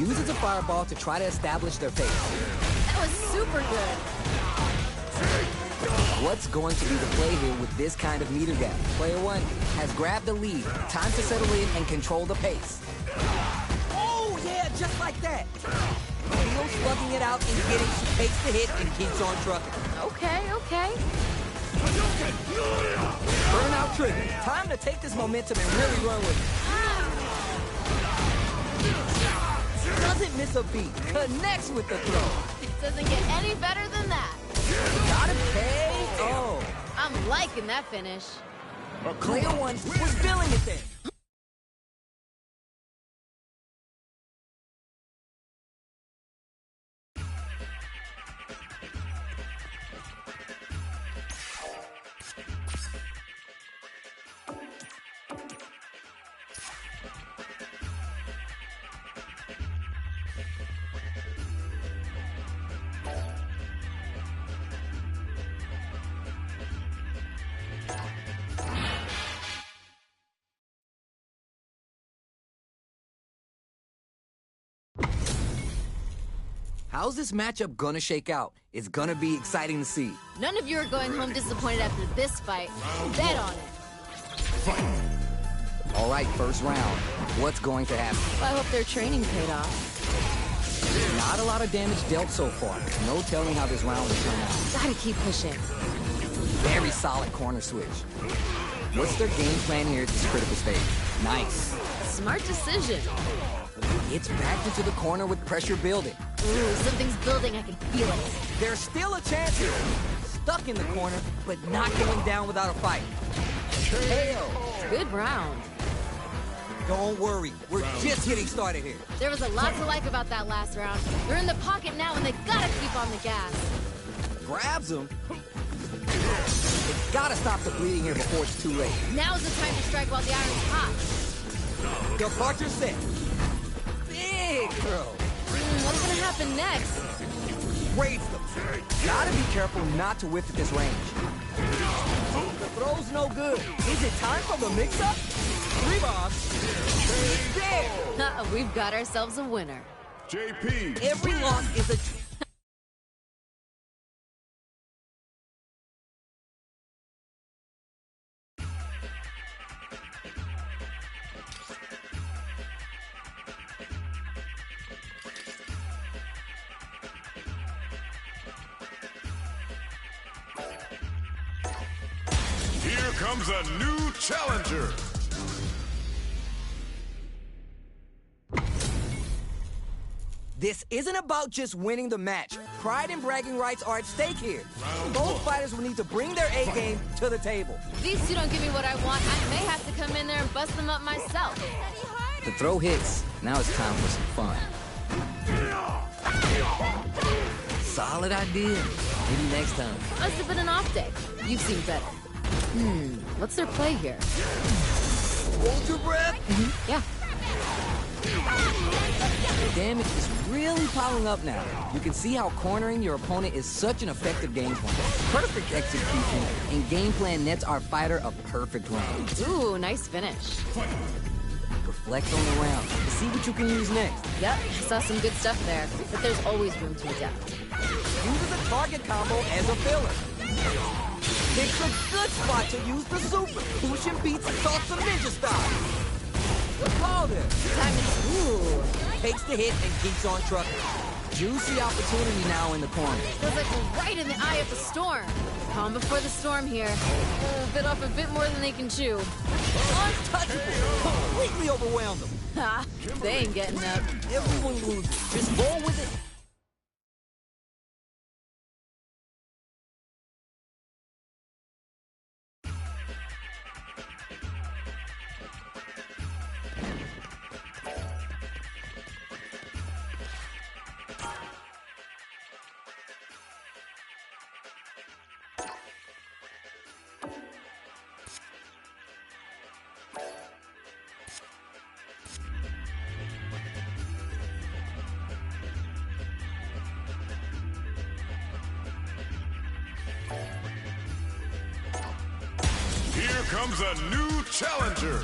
uses a fireball to try to establish their pace. That was super good. What's going to be the play here with this kind of meter gap? Player one has grabbed the lead. Time to settle in and control the pace. Oh, yeah, just like that. Feels slugging it out and getting pace to hit and keeps on trucking. Okay, okay. Burnout trigger. Time to take this momentum and really run with it. Doesn't miss a beat. Connects with the throw. It doesn't get any better than that. Gotta pay. Oh. I'm liking that finish. Player one was feeling it there. How's this matchup gonna shake out? It's gonna be exciting to see. None of you are going home disappointed after this fight. Bet on it. All right, first round. What's going to happen? Well, I hope their training paid off. Not a lot of damage dealt so far. No telling how this round will turn out. Gotta keep pushing. Very solid corner switch. What's their game plan here at this critical stage? Nice. Smart decision. It's back into the corner with pressure building. Ooh, something's building. I can feel it. There's still a chance here. Stuck in the corner, but not going down without a fight. KO. Good round. Don't worry. We're just getting started here. There was a lot to like about that last round. They're in the pocket now, and they gotta keep on the gas. Grabs him. It's gotta stop the bleeding here before it's too late. Now's the time to strike while the iron's hot. Departure set. Big throw. What's gonna happen next? Raise them. Gotta be careful not to whiff at this range. The throw's no good. Is it time for the mix-up? Rebound. There. We've got ourselves a winner. JP. Every loss is a... Here comes a new challenger. This isn't about just winning the match. Pride and bragging rights are at stake here. Both fighters will need to bring their A-game to the table. If these two don't give me what I want, I may have to come in there and bust them up myself. The throw hits. Now it's time for some fun. Solid idea. Maybe next time. Must have been an off day. You've seen better. What's their play here? Hold your breath. Yeah. The damage is really piling up now. You can see how cornering your opponent is such an effective game plan. Perfect execution, and game plan nets our fighter a perfect round. Ooh, nice finish. Reflect on the round and see what you can use next. Yep, I saw some good stuff there, but there's always room to adapt. Use the target combo as a filler. It's a good spot to use the super. Push and beats and toss some ninja style. Good call there. Time to... Takes the hit and keeps on trucking. Juicy opportunity now in the corner. Feels like we're right in the eye of the storm. Calm before the storm here. Bit off a bit more than they can chew. Untouchable. Completely overwhelmed them. Ha! They ain't getting up. Everyone loses. Just roll with it. Here comes a new challenger.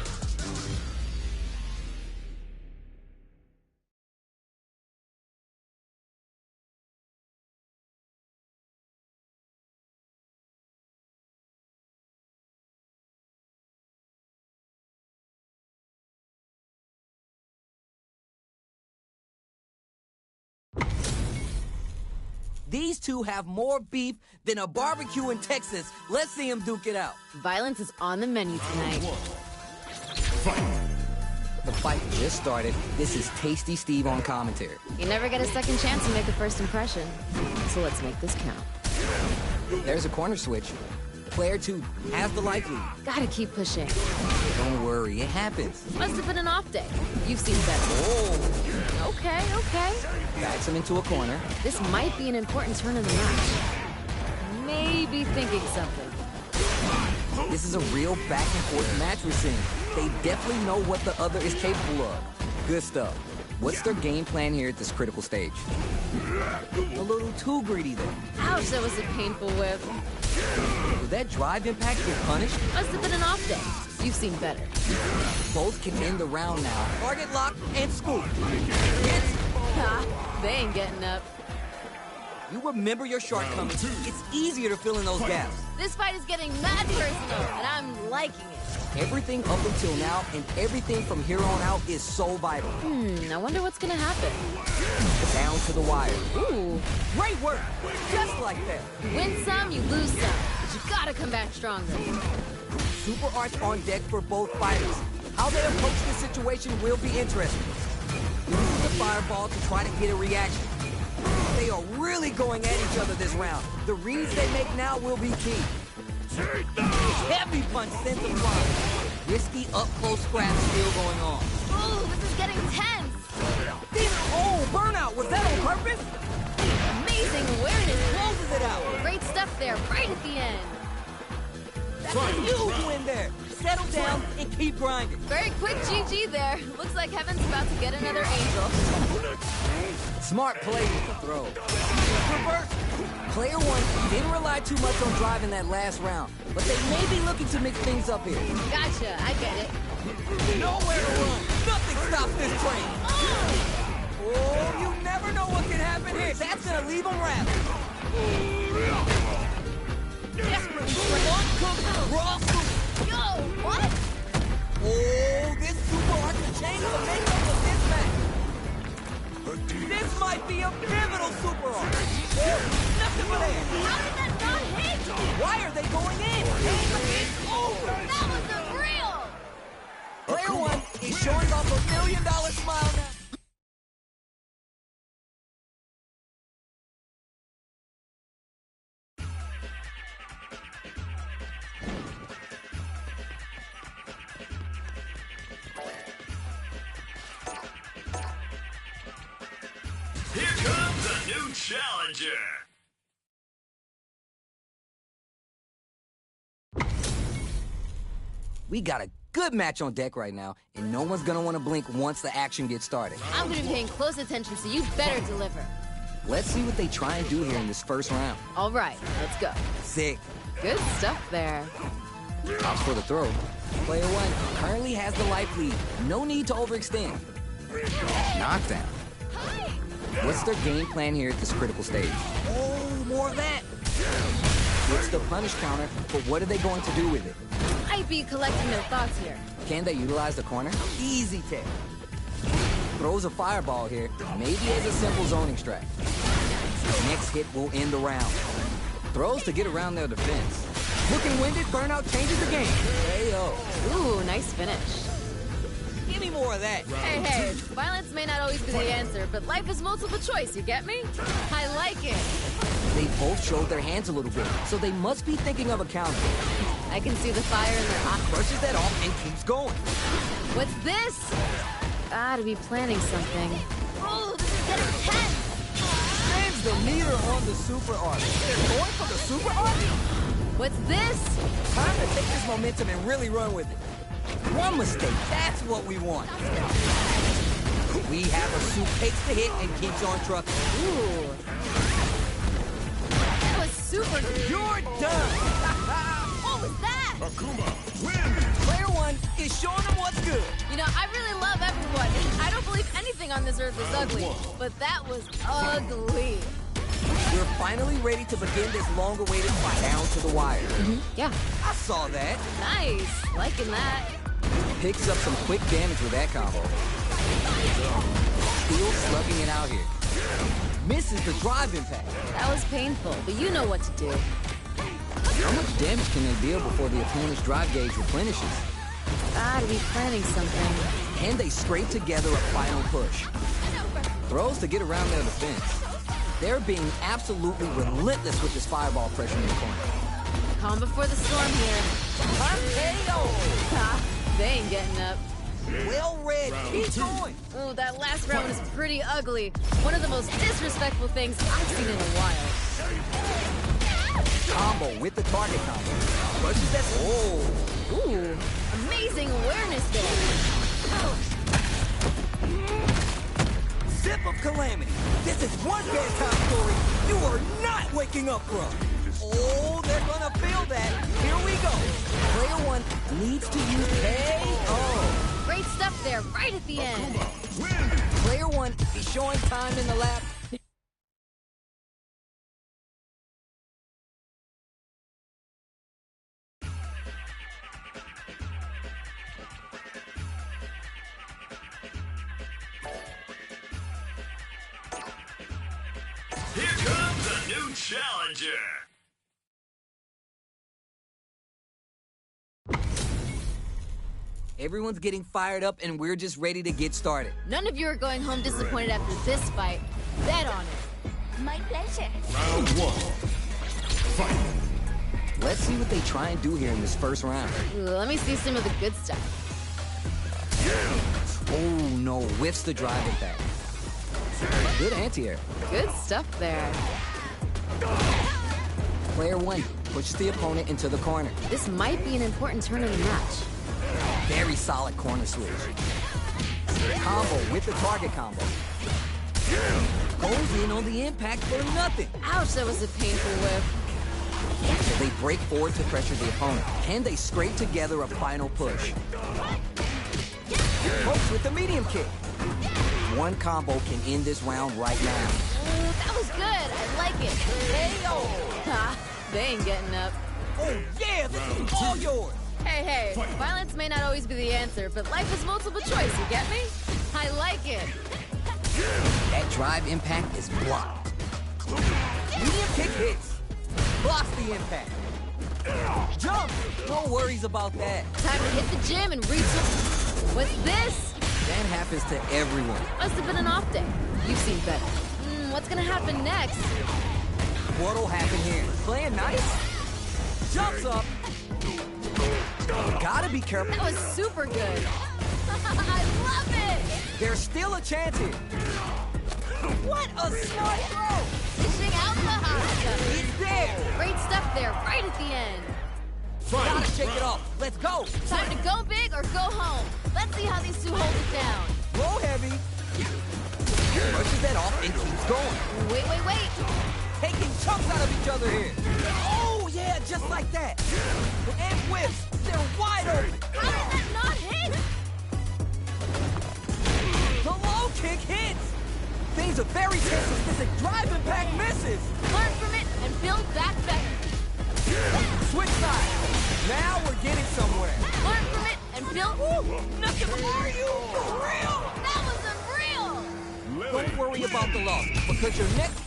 These two have more beef than a barbecue in Texas. Let's see them duke it out. Violence is on the menu tonight. The fight just started. This is Tasty Steve on commentary. You never get a second chance to make a first impression. So let's make this count. There's a corner switch. Player 2 has the life lead. Gotta keep pushing. Don't worry, it happens. Must have been an off day. You've seen better. Oh, Okay. backs him into a corner. This might be an important turn in the match. Maybe thinking something. This is a real back-and-forth match we're seeing. They definitely know what the other is capable of. Good stuff. What's their game plan here at this critical stage? A little too greedy there. Ouch, that was a painful whip. Would that drive impact get punished? Must have been an off day. You've seen better. Both can end the round now. Target lock and scoop. Hits. Ha, they ain't getting up. You remember your shortcomings. It's easier to fill in those gaps. This fight is getting mad personal, and I'm liking it. Everything up until now and everything from here on out is so vital. I wonder what's gonna happen. Down to the wire. Ooh. Great work. Just like that. You win some, you lose some. But you gotta come back stronger. Super arts on deck for both fighters. How they approach this situation will be interesting. Use the fireball to try to get a reaction. They are really going at each other this round. The reads they make now will be key. Heavy punch sends them flying. Risky up-close scrap still going on. Ooh, this is getting tense. Burnout! Was that on purpose? Amazing awareness. Closes it out. Great stuff there, right at the end. That's a huge win there. Settle down and keep grinding. Very quick GG there. Looks like Heaven's about to get another angel. Smart play with the throw. Reverse. Player 1 didn't rely too much on driving that last round, but they may be looking to mix things up here. Gotcha, I get it. Nowhere to run. Nothing stops this train. Oh, you never know what can happen here. That's gonna leave them wrapped. Desperately raw scoop. Yo, what? Oh, this super art can change the makeup of this match. This might be a pivotal super art. Nothing but air. How did that not hit? Why are they going in? It's over. That was unreal. Player 1 is showing off $1 million smile now. Here comes a new challenger. We got a good match on deck right now, and no one's gonna want to blink once the action gets started. I'm gonna be paying close attention, so you better deliver. Let's see what they try and do here in this first round. All right, let's go. Sick. Good stuff there. Tops for the throw. Player 1 currently has the life lead. No need to overextend. Knockdown. What's their game plan here at this critical stage? Oh, more of that. It's the punish counter, but what are they going to do with it? Might be collecting their thoughts here. Can they utilize the corner? Easy tech. Throws a fireball here, maybe as a simple zoning strat. Next hit will end the round. Throws to get around their defense. Looking winded, burnout changes the game. Hey-o. Ooh, nice finish. Give me more of that. Hey, violence may not always be the answer, but life is multiple choice, you get me? I like it. They both showed their hands a little bit, so they must be thinking of a counter. I can see the fire in their eyes. Brushes that off and keeps going. What's this? Gotta be planning something. Oh, this is getting tense. Spins the meter on the super art. They're going for the super art? What's this? Time to take this momentum and really run with it. One mistake, that's what we want. We have a soup takes the hit and keeps on trucking. Ooh. That was super good. You're done. What was that? Akuma wins. Player 1 is showing them what's good. You know, I really love everyone. I don't believe anything on this earth is ugly, but that was ugly. We're finally ready to begin this long-awaited fight down to the wire. Yeah. I saw that. Nice. Liking that. Picks up some quick damage with that combo. Still slugging it out here. misses the drive impact. That was painful, but you know what to do. How much damage can they deal before the opponent's drive gauge replenishes? Gotta be planning something. And they scrape together a final push. Throws to get around their defense. They're being absolutely relentless with this fireball pressure in the corner. Calm before the storm here. Ha, they ain't getting up. Well read. Keep going. Oh, that last round was pretty ugly. One of the most disrespectful things I've seen in a while. Combo with the target combo. Pushes that. Oh. Ooh, amazing awareness there. Sip of calamity. This is one bedtime story you are not waking up from. Oh, they're gonna feel that. Here we go. Player one needs to use KO. Great stuff there, right at the end. Player one is showing time in the lap. Here comes a new challenger. Everyone's getting fired up, and we're just ready to get started. None of you are going home disappointed after this fight. Bet on it. My pleasure. Round one. Fight. Let's see what they try and do here in this first round. Ooh, let me see some of the good stuff. Oh, no. Whiffs the drive impact. Good anti-air. Good stuff there. Player one pushes the opponent into the corner. This might be an important turn in the match. Very solid corner switch. Combo with the target combo. Goes in on the impact for nothing. Ouch, that was a painful whiff. They break forward to pressure the opponent. And they scrape together a final push. Pokes with the medium kick. One combo can end this round right now. Ooh, that was good. I like it. KO! Ha, they ain't getting up. Oh, yeah, this is all yours. Hey, violence may not always be the answer, but life is multiple choice, you get me? I like it. That drive impact is blocked. Medium kick hits. Blocks the impact. Jump! No worries about that. Time to hit the gym and reach. What's this? That happens to everyone. Must have been an off day. You've seen better. What's gonna happen next? What'll happen here? Playing nice? Jumps up. Gotta be careful. That was super good. I love it! There's still a chance here. What a smart throw! Dishing out the hot stuff. It's there. Great stuff there, right at the end. Gotta shake it off. Let's go. Time to go big or go home. Let's see how these two hold it down. Blow heavy. Pushes that off and keeps going. Wait. Taking chunks out of each other here. Oh, yeah, just like that. And whips. They're wide open. How did that not hit? The low kick hits. Things are very tense as this drive impact misses. Learn from it and build back better. Switch sides. Now we're getting somewhere. Learn from it and build. Nothing are you for real? That was unreal. Don't worry about the loss because your next.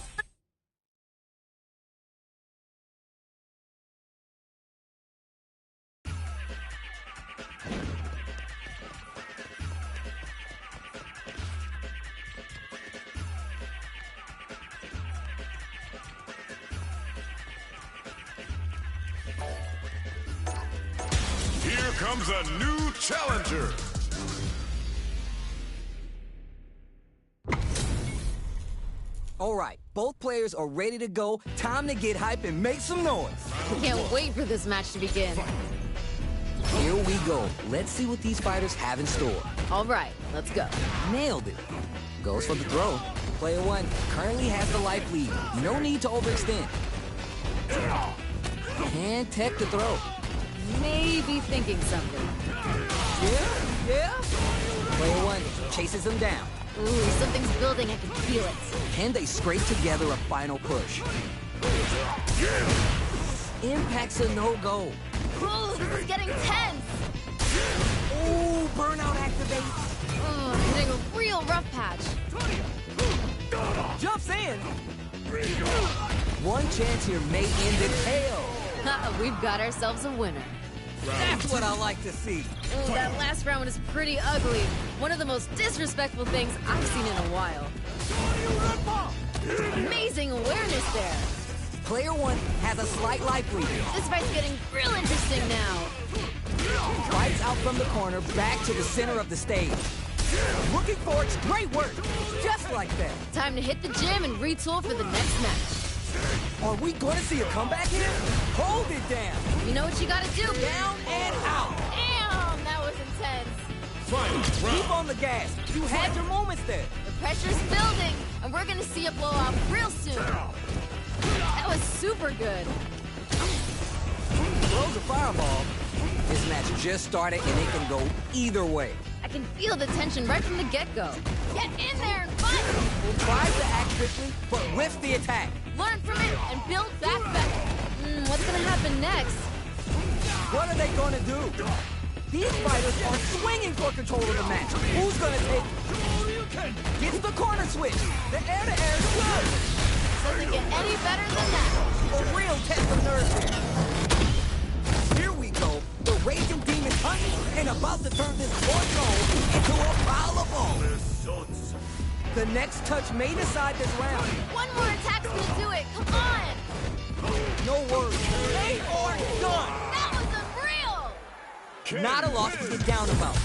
Here comes a new challenger. All right, both players are ready to go. Time to get hype and make some noise. Can't wait for this match to begin. Here we go. Let's see what these fighters have in store. All right, let's go. Nailed it. Goes for the throw. Player one currently has the life lead. No need to overextend. Can't tech the throw. Maybe thinking something. Yeah. Player one chases him down. Ooh, something's building. I can feel it. Can they scrape together a final push? Impact's a no-go. Ooh, this is getting tense. Ooh, burnout activates. Ooh, hitting a real rough patch. Jumps in. One chance here may end in KO. We've got ourselves a winner. That's what I like to see. Ooh, that last round was pretty ugly. One of the most disrespectful things I've seen in a while. Amazing awareness there. Player one has a slight life lead. This fight's getting real interesting now. Fights out from the corner, back to the center of the stage. Looking for it. Great work. Just like that. Time to hit the gym and retool for the next match. Are we going to see a comeback here? Hold it down. You know what you gotta do. Down and out. Damn, that was intense. Keep on the gas. You had your moments there. The pressure's building, and we're gonna see a blowout real soon. That was super good. Throws a fireball. This match just started, and it can go either way. I can feel the tension right from the get-go. Get in there and fight! Tries to act quickly, but whiffs the attack. Learn from it and build back better. What's gonna happen next? What are they gonna do? These fighters are swinging for control of the match. Who's gonna take it? Gets the corner switch. The air-to-air is good. Doesn't get any better than that. A real test of nerves here. Here we go. The raging demon hunting and about to turn this boy zone into a pile of balls. The next touch may decide this round. One more attack's gonna do it. Come on! No worries. They are done. That was unreal! Not a loss to get down about.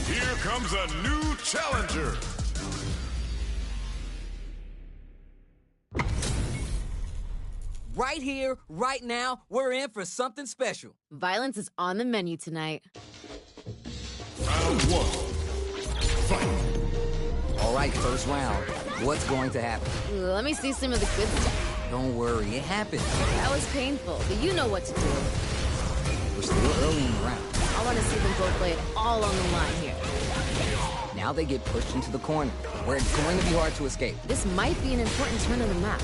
Here comes a new challenger. Right here, right now, we're in for something special. Violence is on the menu tonight. Round one. Fight. All right, first round. What's going to happen? Ooh, let me see some of the good stuff. Don't worry, it happens. That was painful, but you know what to do. We're still early in the round. I want to see them both lay it all on the line here. Now they get pushed into the corner, where it's going to be hard to escape. This might be an important turn of the match.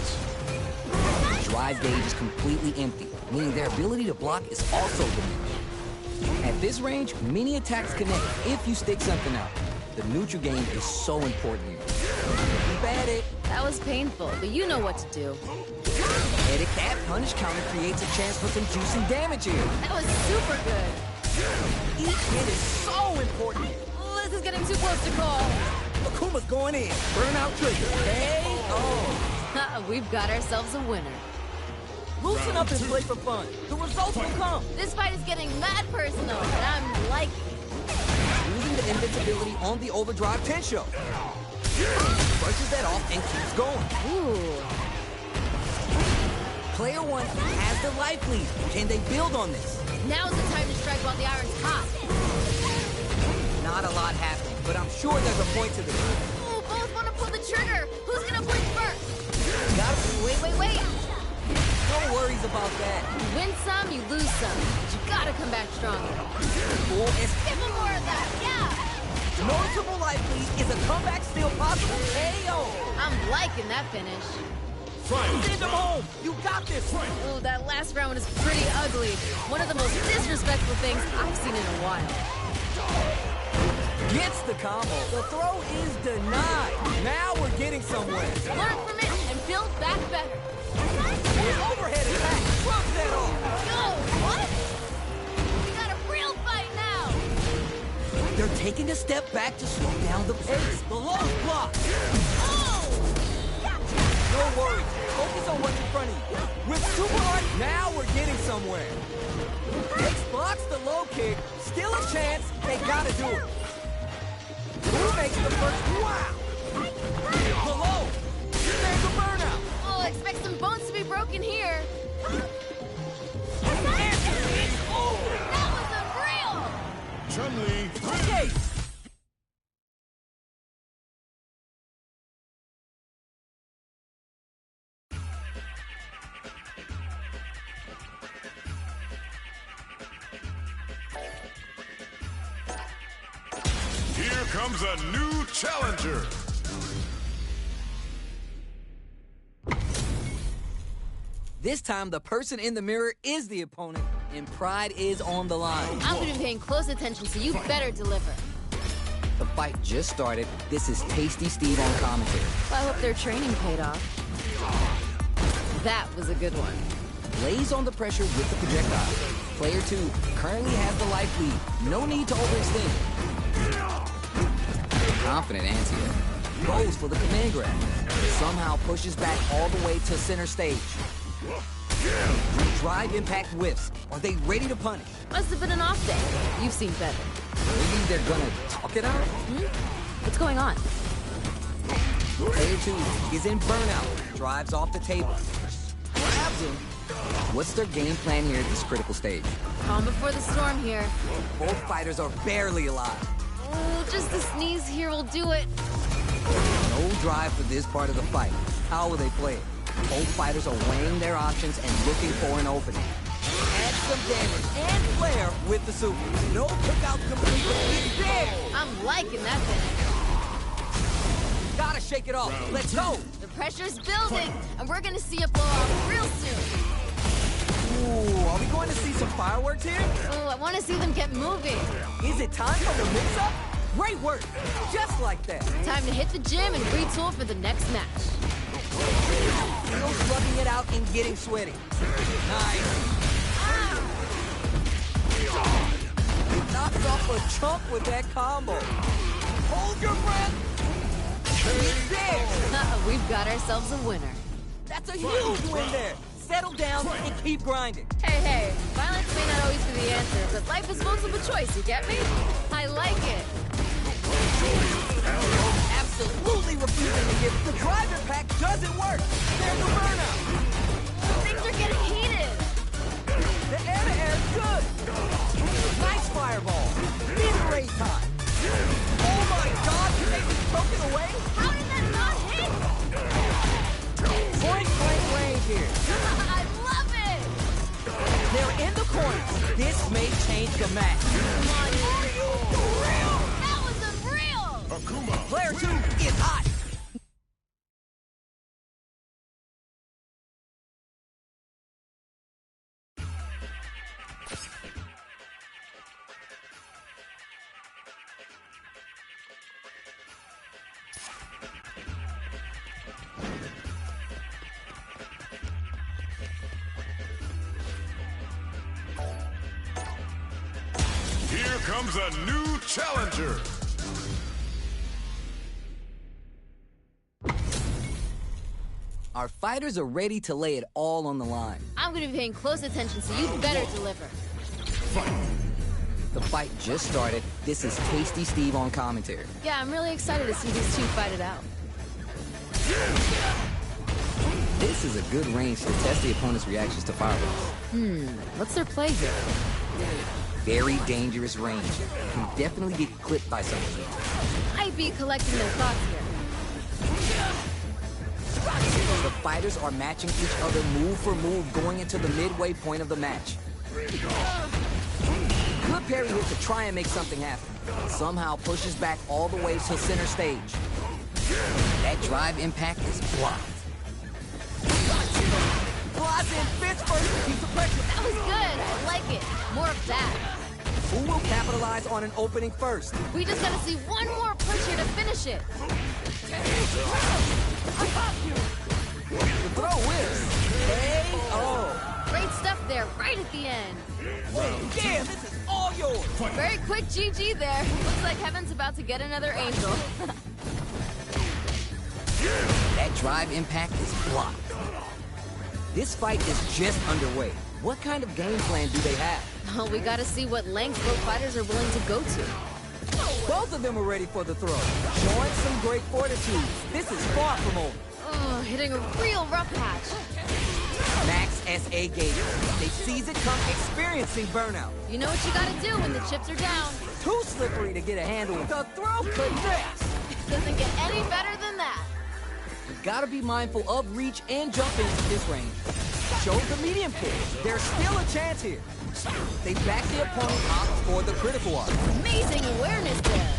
The drive gauge is completely empty, meaning their ability to block is also diminished. At this range, many attacks connect if you stick something out. The neutral game is so important here. Keep at it. That was painful, but you know what to do. Edit that punish counter creates a chance for some juicy damage here. That was super good. Each hit is so important. This is getting too close to call. Akuma's going in. Burnout trigger. We've got ourselves a winner. Loosen up and play for fun. The results will come. This fight is getting mad personal, and I'm liking it. Using the invincibility on the overdrive Tensho. Brushes that off and keeps going. Ooh. Player one has the life lead. Can they build on this? Now's the time to strike while the iron's hot. Not a lot happening, but I'm sure there's a point to this. Ooh, both want to pull the trigger. Who's gonna blink first? Wait. No worries about that. You win some, you lose some. But you gotta come back stronger. Full is Give him more of that, yeah! noticeable life lead. Is a comeback still possible? KO. I'm liking that finish. Send him home. You got this. Ooh, that last round was pretty ugly. One of the most disrespectful things I've seen in a while. Gets the combo. The throw is denied. Now we're getting somewhere. Learn from it and build back better. His overhead attack trumps that off. Yo, what? We got a real fight now. They're taking a step back to slow down the pace. The lost block. Oh! No worries. Focus on what's in front of you. With super art, now we're getting somewhere. Takes blocks the low kick. Still a chance. They gotta do it. Who makes the first? Wow! The low. There's a burnout. Oh, expect some bones to be broken here. Answer is over. That was unreal! Chun-Li. Okay. Here comes a new challenger. This time, the person in the mirror is the opponent, and pride is on the line. I'm gonna be paying close attention, so you better deliver. The fight just started. This is Tasty Steve on commentary. Well, I hope their training paid off. That was a good one. Lays on the pressure with the projectile. Player 2 currently has the life lead. No need to overextend. Confident anti-air. Goes for the command grab. Somehow pushes back all the way to center stage. Drive impact whiffs. Are they ready to punish? Must have been an off day. You've seen better. Maybe they're gonna talk it out? What's going on? Player 2 is in burnout. Drives off the table. Grabs him. What's their game plan here at this critical stage? Calm before the storm here. Both fighters are barely alive. Oh, just a sneeze here will do it. No drive for this part of the fight. How will they play it? Both fighters are weighing their options and looking for an opening. Add some damage and flair with the super. No cookout complete. It's there! I'm liking that finish. Gotta shake it off. Let's go! The pressure's building, and we're gonna see a blowout real soon. Ooh, are we going to see some fireworks here? Oh, I want to see them get moving. Is it time for the mix-up? Great work! Just like that. Time to hit the gym and retool for the next match. Still slugging it out and getting sweaty. Nice. Knocks off a chunk with that combo. Hold your breath. It's there. We've got ourselves a winner. That's a huge win there. Settle down and keep grinding. Hey, violence may not always be the answer, but life is multiple choice, you get me? I like it. Absolutely refusing to give. The drive impact doesn't work. There's a burnout. Things are getting heated. The air-to-air is good. Nice fireball. Mid-range time. Oh my God, can they be broken away? How did that not hit? Point blank range here. I love it. They're in the corner. This may change the match. Come on, are you for real? That was unreal. Akuma. Player 2 is hot. Here comes a new challenger. Our fighters are ready to lay it all on the line. I'm going to be paying close attention, so you better deliver. The fight just started. This is Tasty Steve on commentary. Yeah, I'm really excited to see these two fight it out. This is a good range to test the opponent's reactions to fireballs. What's their play here? Very dangerous range. Can definitely get clipped by something. Might be collecting their thoughts here. The fighters are matching each other move for move going into the midway point of the match. Good parry hit to try and make something happen. Somehow pushes back all the way to center stage. That drive impact is blocked. Flies in fist first to keep the pressure. That was good. I like it. More of that. Who will capitalize on an opening first? We just gotta see one more push here to finish it. The throw whiffs. K.O. Great stuff there, right at the end. Oh, yeah, this is all yours. Very quick GG there. Looks like Heaven's about to get another angel. That drive impact is blocked. This fight is just underway. What kind of game plan do they have? Oh, we gotta see what lengths both fighters are willing to go to. Both of them are ready for the throw. Showing some great fortitude. This is far from over. Oh, hitting a real rough patch. Max S.A. Gator. They seize it come experiencing burnout. You know what you gotta do when the chips are down. Too slippery to get a handle. The throw connects. Doesn't get any better than that. You gotta be mindful of reach and jump into this range. Shows the medium kick. There's still a chance here. They back the opponent up for the critical arc. Amazing awareness there.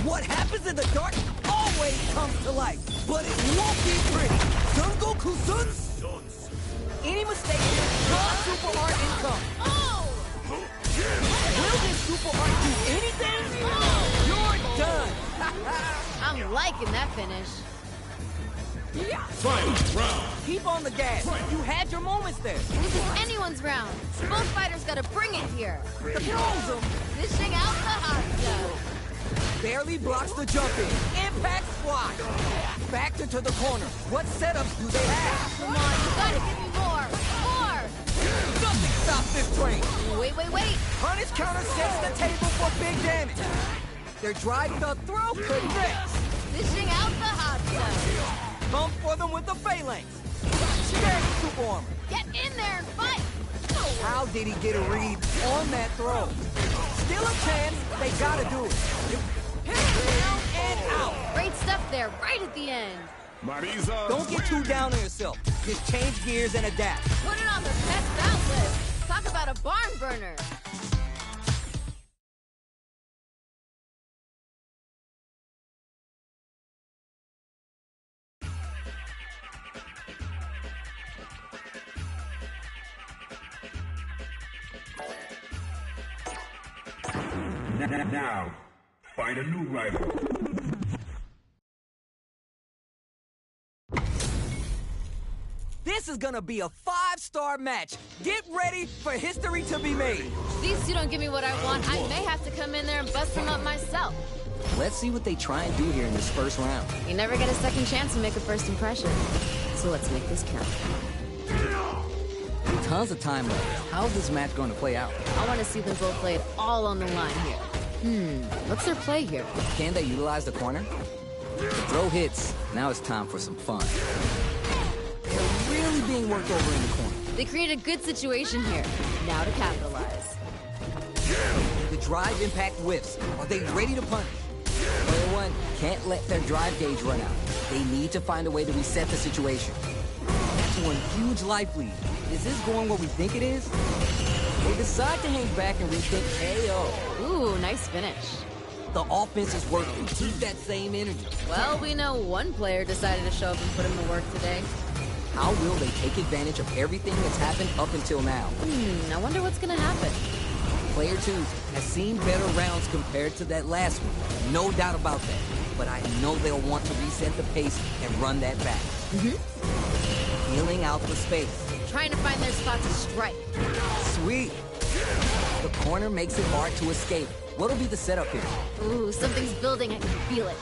What happens in the dark always comes to light, but it won't be pretty. Sun Goku Sun. any mistake here, your super art income. Oh! Will this super art do anything? You're done. I'm liking that finish. Final round. Keep on the gas. You had your moments there. This is anyone's round. Both fighters gotta bring it here. Throws him. Dishing out the hot stuff. Barely blocks the jump in. Impact squat. Factor to the corner. What setups do they have? Come on, you gotta give me more. More! Nothing stops this train. Wait. Punish counter sets the table for big damage. They're driving the throw connects. Dishing out the hot stuff. Bump for them with the phalanx. Steady super armor. Get in there and fight! How did he get a read on that throw? Still a chance. They gotta do it. Down and out. Great stuff there, right at the end. Marisa. Don't get too down on yourself. Just change gears and adapt. Put it on the best bout list. Talk about a barn burner. Now, find a new rival. This is gonna be a 5-star match. Get ready for history to be made. If these two don't give me what I want, I may have to come in there and bust them up myself. Let's see what they try and do here in this first round. You never get a second chance to make a first impression. So let's make this count. Tons of time left. How's this match going to play out? I want to see them both lay it all on the line here. What's their play here? Can they utilize the corner? The throw hits. Now it's time for some fun. They're really being worked over in the corner. They create a good situation here. Now to capitalize. The drive impact whiffs. Are they ready to punish? Player one can't let their drive gauge run out. They need to find a way to reset the situation. That's one huge life lead. Is this going where we think it is? They decide to hang back and rethink KO. Ooh, nice finish. The offense is working. Keep that same energy. Well, we know one player decided to show up and put in the work today. How will they take advantage of everything that's happened up until now? I wonder what's gonna happen. Player 2 has seen better rounds compared to that last one. No doubt about that. But I know they'll want to reset the pace and run that back. Feeling out the space. Trying to find their spot to strike. Sweet. The corner makes it hard to escape. What'll be the setup here? Ooh, something's building. I can feel it.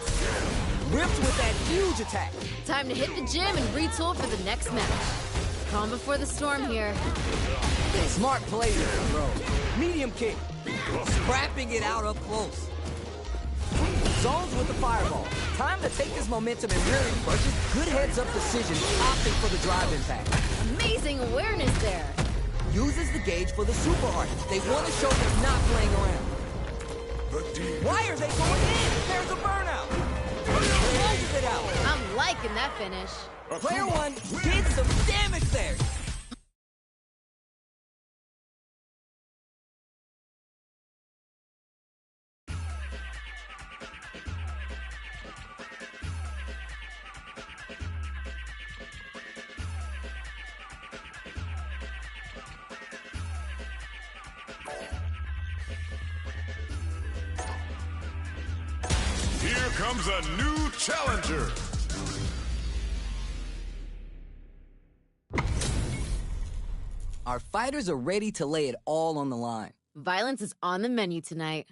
Ripped with that huge attack. Time to hit the gym and retool for the next match. Calm before the storm here. Smart play with the throw. Medium kick. Scrapping it out up close. Zones with the fireball. Time to take this momentum and really push it. Good heads-up decision, opting for the drive impact. Amazing awareness there. Uses the gauge for the super art. They want to show they're not playing around. Why are they going in? There's a burnout. Closes it out. I'm liking that finish. Player one did some damage there. Here comes a new challenger. Our fighters are ready to lay it all on the line. Violence is on the menu tonight.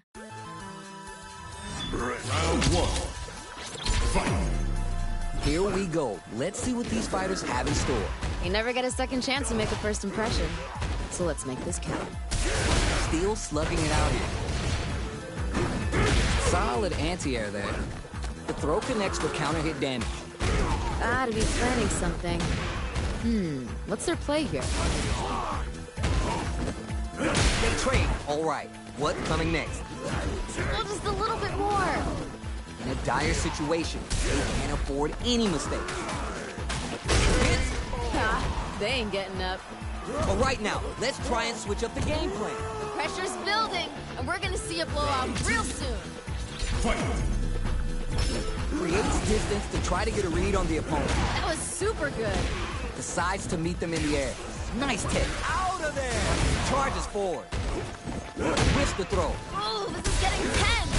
Round one. Fight. Here we go. Let's see what these fighters have in store. You never get a second chance to make a first impression. So let's make this count. Still slugging it out here. Solid anti-air there. The throw connects for counter hit damage. Gotta be planning something. What's their play here? They trade. All right. What's coming next? Well, just a little bit more. In a dire situation, they can't afford any mistakes. Hits. They ain't getting up. All right now, let's try and switch up the game plan. The pressure's building, and we're gonna see a blowout real soon. Fight. Creates distance to try to get a read on the opponent. That was super good. Decides to meet them in the air. Nice take. Out of there. Charges forward. Whips the throw. Oh, this is getting tense.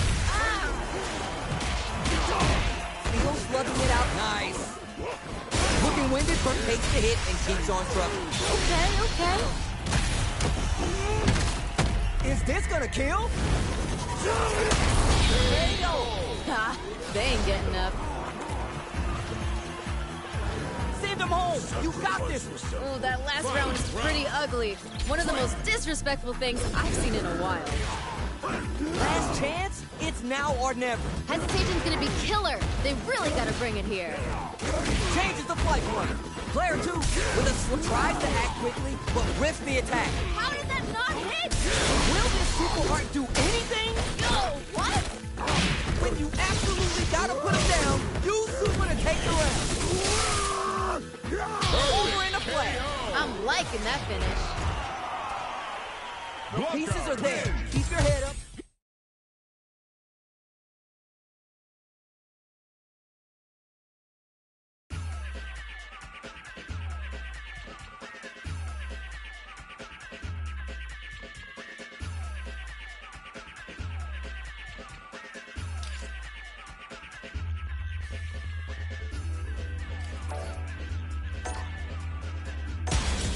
Steel slugging it out. Nice. Looking winded, but takes the hit and keeps on trucking. Okay. Is this gonna kill? Ha, they ain't getting up. Send him home. You got this. Oh, that last round was pretty ugly. One of the most disrespectful things I've seen in a while. Last chance? It's now or never. Hesitation's gonna be killer. They really gotta bring it here. Changes the flight runner. Player 2 with a tries to act quickly, but whiffs the attack. How did that not hit? Will this super art do anything? No, what? When you absolutely gotta put him down, use super to take the round. Over in a flag. I'm liking that finish. The pieces are there. Keep your head up.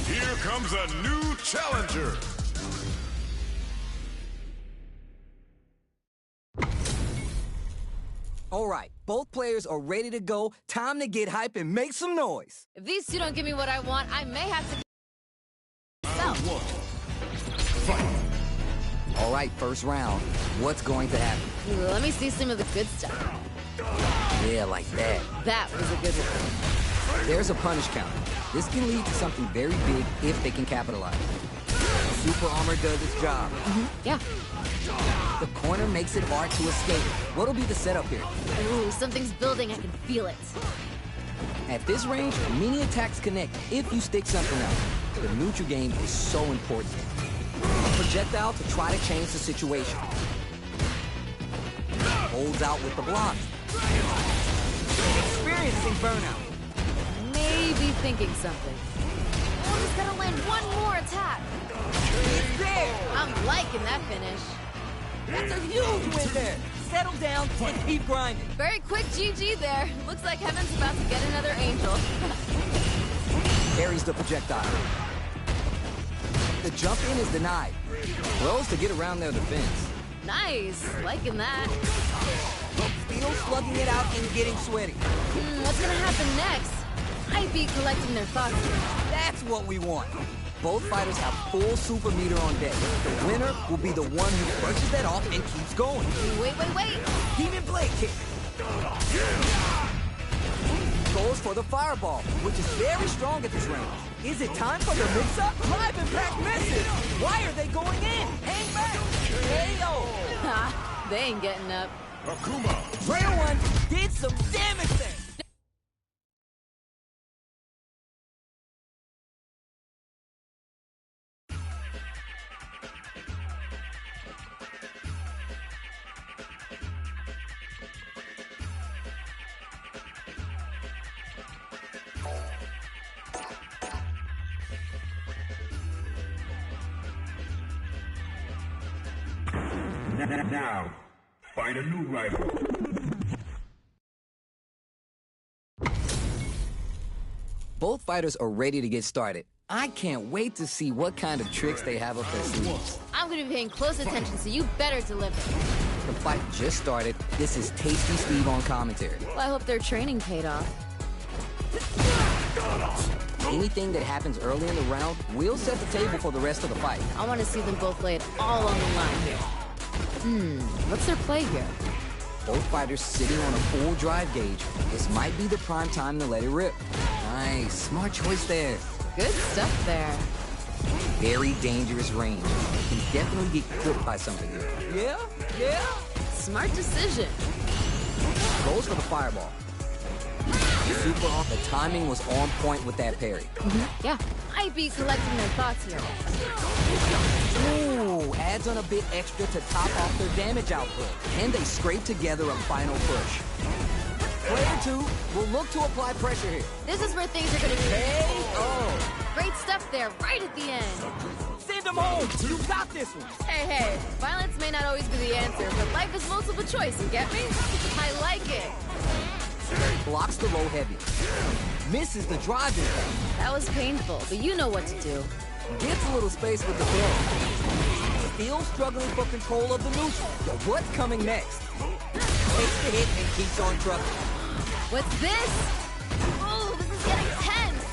Here comes a new challenger. All right, both players are ready to go. Time to get hype and make some noise. If these two don't give me what I want, I may have to... All right, first round. What's going to happen? Let me see some of the good stuff. Yeah, like that. That was a good one. There's a punish counter. This can lead to something very big if they can capitalize. Super armor does its job. Yeah. The corner makes it hard to escape. What'll be the setup here? Ooh, something's building. I can feel it. At this range, many attacks connect if you stick something out. The neutral game is so important. A projectile to try to change the situation. Holds out with the block. Experiencing burnout. Maybe thinking something. Oh, he's gotta land one more attack. It's there! I'm liking that finish. That's a huge win there! Settle down and keep grinding. Very quick GG there. Looks like Heaven's about to get another angel. Carries the projectile. The jump in is denied. Throws to get around their defense. Nice. Liking that. Steel slugging it out and getting sweaty. What's gonna happen next? I'd be collecting their FoxDie. That's what we want. Both fighters have full super meter on deck. The winner will be the one who brushes that off and keeps going. Wait. Demon Blade kick. Goes for the fireball, which is very strong at this range. Is it time for the mix-up? Live impact misses. Why are they going in? Hang back. KO. Ha, they ain't getting up. Akuma. Player 1 did some damage there. Now, find a new rival. Both fighters are ready to get started. I can't wait to see what kind of tricks they have up their sleeves. I'm gonna be paying close attention, so you better deliver. The fight just started. This is Tasty Steve on commentary. Well, I hope their training paid off. Anything that happens early in the round will set the table for the rest of the fight. I want to see them both lay it all on the line here. What's their play here? Both fighters sitting on a full drive gauge. This might be the prime time to let it rip. Nice, smart choice there. Good stuff there. Very dangerous range. Can definitely get clipped by something here. Yeah. Smart decision. Goes for the fireball. Super off. The timing was on point with that parry. Yeah, I'd be collecting their thoughts here. Ooh, adds on a bit extra to top off their damage output. And they scrape together a final push. Player two will look to apply pressure here. This is where things are gonna be. K.O. Great stuff there, right at the end. Send him home. You got this one. Hey, violence may not always be the answer, but life is multiple choice, you get me? I like it. Blocks the low heavy. Misses the driving back. That was painful, but you know what to do. Gets a little space with the throw. Still struggling for control of the neutral. What's coming next? Takes the hit and keeps on trucking. What's this? Oh, this is getting tense.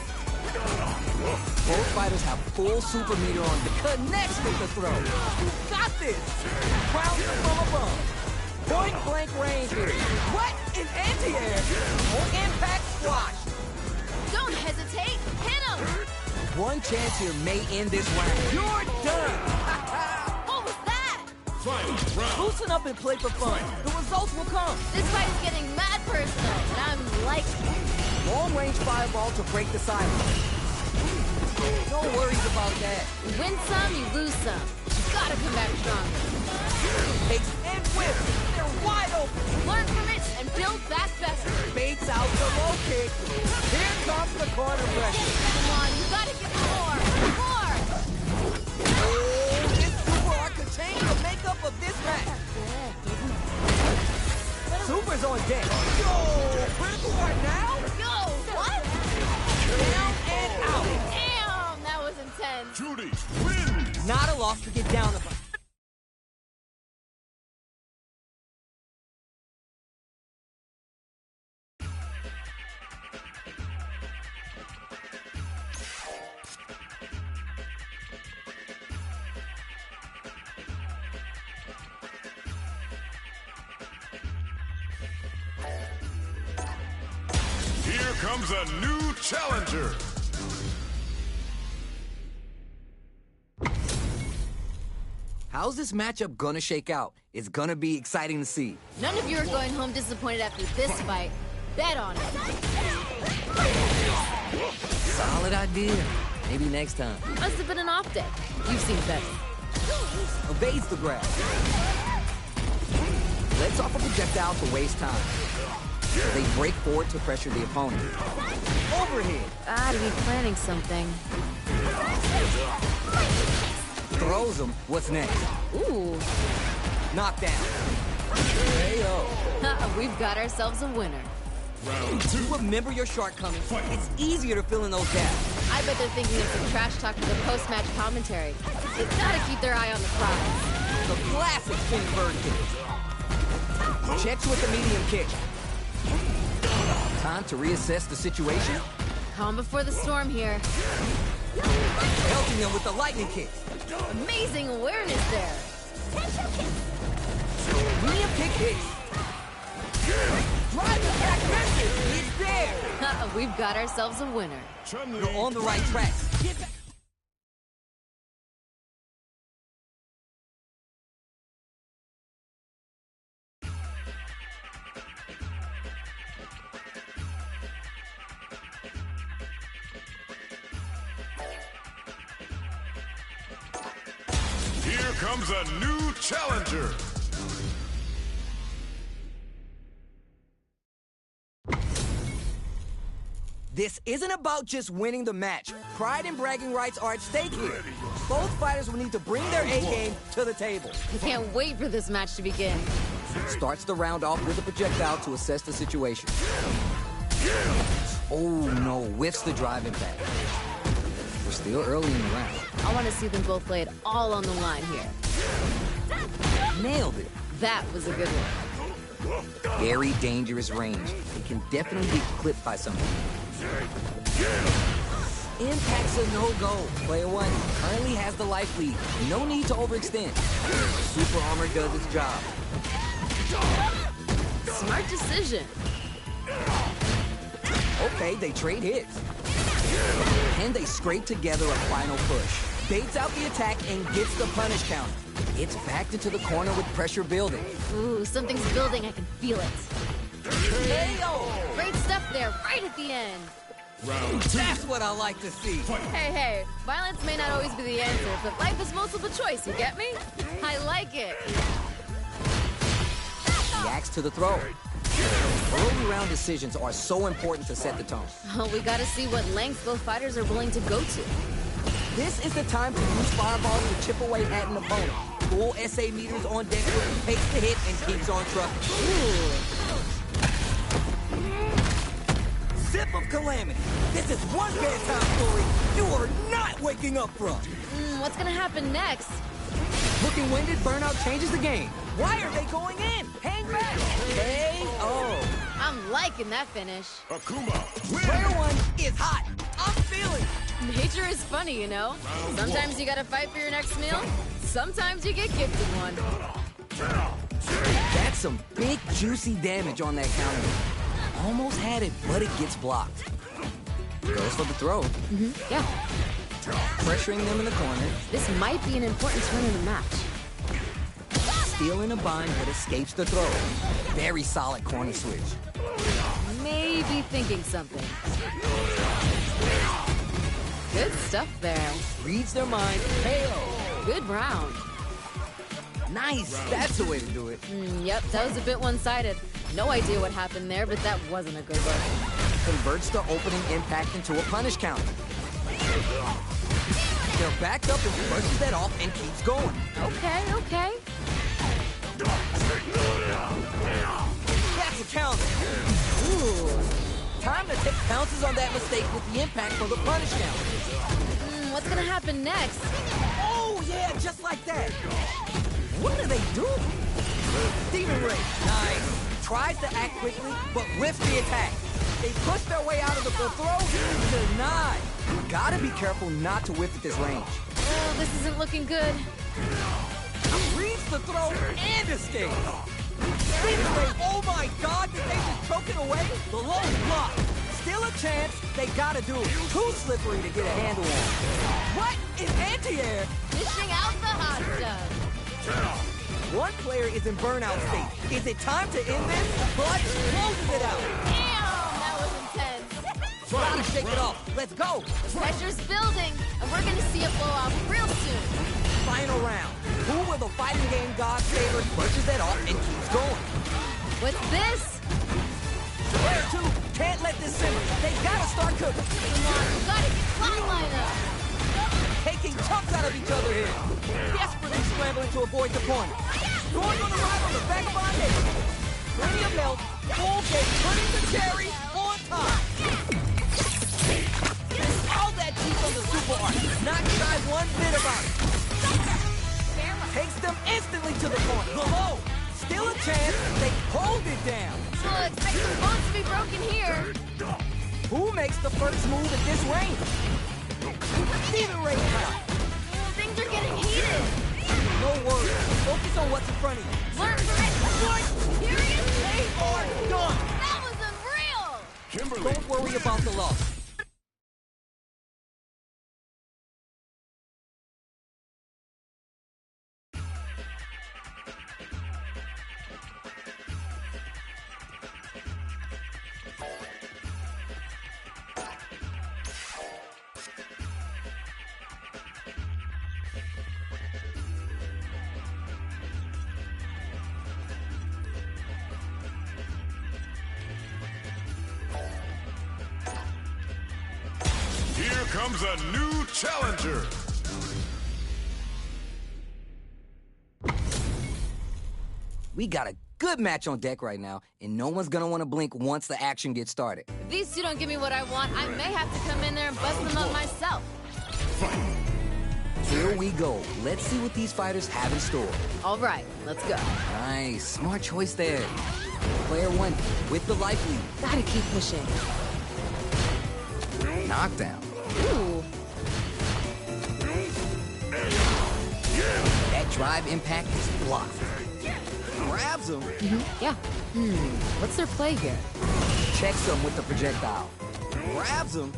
Both fighters have full super meter on the connects with the throw. You got this. Crowns it from above. Point blank range here. What? An anti-air? Or impact squash? Don't hesitate. Hit him. One chance here may end this round. You're done. What was that? Final round. Loosen up and play for fun. The results will come. This fight is getting mad personal, and I'm liking it. Long-range fireball to break the silence. No worries about that. You win some, you lose some. You gotta come back stronger. Takes and whips. They're wide open. Learn from it and build back better. Baits out the low kick. Here comes the corner pressure. Come on, you gotta give me more. More. Oh, this super arc could change the makeup of this match. Super's on deck. Yo, critical right now? Yo, what? Down and out. Damn, that was intense. Judy wins. Not a loss to get down about. Here comes a new challenger. How's this matchup gonna shake out? It's gonna be exciting to see. None of you are going home disappointed after this fight. Bet on it. Solid idea. Maybe next time. Must have been an off day. You've seen better. Evades the grab. Lets off a projectile to waste time. They break forward to pressure the opponent. Overhead. Gotta be planning something. Throws him. What's next? Ooh. Knockdown. K.O. We've got ourselves a winner. Round two. Remember your shortcomings. It's easier to fill in those gaps. I bet they're thinking of some trash talk to the post-match commentary. They've gotta keep their eye on the prize. The classic spinning bird kick. Checks with the medium kick. Time to reassess the situation. Calm before the storm here. Pelting him with the lightning kick. Amazing awareness there. Medium kick hits. Drive attack misses. It's there. We've got ourselves a winner. You're on the right track. Get back. Here comes a new challenger. This isn't about just winning the match. Pride and bragging rights are at stake here. Both fighters will need to bring their A-game to the table. I can't wait for this match to begin. Starts the round off with a projectile to assess the situation. Oh no, whiffs the drive impact. We're still early in the round. I want to see them both lay it all on the line here. Nailed it. That was a good one. Very dangerous range. It can definitely be clipped by someone. Impact's a no-go. Player one currently has the life lead. No need to overextend. Super Armor does its job. Smart decision. Okay, they trade hits. And they scrape together a final push. Baits out the attack and gets the punish counter. It's backed into the corner with pressure building. Ooh, something's building. I can feel it. K.O. Great stuff there, right at the end. Round two. That's what I like to see. Hey, violence may not always be the answer, but life is multiple choice, you get me? I like it. Reacts to the throw. Early round decisions are so important to set the tone. Oh, we gotta see what lengths both fighters are willing to go to. This is the time to use fireballs to chip away at an opponent. Full SA meters on deck, takes the hit and keeps on trucking. Sip of calamity. This is one bedtime story you are not waking up from. What's gonna happen next? Looking winded, burnout changes the game. Why are they going in? Hang back. KO. I'm liking that finish. Akuma, win! Player one is hot. I'm feeling it. Nature is funny, you know? Sometimes you gotta fight for your next meal. Sometimes you get gifted one. That's some big, juicy damage on that counter. Almost had it, but it gets blocked. Goes for the throw. Yeah. Pressuring them in the corner. This might be an important turn in the match. Still in a bind, but escapes the throw. Very solid corner switch. Maybe thinking something. Good stuff there. Reads their mind. KO. Good round. Nice. That's the way to do it. Yep, that was a bit one-sided. No idea what happened there, but that wasn't a good look. Converts the opening impact into a punish counter. They're backed up and brushes that off and keeps going. Okay. That's a counter. Ooh. Time to take pounces on that mistake with the impact for the punish counter. What's gonna happen next? Oh, yeah, just like that. What are they doing? Demon Ray. Nice. Tries to act quickly, but whiffs the attack. They push their way out of the throw. Denied. Gotta be careful not to whiff at this range. Oh, this isn't looking good. Reads the throw and escapes. Demon Ray, oh my God, did they just choke it away? The low block. Still a chance. They gotta do it. Too slippery to get a handle on. What is anti-air? Dishing out the hot stuff. One player is in burnout state. Is it time to end this? Clutch closes it out. Damn, that was intense. Gotta shake it off. Let's go. Pressure's building, and we're gonna see it blow off real soon. Final round. Who will the fighting game god favor brushes that off and keeps going? What's this? Player two can't let this simmer. They gotta start cooking. Come on, we gotta get clock line up. Taking chunks out of each other here. Desperately scrambling to avoid the corner. Going on the ride on the back of our head. Plenty of milk. Full game, putting the cherry on top. All that cheese on the super art. Not shy one bit about it. Takes them instantly to the corner. The low. Still a chance. They hold it down. Oh, expect some bones to be broken here. Who makes the first move at this range? Demon Ray count. Oh, things are getting heated. No worries. Focus on what's in front of you. Learn from it. What? Serious? They are done. That was unreal. Kimberly, Don't worry about the loss. here comes a new challenger. We got a good match on deck right now, and no one's gonna want to blink once the action gets started. If these two don't give me what I want, I may have to come in there and bust them up myself. Here we go. Let's see what these fighters have in store. All right, let's go. Nice. Smart choice there. Player one with the life lead. Gotta keep pushing. Knockdown. Ooh. That drive impact is blocked. Grabs him. Yeah. What's their play here? Checks him with the projectile. Grabs him.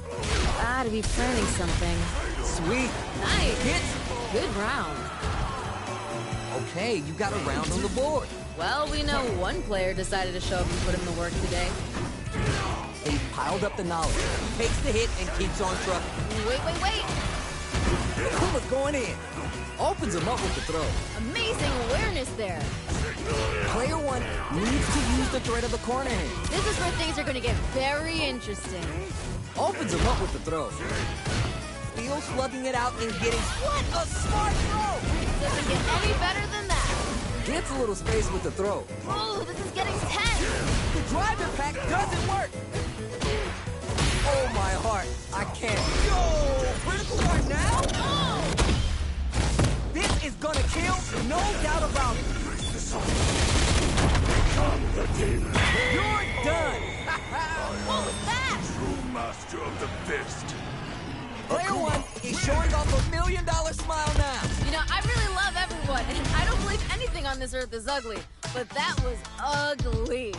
Gotta be planning something. Sweet. Nice. Hits. Good round. Okay, you got a round on the board. Well, we know one player decided to show up and put in the work today. They piled up the knowledge. Takes the hit and keeps on trucking. Wait. Kuma's going in. Opens him up with the throw. Amazing awareness there. Player one needs to use the threat of the corner hand. This is where things are going to get very interesting. Opens him up with the throw. Steel slugging it out and getting... What a smart throw! Doesn't get any better than that. Gets a little space with the throw. Oh, this is getting tense. The drive impact doesn't work. Oh, my heart. I can't. Yo! Critical heart now? Oh! This is gonna kill, no doubt about it. You're done. What was that? True master of the fist. Player one is showing off $1 million smile now. You know, I really love everyone, and I don't believe anything on this earth is ugly. But that was ugly.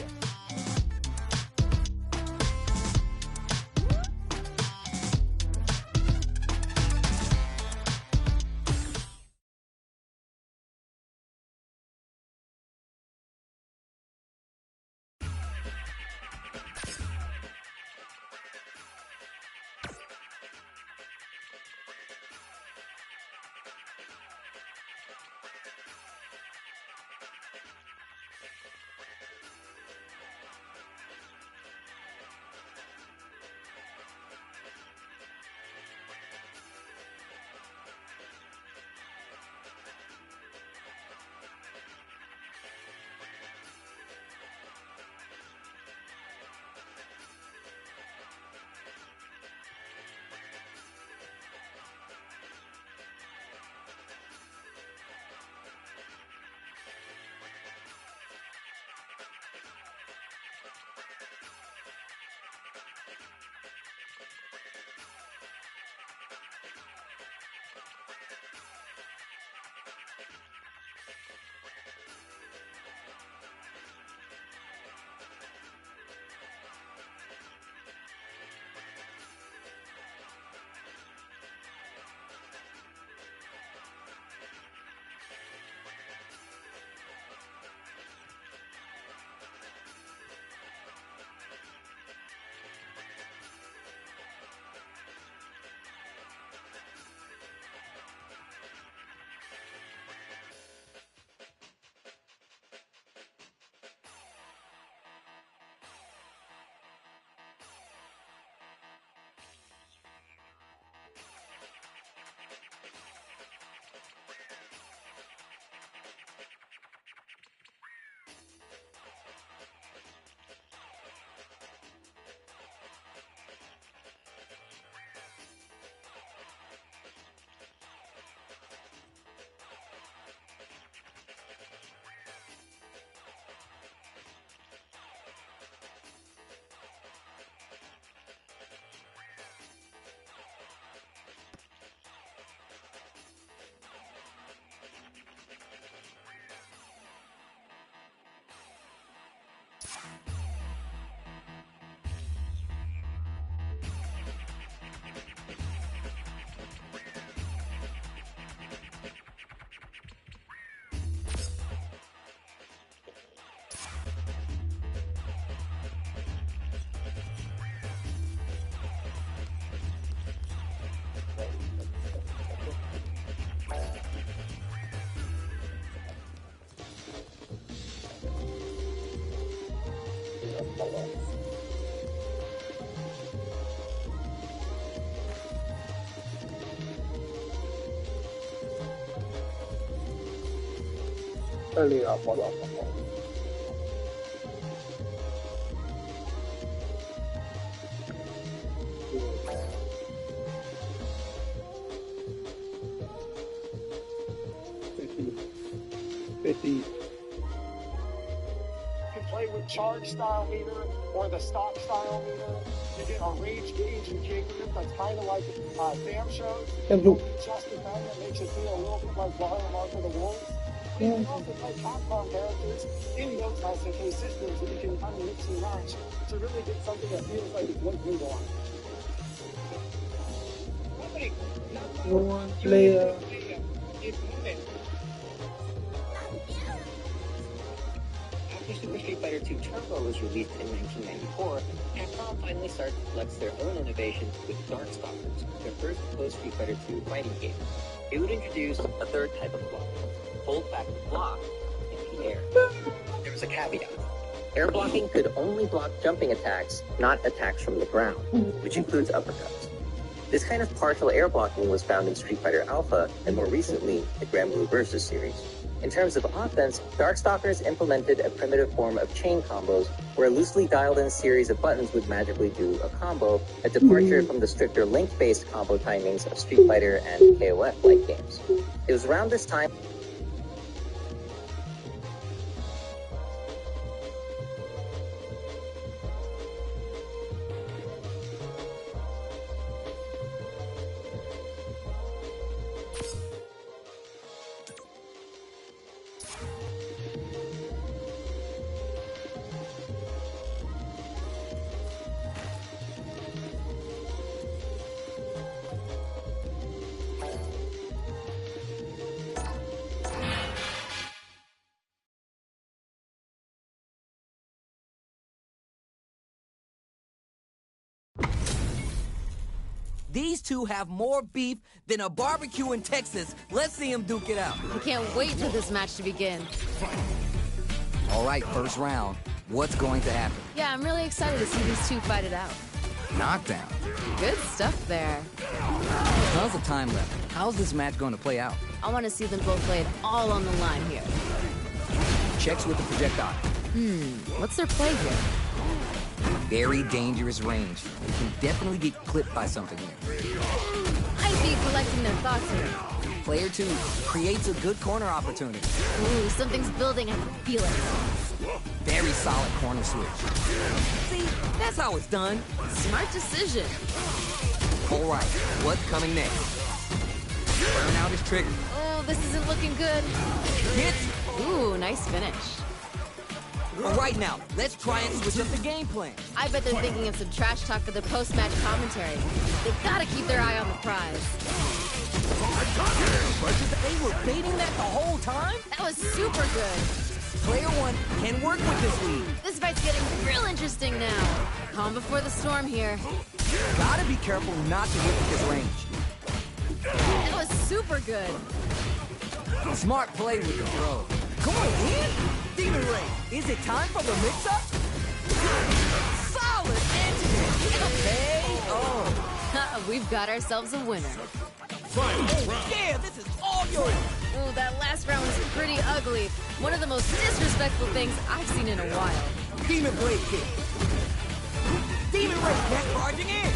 earlier model. You can play with charge style meter or the stock style meter. You get a rage gauge and king grip that's kind of like fam shows. Just a thing that makes it feel a little bit like Wild Mark of the Wolves. You can also play Capcom characters in those SNK systems that you can kind of mix and match to really get something that feels like it's what you want. One player. After Super Street Fighter II Turbo was released in 1994, Capcom finally started to flex their own innovations with Darkstalkers, their first post-Street Fighter II fighting game. It would introduce a third type of block, hold back the block in the air. there's a caveat. Air blocking could only block jumping attacks, not attacks from the ground, which includes uppercuts. This kind of partial air blocking was found in Street Fighter Alpha and more recently the Grand Blue Versus series. In terms of offense, Darkstalkers implemented a primitive form of chain combos where a loosely dialed-in series of buttons would magically do a combo, a departure from the stricter link-based combo timings of Street Fighter and KOF-like games. It was around this time These two have more beef than a barbecue in Texas. Let's see them duke it out. I can't wait for this match to begin. All right, first round. What's going to happen? Yeah, I'm really excited to see these two fight it out. Knockdown. Good stuff there. Tons of time left. How's this match going to play out? I want to see them both lay it all on the line here. Checks with the projectile. What's their play here? Very dangerous range. They can definitely get clipped by something here. I'd be collecting their thoughts here. Player 2 creates a good corner opportunity. Ooh, something's building. I can feel it. Very solid corner switch. See, that's how it's done. Smart decision. All right, what's coming next? Burn out his trigger. Oh, this isn't looking good. Hits. Ooh, nice finish. All right, now, let's try and switch up the game plan. I bet they're thinking of some trash talk for the post-match commentary. They've got to keep their eye on the prize. They were baiting that the whole time? That was super good. Player 1 can work with this lead. This fight's getting real interesting now. Calm before the storm here. Gotta be careful not to hit with this range. That was super good. Smart play with the throw. Going in? Demon Ray, is it time for the mix-up? Solid anti-hit. Okay. Oh. We've got ourselves a winner. Yeah, this is all yours. Ooh, that last round was pretty ugly. One of the most disrespectful things I've seen in a while. Demon Blade kick. Demon Ray back charging in.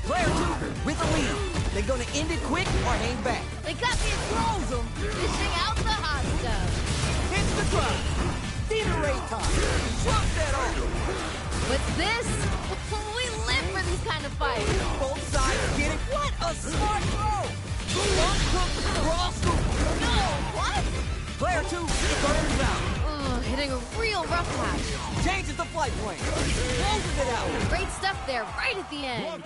Player 2 with the lead. They're gonna end it quick or hang back. They got me throws them, dishing out the hot stuff. Hits the drop. Demon Ray time. Drop that off. What's this? We live for these kind of fights. Both sides get it. What a smart throw. One hook, cross hook. No, what? Player 2 burns out. Oh, hitting a real rough patch. Changes the flight plan. Closes it out. Great stuff there, right at the end.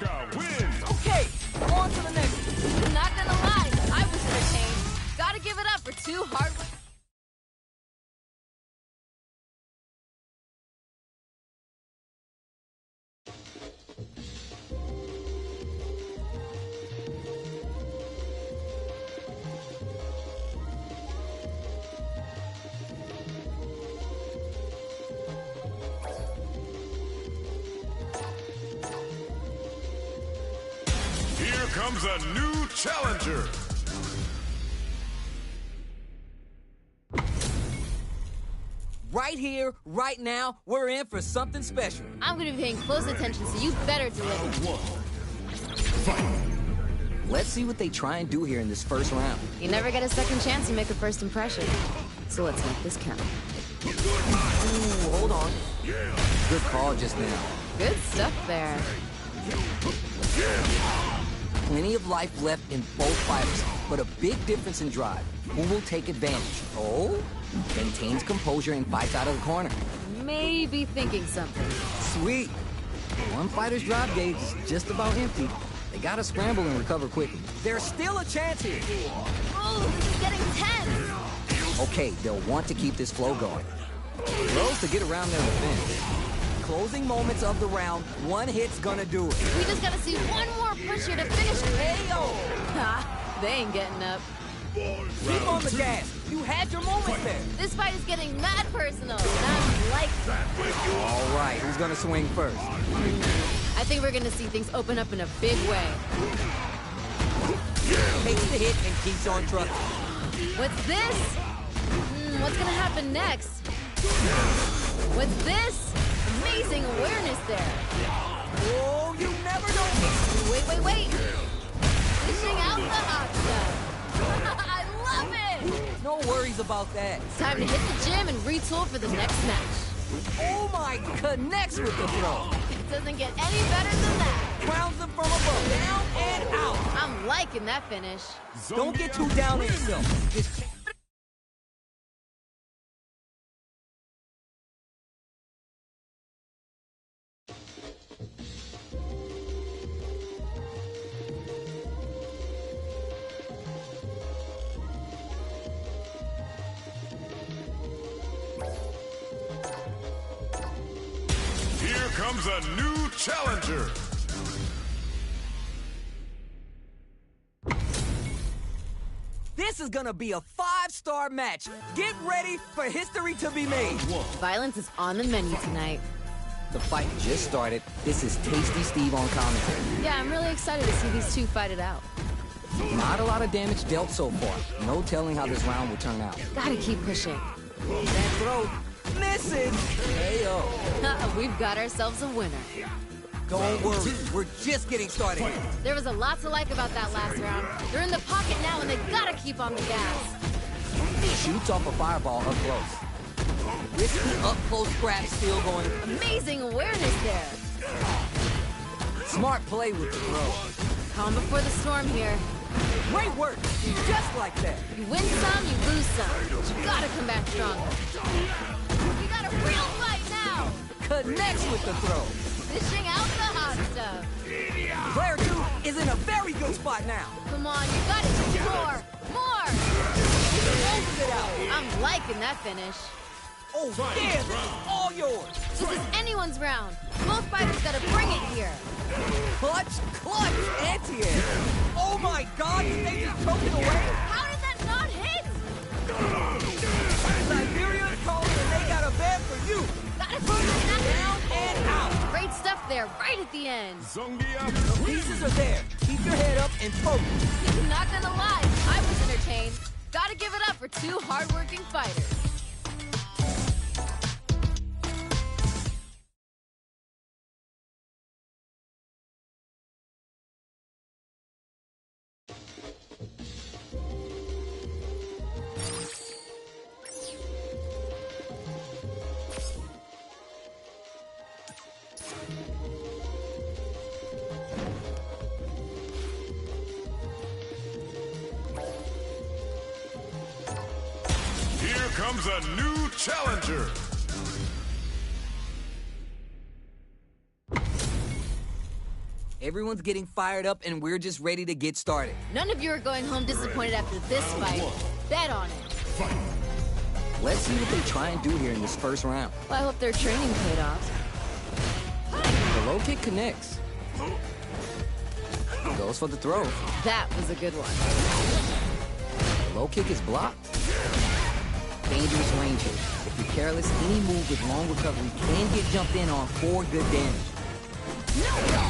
Okay, on to the next one. Not gonna lie, I was entertained. Gotta give it up for two hard. Here comes a new challenger. Right here, right now, we're in for something special. I'm gonna be paying close attention, so you better deliver. Let's see what they try and do here in this first round. You never get a second chance to make a first impression. So let's make this count. Ooh, hold on. Good call just now. Good stuff there. Plenty of life left in both fighters, but a big difference in drive. Who will take advantage? Oh, maintains composure and fights out of the corner. Maybe thinking something. Sweet. One fighter's drive gauge is just about empty. They gotta scramble and recover quickly. There's still a chance here. Oh, this is getting tense. Okay, they'll want to keep this flow going. Throws to get around their defense. Closing moments of the round, one hit's gonna do it. We just gotta see one more push here to finish. KO! Ha, they ain't getting up. Keep on the gas. You had your moments there. This fight is getting mad personal, and I'm liking it. All right, who's gonna swing first? I think we're gonna see things open up in a big way. Takes the hit and keeps on trucking. What's this? What's gonna happen next? What's this? Amazing awareness there. Oh, you never know. Wait. Dishing out the hot stuff. I love it! No worries about that. It's time to hit the gym and retool for the next match. Oh my, connects with the throw. It doesn't get any better than that. Crowns them from above, down and out. I'm liking that finish. Don't get too down on yourself. Just Here comes a new challenger. This is gonna be a 5-star match. Get ready for history to be made. Violence is on the menu tonight. The fight just started. This is Tasty Steve on commentary. Yeah, I'm really excited to see these two fight it out. Not a lot of damage dealt so far. No telling how this round will turn out. Gotta keep pushing. That throw misses. Ayo. We've got ourselves a winner. Don't worry, we're just getting started. There was a lot to like about that last round. They're in the pocket now and they gotta keep on the gas. Shoots off a fireball up close. Risky up-close scrap still going. Amazing awareness there. Smart play with the throw. Calm before the storm here. Great work, just like that. You win some, you lose some. But you gotta come back stronger. We got a real fight now. Connects with the throw. Dishing out the hot stuff. Player 2 is in a very good spot now. Come on, you gotta do more. Closes it out. I'm liking that finish. Oh, yeah, this is all yours. This is anyone's round. Both fighters gotta bring it here. Clutch, anti-air. Oh my God, they just choke it away. How did that not hit? Siberia's calling and they got a bed for you. Gotta throw that Down and out. Great stuff there, right at the end. The pieces are there. Keep your head up and focus. Not gonna lie, I was entertained. Gotta give it up for two hardworking fighters. Here comes a new challenger. Everyone's getting fired up and we're just ready to get started. None of you are going home disappointed after this fight. Bet on it. Let's see what they try and do here in this first round. Well, I hope their training paid off. The low kick connects. Goes for the throw. That was a good one. The low kick is blocked. Dangerous range hit. If you're careless, any move with long recovery can get jumped in on for good damage.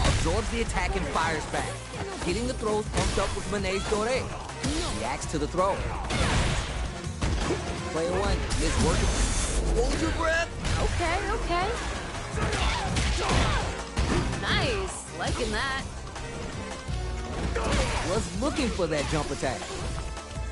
Absorbs the attack and fires back. Getting the throws pumped up with Manege Dore. Reacts to the throw. Player 1 is working. Hold your breath. Okay. Nice. Liking that. Was looking for that jump attack.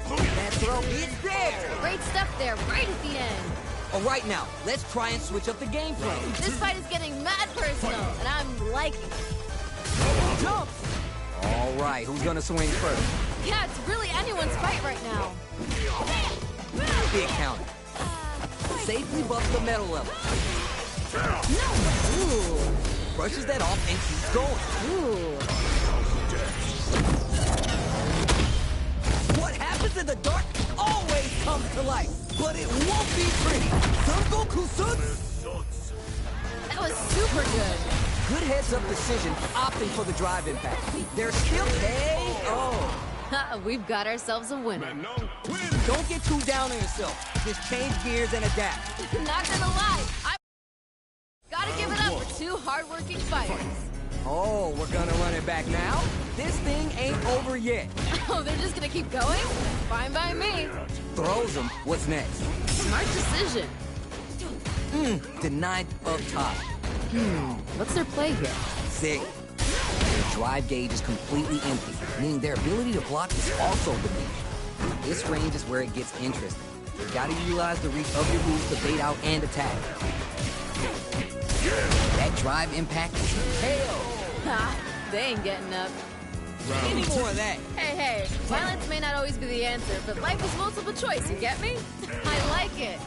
That throw is there. Great stuff there, right at the end. All right, now, let's try and switch up the game plan. This fight is getting mad personal, and I'm liking it. Jumps. All right, who's gonna swing first? Yeah, it's really anyone's fight right now. Big counter. Safely buffs the metal level. Ooh. Brushes that off and keeps going. Ooh. What happens in the dark always comes to light, but it won't be pretty. Sangoku-sun! That was super good. Good heads-up decision, opting for the drive impact. There's still We've got ourselves a winner. Don't get too down on yourself. Just change gears and adapt. Not gonna lie, I gotta give it up for two hardworking fighters. Oh, we're gonna run it back now? This thing ain't over yet. Oh, they're just gonna keep going? Fine by me. Throws him. What's next? Smart decision. Denied up top. What's their play here? Sick. Their drive gauge is completely empty, meaning their ability to block is also diminished. This range is where it gets interesting. You gotta utilize the reach of your moves to bait out and attack. That drive impact is hell. Ha! They ain't getting up. Give me more of that. Hey, violence may not always be the answer, but life is multiple choice, you get me? I like it.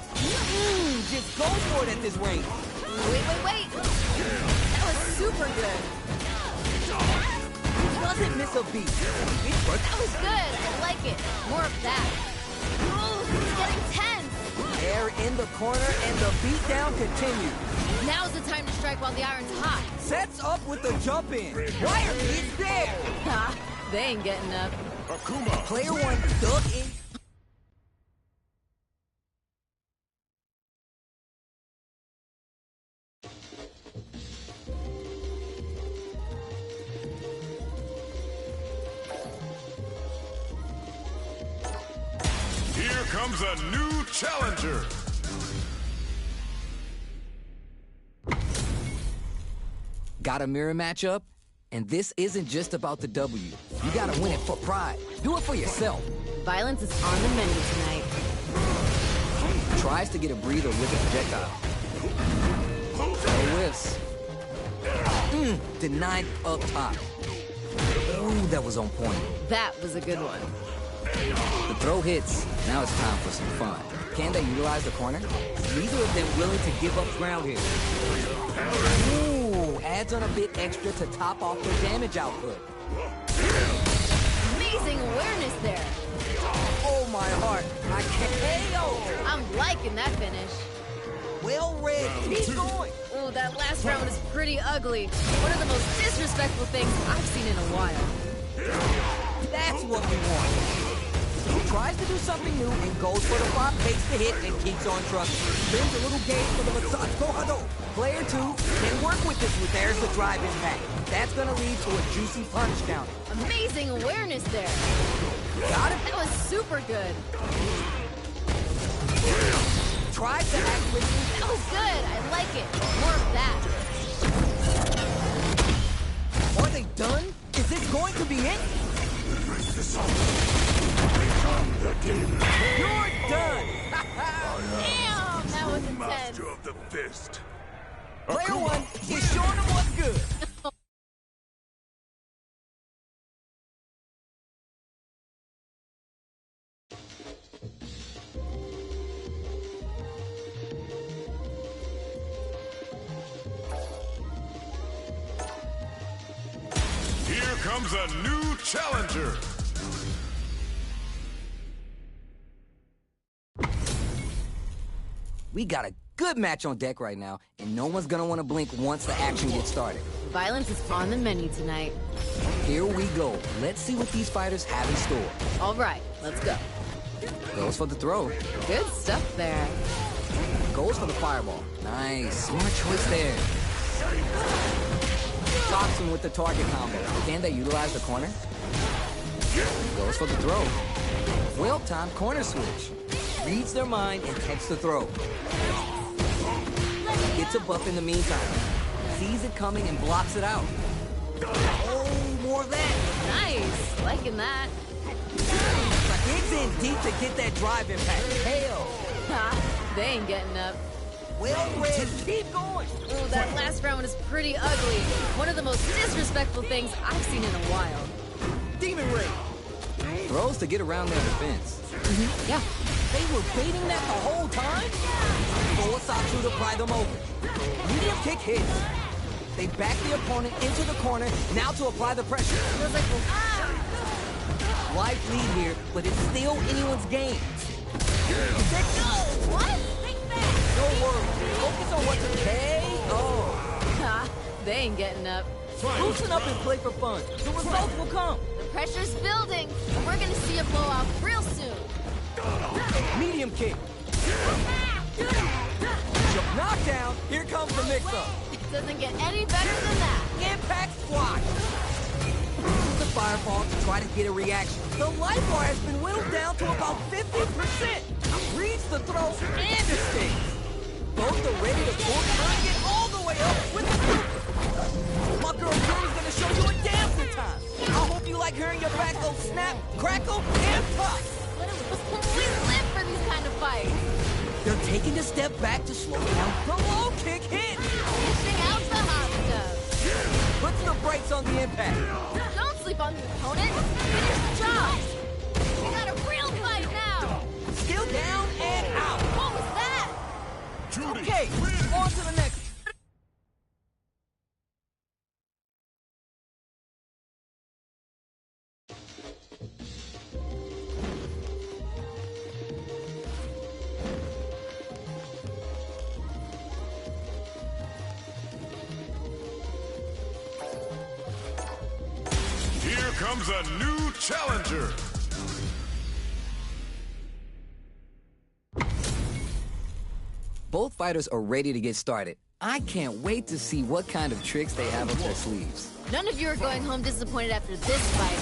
Just go for it at this range. Wait. That was super good. Doesn't miss a beat. That was good. I like it. More of that. Ooh, it's getting tense. They're in the corner and the beatdown continues. Now's the time to strike while the iron's hot. Sets up with the jump in. Wire is there. Ha! They ain't getting up. Akuma. Player one dug in. Here comes a new challenger. Got a mirror matchup? And this isn't just about the W. You gotta win it for pride. Do it for yourself. Violence is on the menu tonight. Tries to get a breather with a projectile. No whiffs. Denied up top. Ooh, that was on point. That was a good one. The throw hits. Now it's time for some fun. Can they utilize the corner? Neither of them willing to give up ground here. Ooh, adds on a bit extra to top off their damage output. Amazing awareness there. Oh, my heart. I can't. KO. I'm liking that finish. Well read. Keep going. Oh, that last round was pretty ugly. One of the most disrespectful things I've seen in a while. That's what we want. He tries to do something new and goes for the pop, takes the hit, and keeps on trucking. Spins a little gauge for the massage Kohado. Player two can work with this with there's the drive impact. That's gonna lead to a juicy punch counter. Amazing awareness there. Got it? That was super good. Tried to activate. That was good. I like it. More of that. Are they done? Is this going to be it? You're done! Damn, that was intense. Master of the fist. Player one is showing them what's good. Here comes a new challenger. We got a good match on deck right now, and no one's gonna want to blink once the action gets started. Violence is on the menu tonight. Here we go. Let's see what these fighters have in store. All right, let's go. Goes for the throw. Good stuff there. Goes for the fireball. Nice. Smart choice there. Stocks him with the target combo. Can they utilize the corner? Goes for the throw. Well-timed corner switch. Reads their mind and takes the throw. Gets a buff in the meantime. Sees it coming and blocks it out. Oh, more of that. Nice. Liking that. Digs in deep to get that drive impact. Hell. Ha, they ain't getting up. Well read. Keep going. Ooh, that last round was pretty ugly. One of the most disrespectful things I've seen in a while. Demon Ray. Throws to get around their defense. Yeah. They were baiting that the whole time? Full to pry them open. Medium kick hits. They back the opponent into the corner, now to apply the pressure. Feels like Life lead here, but it's still anyone's game. what? Think back. No worries. Focus on what's KO. Ha, they ain't getting up. Loosen up and play for fun. The results will come. The pressure's building, and we're gonna see a blowout real soon. Medium kick. Knockdown. Here comes the mix-up. It doesn't get any better than that. Impact squash. The fireball to try to get a reaction. The life bar has been whittled down to about 50%. Reads the throw and the sting. Both are ready to pull, turning it all the way up with the super. My girl Jerry's gonna show you a dancing time. I hope you like hearing your back go snap, crackle, and pop. We live for these kind of fights. They're taking a step back to slow down the low kick hit. Dishing out the hot stuff. Puts the brakes on the impact. Don't sleep on the opponent. Finish the job. We got a real fight now. Skill down and out. What was that? Okay, on to the next. Here comes a new challenger. Both fighters are ready to get started. I can't wait to see what kind of tricks they have up their sleeves. None of you are going home disappointed after this fight.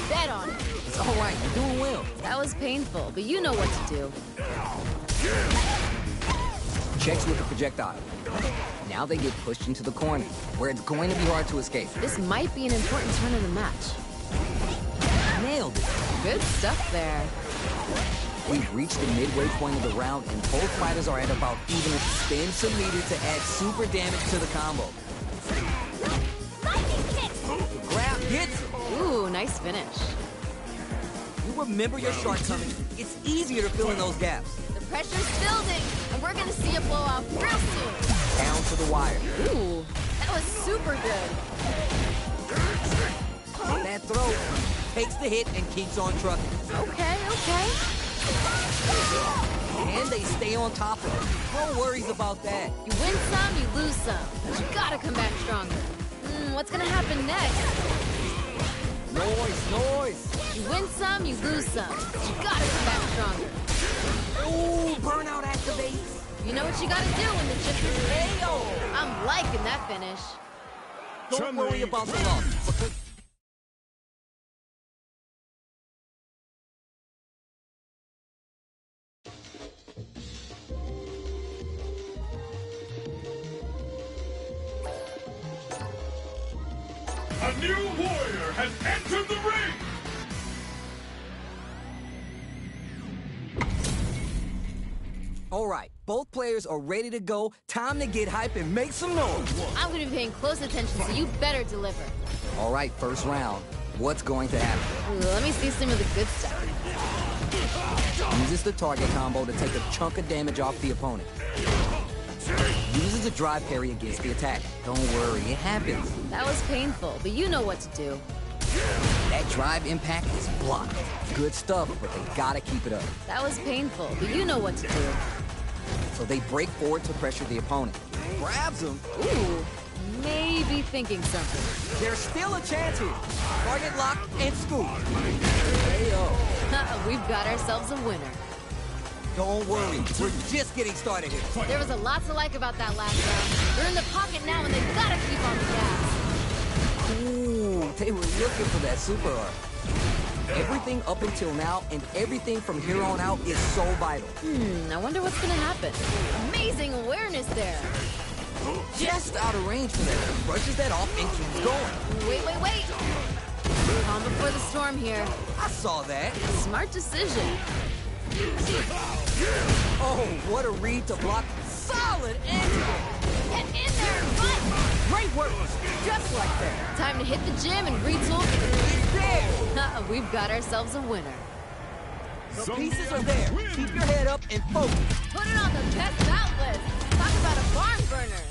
Bet on it. It's all right, you're doing well. That was painful, but you know what to do. Checks with the projectile. Now they get pushed into the corner, where it's going to be hard to escape. This might be an important turn in the match. Nailed it. Good stuff there. We've reached the midway point of the round, and both fighters are at about even. Spin some meter to add super damage to the combo. The grab hits him. Ooh, nice finish. You remember your shortcomings. It's easier to fill in those gaps. The pressure's building, and we're gonna see a blowout real soon. Down to the wire. Ooh, that was super good. That throw takes the hit and keeps on trucking. Okay. And they stay on top of it. No worries about that. You win some, you lose some. But you gotta come back stronger. What's gonna happen next? Noise. You win some, you lose some. But you gotta come back stronger. Ooh, burnout activates. You know what you gotta do when the chips is Ayo! I'm liking that finish. Don't worry about the loss. Because A new warrior has entered the ring! all right, both players are ready to go. Time to get hype and make some noise. I'm gonna be paying close attention, so you better deliver. All right, first round. What's going to happen? Ooh, let me see some of the good stuff. Uses the target combo to take a chunk of damage off the opponent. Uses a drive parry against the attack. Don't worry, it happens. That was painful, but you know what to do. That drive impact is blocked. Good stuff, but they gotta keep it up. That was painful, but you know what to do. So they break forward to pressure the opponent. Grabs him. Ooh, maybe thinking something. There's still a chance here. Target lock and scoop. Hey-o. We've got ourselves a winner. Don't worry, we're just getting started here. There was a lot to like about that last round. They're in the pocket now, and they've gotta keep on the gas. Ooh, they were looking for that super arm. Everything up until now and everything from here on out is so vital. I wonder what's gonna happen. Amazing awareness there. Just out of range for that. Brushes that off and keeps going. Wait. Calm before the storm here. I saw that. Smart decision. Oh, what a read to block. Solid anti-air. Get in there and fight! Great work. Just like that. Time to hit the gym and retool. It's there. We've got ourselves a winner. The pieces are there. Keep your head up and focus. Put it on the best out list. Talk about a barn burner.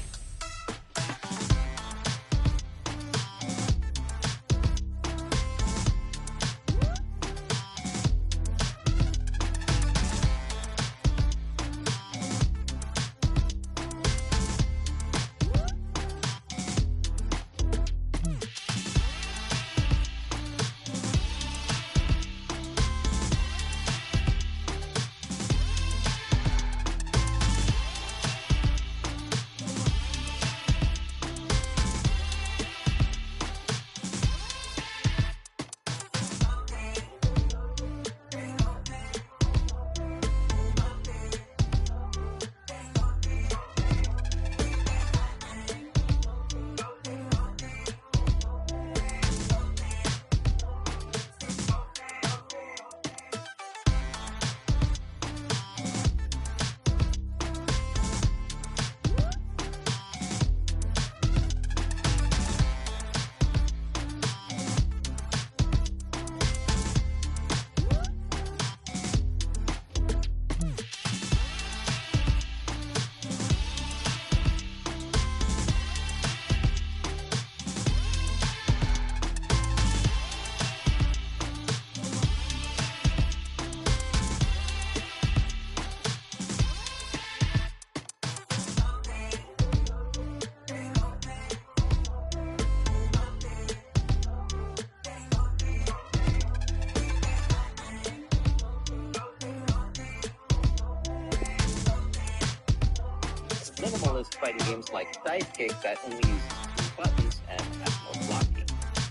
fighting games like Dive Kick that only uses 2 buttons and has no blocking.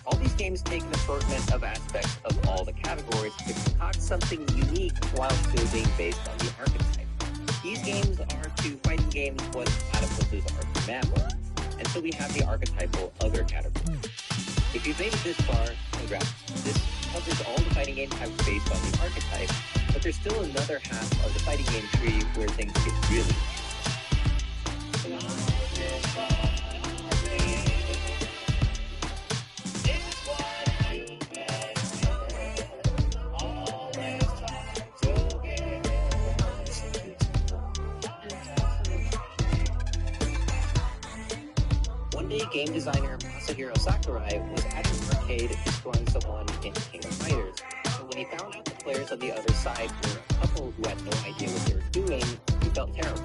All these games take an assortment of aspects of all the categories to concoct something unique while still being based on the archetype. These games are to fighting games what platypuses are to mammals, and so we have the archetypal other category. If you've made it this far, congrats. This covers all the fighting game types based on the archetype, but there's still another half of the fighting game tree where things get really game designer Masahiro Sakurai was at an arcade destroying someone in King of Fighters, but when he found out the players on the other side were a couple who had no idea what they were doing, he felt terrible.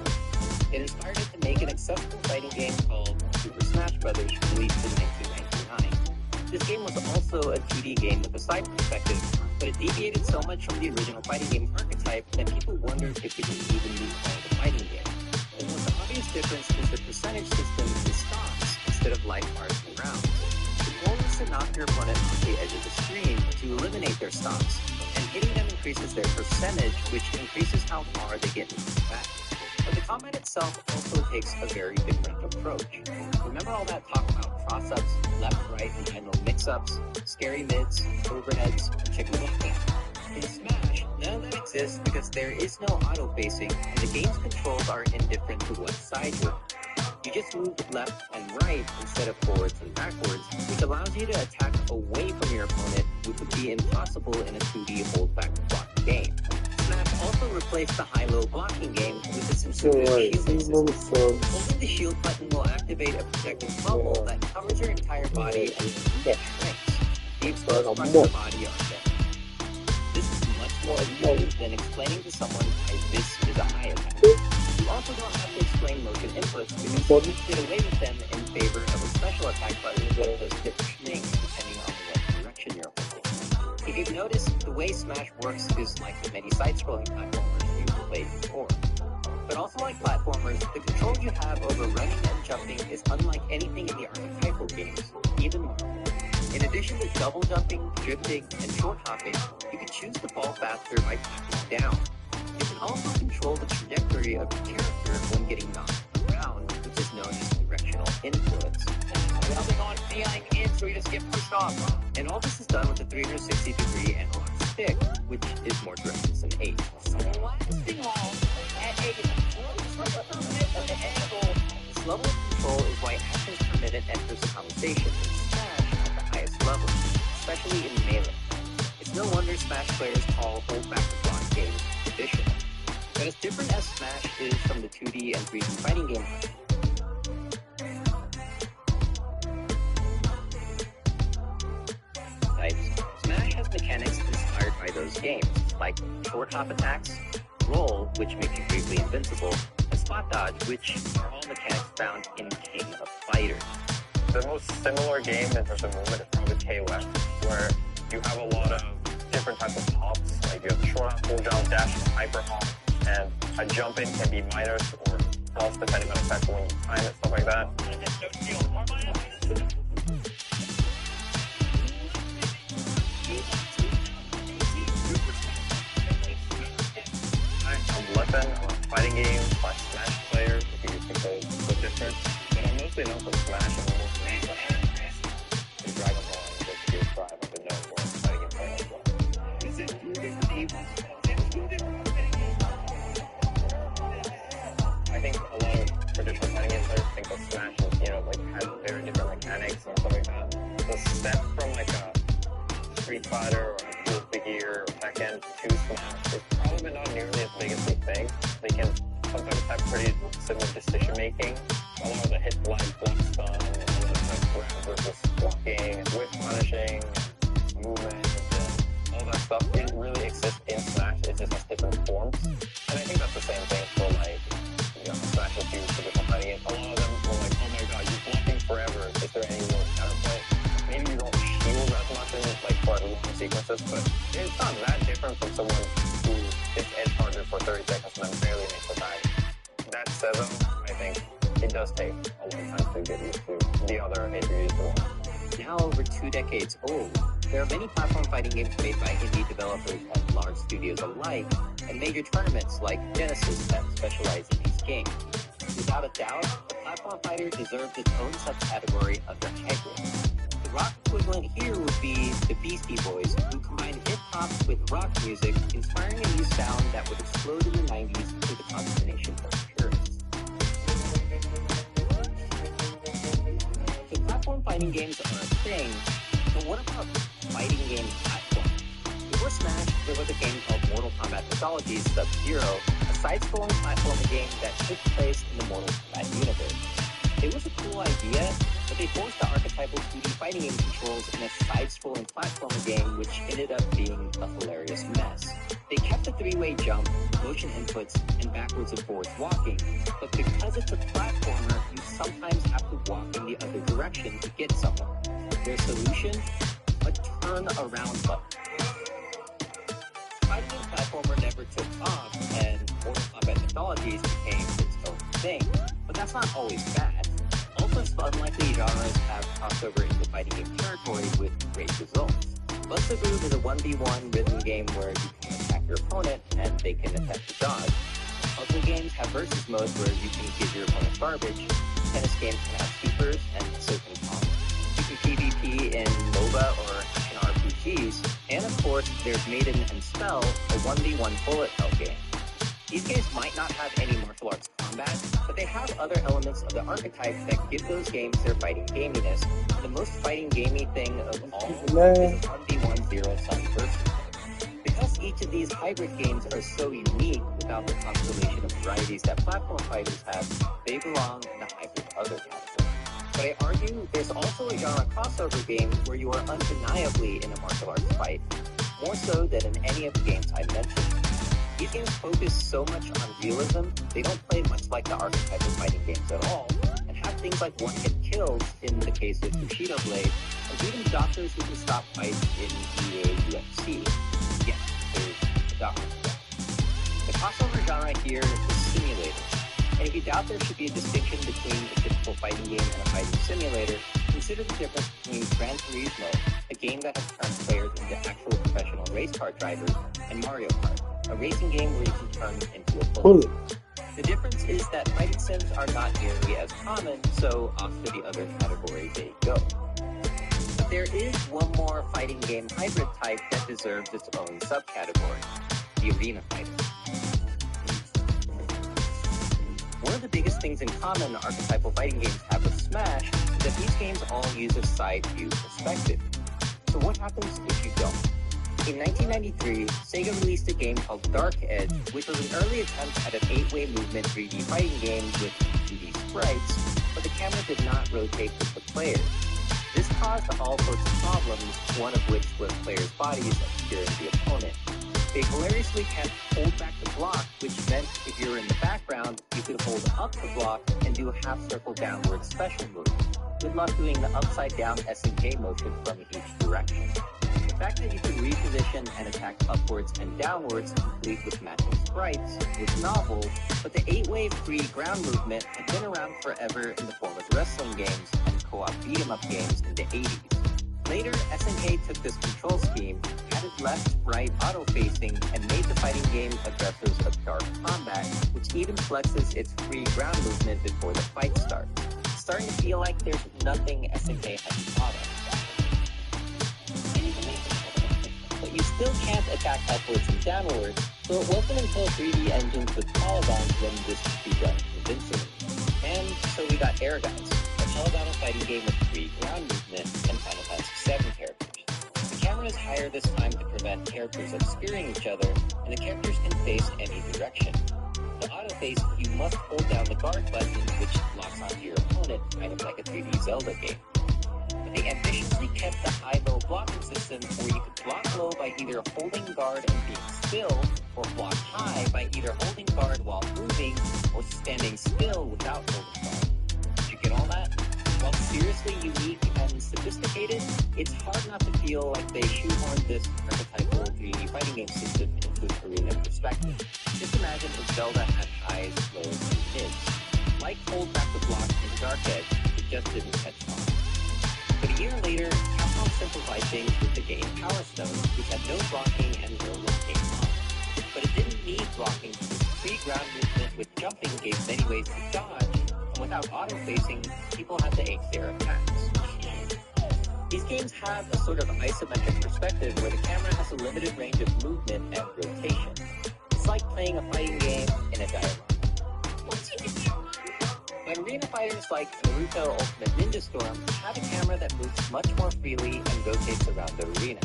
It inspired him to make an accessible fighting game called Super Smash Bros. Released in 1999. This game was also a 2D game with a side perspective, but it deviated so much from the original fighting game archetype that people wondered if it would even be called a fighting game. The most obvious difference is the percentage system is stocks instead of life bars and rounds. The goal is to knock your opponent off the edge of the screen to eliminate their stocks, and hitting them increases their percentage, which increases how far they get into the back. But the combat itself also takes a very different approach. Remember all that talk about cross-ups, left, right, and handle mix-ups, scary mids, overheads, and chicken blocking? In Smash, none of that exists because there is no auto-facing, and the game's controls are indifferent to what side you're on. You just move left and right instead of forwards and backwards, which allows you to attack away from your opponent, which would be impossible in a 2D hold-back block game. Smash also replaced the high-low blocking game with a superior shielding system. Holding the shield button will activate a protective bubble that covers your entire body and shrinks. The exposed parts of the body are dead. This is much more effective than explaining to someone why this is a high attack. You also don't have to explain motion inputs because you can get away with them in favor of a special attack button that does different things depending on what direction you're holding. If you've noticed, the way Smash works is like the many side-scrolling platformers you've played before. But also like platformers, the control you have over running and jumping is unlike anything in the archetypal games, even Marvel. In addition to double jumping, drifting, and short hopping, you can choose to fall faster by tapping down. You can also control the trajectory of your character when getting knocked around, which is known as directional influence. Nothing on feeling in, so you just get pushed off. And all this is done with a 360-degree analog stick, which is more directed than 8. So lasting all at 8 this level of control is why actions per minute enters the conversation in Smash at the highest level, especially in Melee. It's no wonder Smash players call hold-back the block games traditional. But as different as Smash is from the 2D and 3D fighting game types, Smash has mechanics inspired by those games, like short hop attacks, roll, which makes you briefly invincible, and spot dodge, which are all mechanics found in King of Fighters. The most similar game in terms of movement is probably KOF, where you have a lot of different types of hops, like you have the short hop, full jump, dash, and hyper hop, and a jump in can be minus or plus depending on effect when you time it, stuff like that. I'm Leffen, I'm a fighting game / Smash player, if you think those look different, but I'm mostly known for Smash and mostly Dragon Ball and PS5. I've been known for fighting game player as well. I think a lot of traditional fighting game players think of Smash as, has very different mechanics and stuff like that. The step from like a Street Fighter or a Guilty Gear or Tekken to Smash is probably not nearly as big as we think. They can sometimes have pretty similar decision making. A lot of the hit block stun, a lot of the grab versus blocking, whip punishing, movement, and all that stuff didn't really exist in Smash. It just has different forms. And I think that's the same thing for Smash and Fuse traditional fighting games. A lot of them were like, oh my god, you're blocking forever. Is there any real counterplay? Maybe you don't shield as much in for long sequences, but it's not that different from someone who is edge harder for 30 seconds and then barely makes the time. That said though, I think it does take a long time to get used to the other entries. Now over 2 decades old, there are many platform fighting games made by indie developers and large studios alike, and major tournaments like Genesis that specialize in these games. Without a doubt, the platform fighter deserves its own subcategory under hybrid. The rock equivalent here would be the Beastie Boys, who combine hip-hop with rock music, inspiring a new sound that would explode in the 90s to the consternation of purists. So platform fighting games are a thing, but what about fighting game platforms? Before Smash, there was a game called Mortal Kombat Mythologies Sub-Zero, a side-scrolling platforming game that took place in the Mortal Kombat universe. It was a cool idea, but they forced the archetypal 2D fighting game controls in a side-scrolling platformer game, which ended up being a hilarious mess. They kept the 3-way jump, motion inputs, and backwards and forwards walking, but because it's a platformer, you sometimes have to walk in the other direction to get somewhere. Their solution? A turn-around button. Fighting game platformer never took off, and Mortal Kombat Mythologies became its own thing, but that's not always bad. All sorts of unlikely genres have crossed over into fighting game territory with great results. Bust the Groove is a 1v1 rhythm game where you can attack your opponent and they can attempt to dodge. Puzzle games have versus modes where you can give your opponent garbage. Tennis games can have sweepers, and so can Pong. You can PvP in MOBA or action RPGs, and of course, there's Maiden and Spell, a 1v1 bullet hell game. These games might not have any martial arts combat, but they have other elements of the archetype that give those games their fighting gaminess. The most fighting gamey thing of all is a 1v1 zero-sum versus mode. Because each of these hybrid games are so unique without the constellation of varieties that platform fighters have, they belong in the hybrid other category. But I argue there's also a genre crossover game where you are undeniably in a martial arts fight, more so than in any of the games I mentioned. These games focus so much on realism, they don't play much like the archetypal fighting games at all, and have things like one-hit kills in the case of Bushido Blade, and even doctors who can stop fights in EA UFC. Yes, there's a doctor for that. The crossover genre here is simulator, and if you doubt there should be a distinction between a typical fighting game and a fighting simulator, consider the difference between Gran Turismo, a game that has turned players into actual professional race car drivers, and Mario Kart, a racing game where you can turn into a bullet. The difference is that fighting sims are not nearly as common, so off to the other category they go. But there is one more fighting game hybrid type that deserves its own subcategory, the arena fighter. One of the biggest things in common archetypal fighting games have with Smash is that these games all use a side view perspective. So what happens if you don't? In 1993, Sega released a game called Dark Edge, which was an early attempt at an 8-way movement 3D fighting game with 2D sprites, but the camera did not rotate with the players. This caused all sorts of problems, one of which was players' bodies obscuring the opponent. They hilariously kept hold back the block, which meant if you were in the background, you could hold up the block and do a half-circle downward special move. Good luck doing the upside-down SNK motion from each direction. The fact that you could reposition and attack upwards and downwards, complete with matching sprites, was novel, but the 8-way free ground movement had been around forever in the form of wrestling games and co-op beat-em-up games in the 80s. Later, SNK took this control scheme, added left-right auto-facing, and made the fighting game aggressors of dark combat, which even flexes its free ground movement before the fight starts. It's starting to feel like there's nothing SNK hasn't thought of. But you still can't attack upwards and downwards, so it wasn't until 3D engines with polygons when this could be done convincingly. And so we got Air Guys, a polygonal fighting game with free ground movement and Final Fantasy VII characters. The camera is higher this time to prevent characters obscuring each other, and the characters can face any direction. To auto-face, you must hold down the guard button, which locks onto your opponent, kind of like a 3D Zelda game. But they ambitiously kept the high-low blocking system where you could block low by either holding guard and being still, or block high by either holding guard while moving, or standing still without holding guard. Did you get all that? While seriously unique and sophisticated, it's hard not to feel like they shoehorned this archetypal 3D fighting game system into an arena perspective. Just imagine if Zelda had highs, lows, and mids. might hold back the block in Dark Edge, it just didn't catch on. But a year later, Capcom simplified things with the game Power Stone, which had no blocking and no locking on. But it didn't need blocking because free ground movement with jumping gave many ways to dodge, and without auto-facing, people had to ace their attacks. These games have a sort of isometric perspective where the camera has a limited range of movement and rotation. It's like playing a fighting game in a diorama. But arena fighters like Naruto Ultimate Ninja Storm have a camera that moves much more freely and rotates around the arena.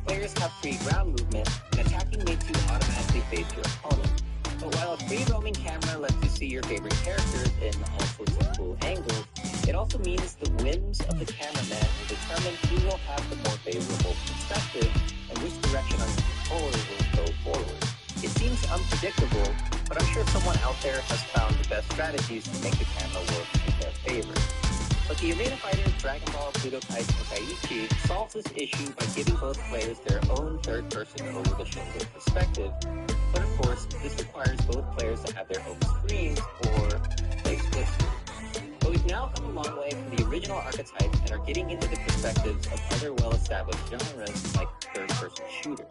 Players have free ground movement, and attacking makes you automatically face your opponent. But while a free roaming camera lets you see your favorite characters in all sorts of cool angles, it also means the whims of the cameraman will determine who will have the more favorable perspective and which direction on the controller will go forward. It seems unpredictable, but I'm sure someone out there has found the best strategies to make the camera work in their favor. But the arena fighter Dragon Ball Budokai Tenkaichi solves this issue by giving both players their own third-person over-the-shoulder perspective. But of course, this requires both players to have their own screens or play split screen. But we've now come a long way from the original archetype and are getting into the perspectives of other well-established genres like third-person shooters.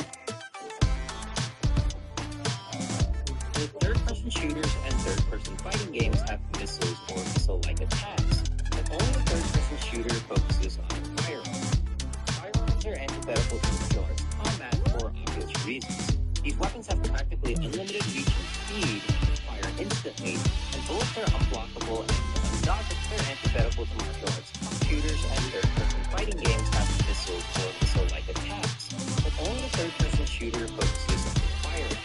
Both third-person shooters and third-person fighting games have missiles or missile-like attacks, but only the third-person shooter focuses on firearms. Firearms are antithetical to martial arts combat for obvious reasons. These weapons have practically unlimited reach and speed, fire instantly, and bullets are unblockable and undodgeable. They're antithetical to martial arts. Shooters and third-person fighting games have missiles or missile-like attacks, but only the third-person shooter focuses on firearms.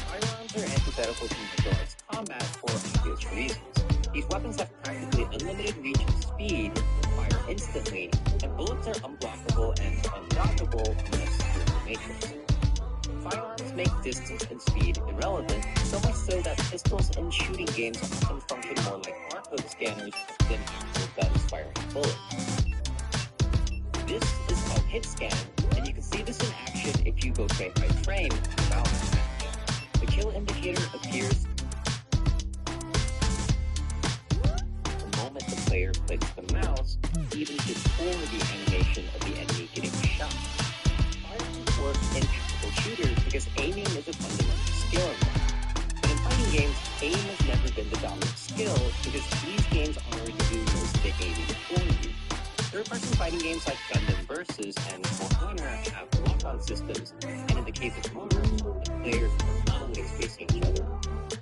Firearms are antithetical to martial arts combat for obvious reasons. These weapons have practically unlimited reach and speed, fire instantly, and bullets are unblockable and undodgeable unless you're in the Matrix. Firearms make distance and speed irrelevant, so much so that pistols in shooting games often function more like barcode scanners than actual guns firing bullets. This is called hit scan, and you can see this in action if you go frame by frame without a match. The kill indicator appears the moment the player clicks the mouse, even before the animation of the enemy getting shot. Firearms work in tactical shooters because aiming is a fundamental skill in them. But in fighting games, aim has never been the dominant skill because these games already do most of the aiming for you. Third-person fighting games like Gundam Versus and For Honor have lock-on systems, and in the case of Honor, the players are always facing each other.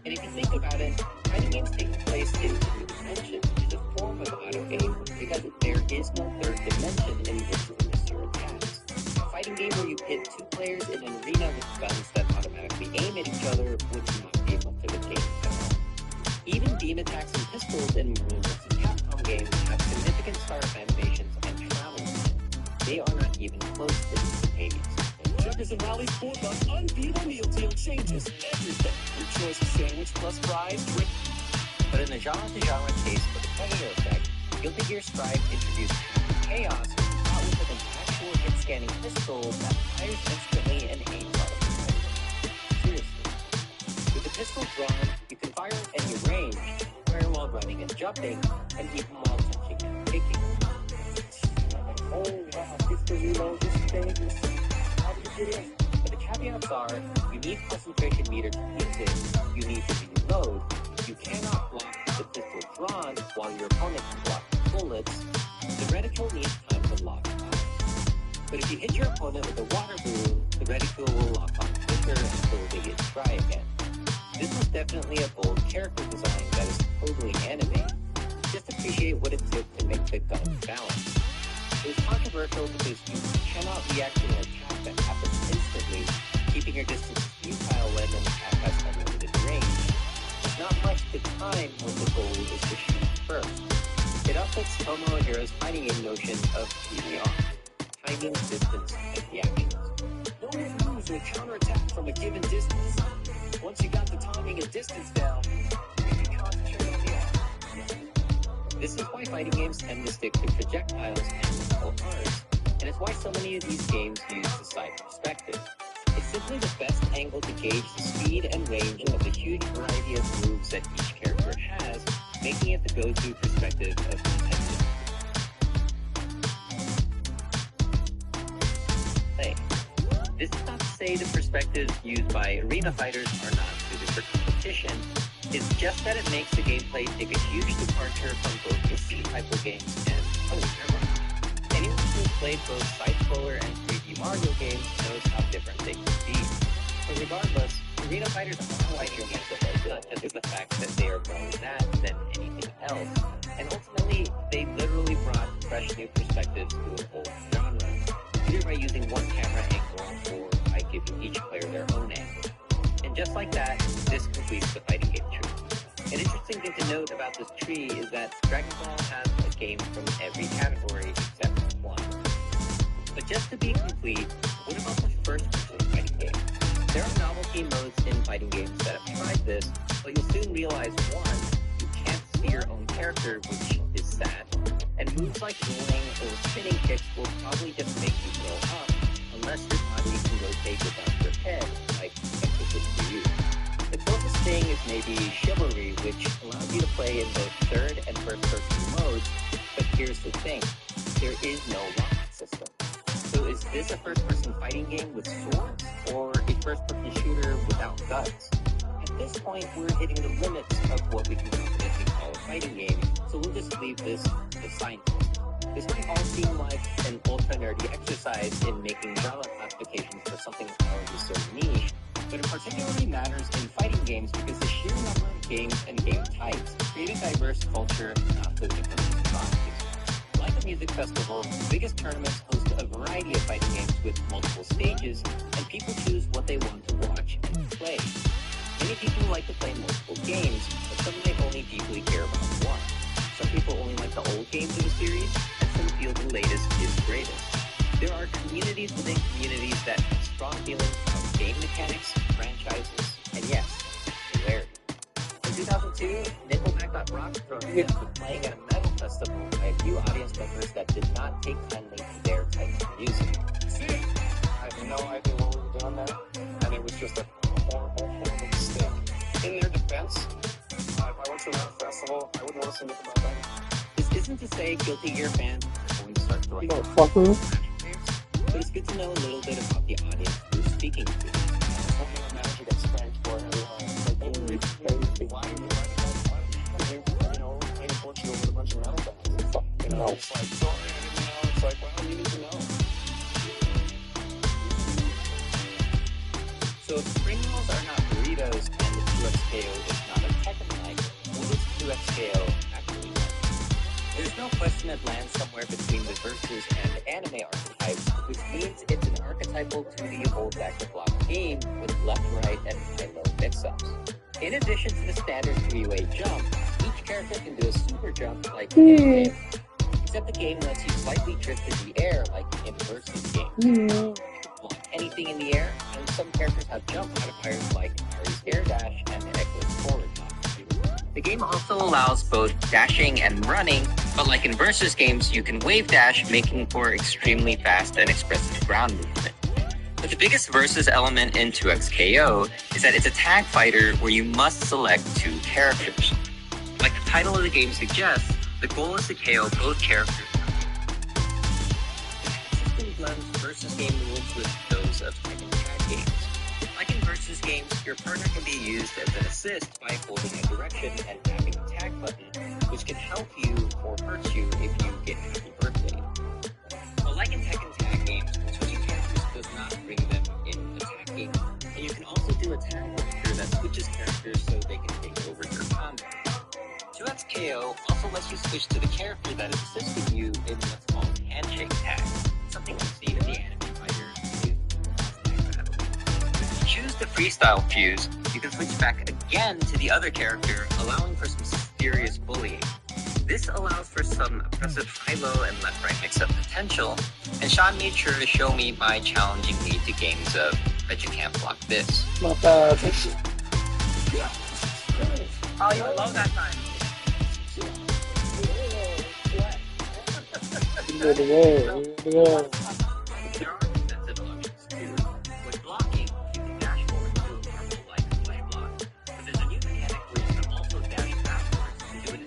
And if you think about it, fighting games taking place in two dimensions is a form of auto-aim because there is no third dimension in which to miss your attacks. A fighting game where you pit two players in an arena with guns that automatically aim at each other would not be much of a game at all. Even beam attacks and pistols in Marvel vs. Capcom games have significant startup animations and travel motion. They are not even close to instantaneous. Checkers and Rally's 4-buck unbeatable meal deal changes everything. Your choice of sandwich plus fries, drink. But in the genre-to-genre case of the Predator effect, Guilty Gear Strive introduced Chaos, out with an actual hit-scanning pistol that fires instantly and aims automatically. Seriously. With the pistol drawn, you can fire at any range, fire while running and jumping, and even while touching and kicking. Oh wow, pistol reload, this thing is... How do you get in? But the caveats are, you need concentration meter to use it, you need to reload, you cannot block the pistol drawn while your opponent can block bullets, the reticle needs time to lock on. But if you hit your opponent with a water balloon, the reticle will lock on quicker until they get dry again. This was definitely a bold character design that is totally anime. Just appreciate what it took to make the gun balance. It was controversial because you cannot react to an attack that happens instantly, keeping your distance futile when an attack has unlimited range. There's not much to time when the goal is to shoot first. It upsets Tomohira's fighting game notion of PBR, timing, distance, and reactions. Don't even lose a counterattack from a given distance. Once you got the timing and distance down, you can concentrate on the art. This is why fighting games tend to stick to projectiles and martial arts, and it's why so many of these games use the side perspective. It's simply the best angle to gauge the speed and range of the huge variety of moves that each character has, making it the go-to perspective of competitive play. This is not to say the perspectives used by arena fighters are not suited for competition. It's just that it makes the gameplay take a huge departure from both the C-type of games and anyone who's played both side-scroller and 3D Mario games knows how different they can be. But regardless, arena fighters are like your games that just is the fact that they are more than that than anything else. And ultimately, they literally brought fresh new perspectives to a whole genre, either by using one camera angle or by giving each player their own angle. And just like that, this completes the fighting game tree. An interesting thing to note about this tree is that Dragon Ball has a game from every category except one. But just to be complete, what about the first-person fighting game? There are novelty modes in fighting games that have tried this, but you'll soon realize, one, you can't see your own character, which is sad, and moves like rolling or spinning kicks will probably just make you throw up, unless your body can rotate without your head, like emphasis for you. The closest thing is maybe Chivalry, which allows you to play in both third and first-person modes, but here's the thing, there is no rocket system. So is this a first-person fighting game with swords, or a first-person shooter without guns? At this point, we're hitting the limits of what we can confidently call a fighting game, so we'll just leave this to scientists. This might all seem like an ultra-nerdy exercise in making genre classifications for something already so niche, but it particularly matters in fighting games because the sheer number of games and game types create a diverse culture not so different from properties. Like a music festival, the biggest tournaments host a variety of fighting games with multiple stages, and people choose what they want to watch and play. Many people like to play multiple games, but some might only deeply care about one. Some people only like the old games of the series, and some feel the latest is greatest. There are communities within communities that have strong feelings about game mechanics, franchises, and yes, hilarity. In 2002, Nickelback got rocked from playing at a metal festival by a few audience members that did not take kindly to their type of music. See, I had no idea what we were doing there, and it was just a horrible mistake. In their defense, if I went to a metal festival, I wouldn't listen to Nickelback anymore. This isn't to say Guilty Gear fans are going to start throwing but it's good to know a little bit about the audience we're speaking to. Hoping a manager gets spanked for everyone. Why playing Portugal with a bunch of metal bands? It's like, sorry, I didn't know. It's like, well, you need to know. So if spring rolls are not burritos and the 2XKO is not a Tekken-like, what is 2XKO actually like? There's no question it lands somewhere between the versus and anime archetypes, which means it's an archetypal 2D hold-back-to-block game with left-right and high-low mix-ups. In addition to the standard 3-way jump, each character can do a super jump like in game, except the game lets you slightly drift in the air like in versus games. Block anything in the air, and some characters have jump modifiers like Ari's air dash and Echo's forward hop. The game also allows both dashing and running, but like in versus games, you can wave dash, making for extremely fast and expressive ground movement. But the biggest versus element in 2XKO is that it's a tag fighter where you must select two characters. Like the title of the game suggests, the goal is to KO both characters. The system blends versus game rules with those of Tekken tag games. Like in versus games, your partner can be used as an assist by holding a direction and tapping the tag button, which can help you or hurt you if you get happy birthday. But like in Tekken tag games, switching characters does not bring them in attacking, and you can also do a tag roster that switches characters so they can take over your combat. 2XKO also lets you switch to the character that is assisting you in what's called handshake tag, something you see in the anime fighters do. If you choose the freestyle fuse, you can switch back again to the other character, allowing for some serious bullying. This allows for some oppressive high-low and left-right mix-up potential, and Sean made sure to show me by challenging me to games of Bet You Can't Block This. Not bad. Oh, you love that time. There are defensive options too. With blocking, you can dash forward to a purple like push block, but there's a new mechanic where you can also dash backwards to do an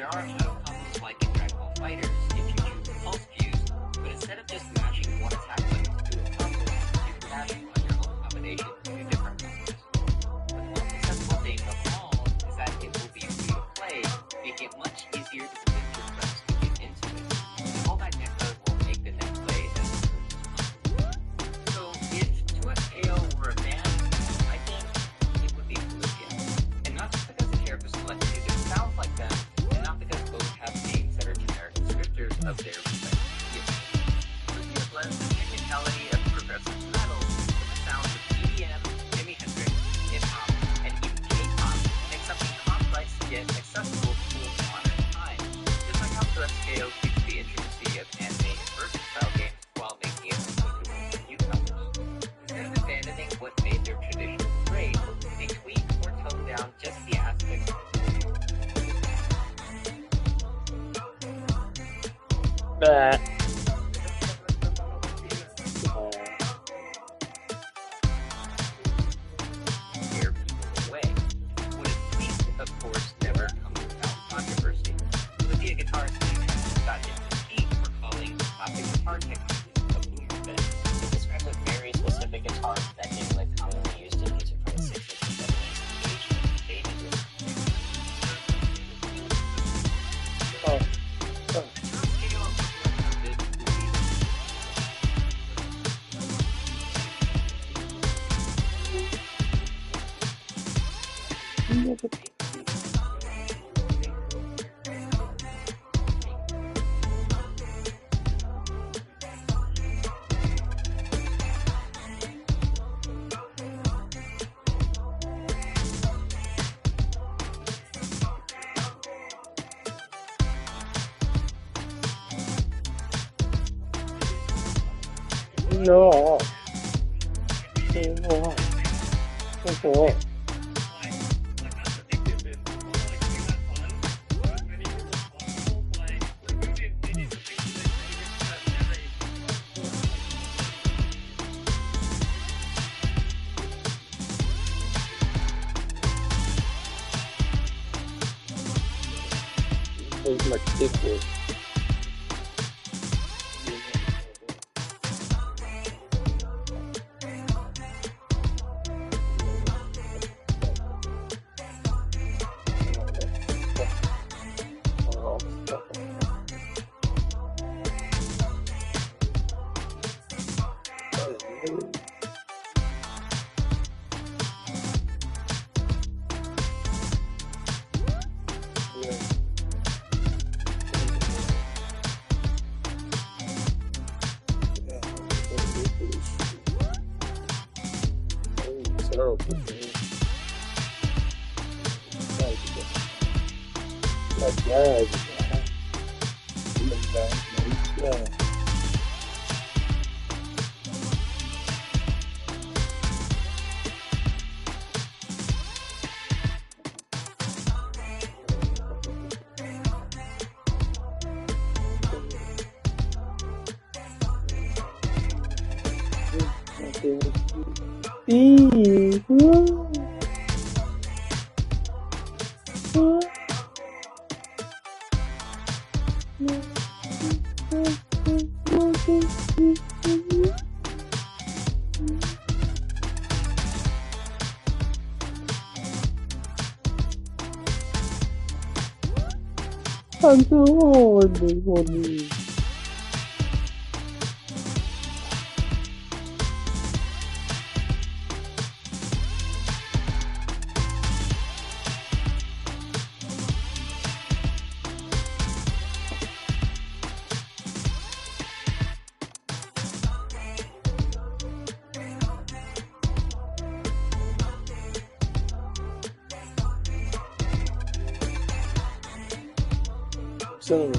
There are shadow combos like in Dragon Ball FighterZ if you choose Pulse Fuse, but instead of just mashing one attack button to do a combo, you can mash on your own combination to do different combos. But the most accessible thing of all is that it will be free to play, making it much easier to convince your friends to get into it. And all that net code will make the net play as smooth as possible. So if 2FKO were a band, I think it would be Felicity. And not just because the character selected music sounds like them, and not because both have names that are generic descriptors of their respective fields. Felicity blends the technicality of progressive metal with the sounds of EDM, Jimi Hendrix, hip-hop, and even K-pop to make something complex yet accessible to a modern time. Just like how 2FKO keeps the intricacy of anime and versus-style games while making it accessible to newcomers. Instead of abandoning what made their tradition great, they tweak or tone down just the aspects of Bah. scare people away. What is tweaked, of course, never comes without controversy. Olivia guitarist got into heat for calling classic guitar techniques a boomer bend. It describes a very specific guitar that is like commonly used in music from the 60s and 70s, aged and faded. Oh. No. No. No. It's like equal. I'm so horny. So,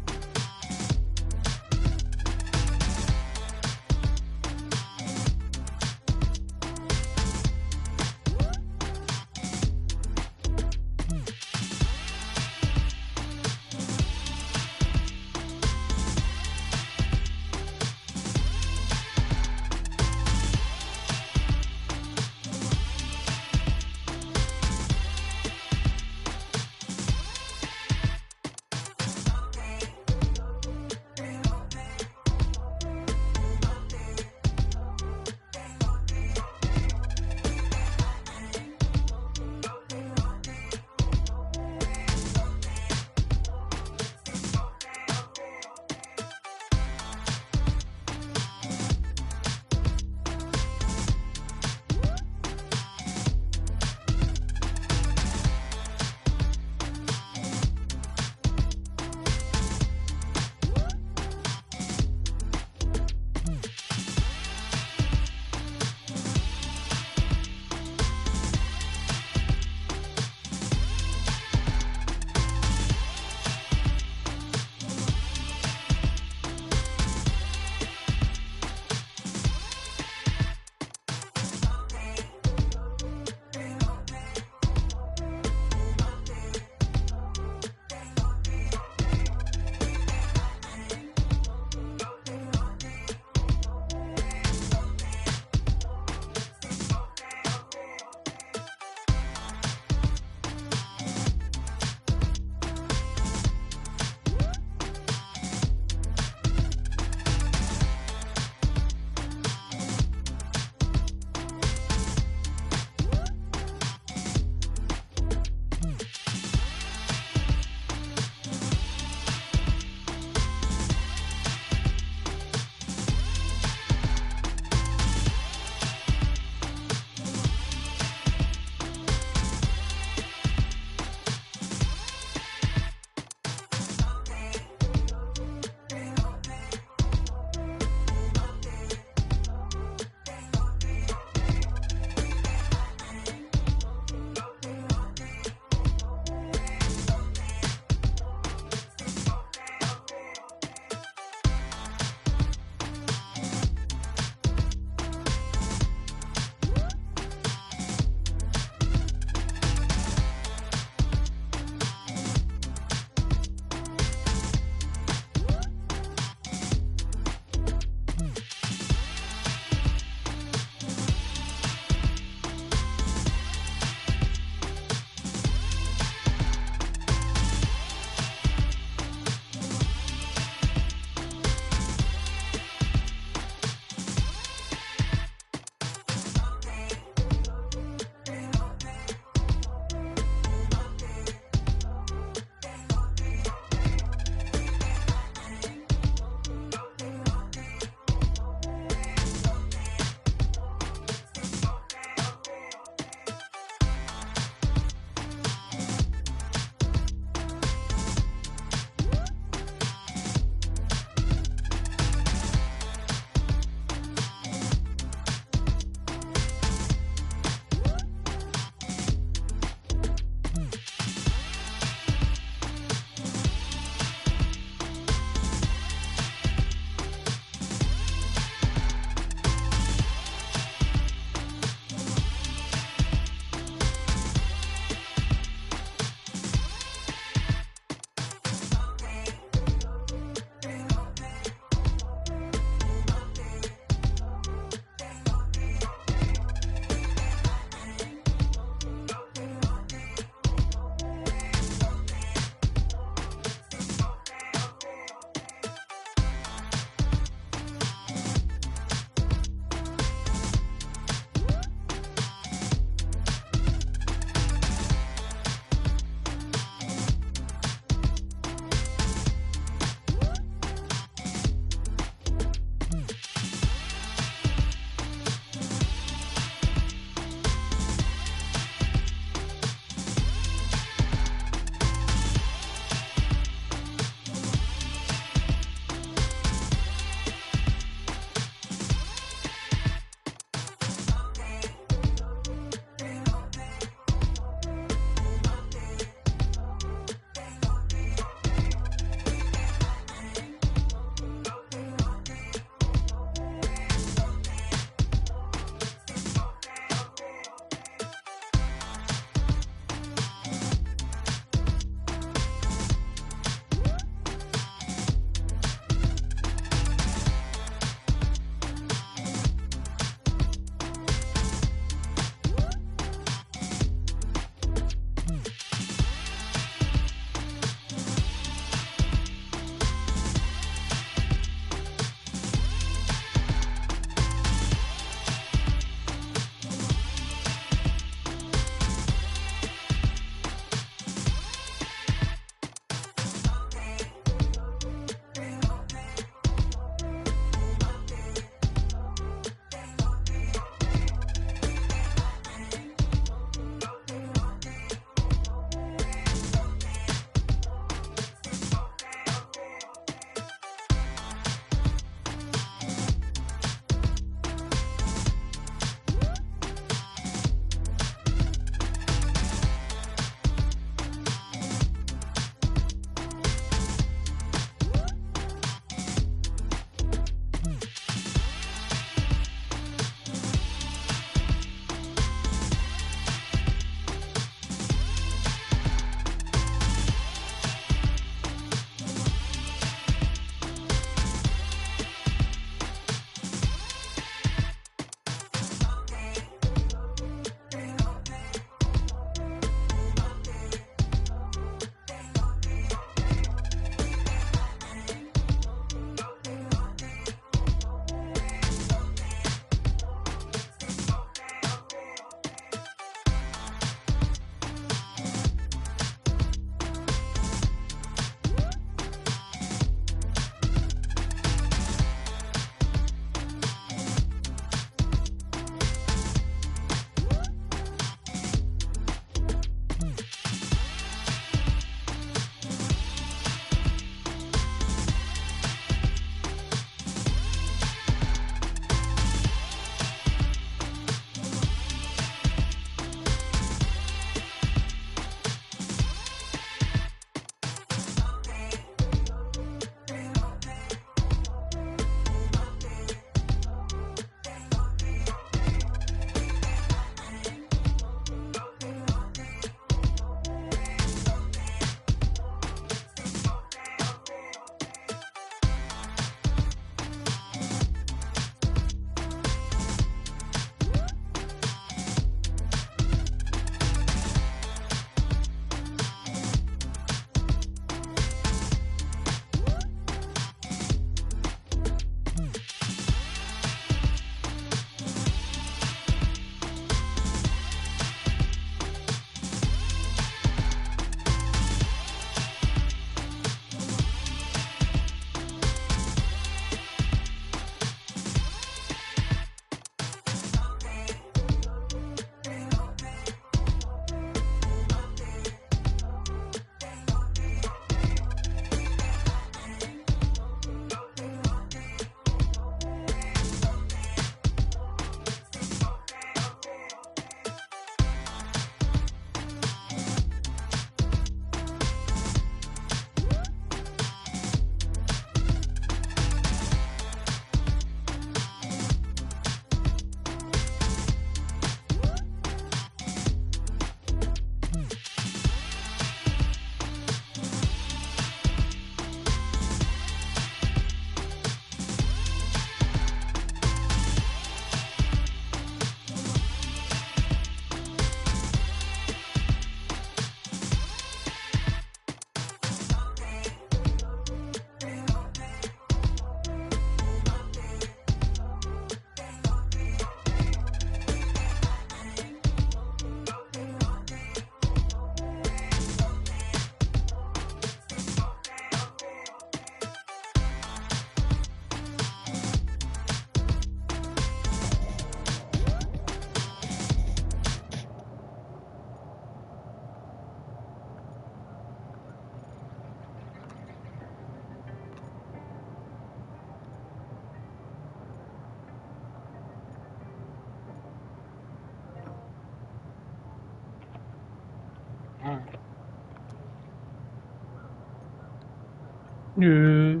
Yeah.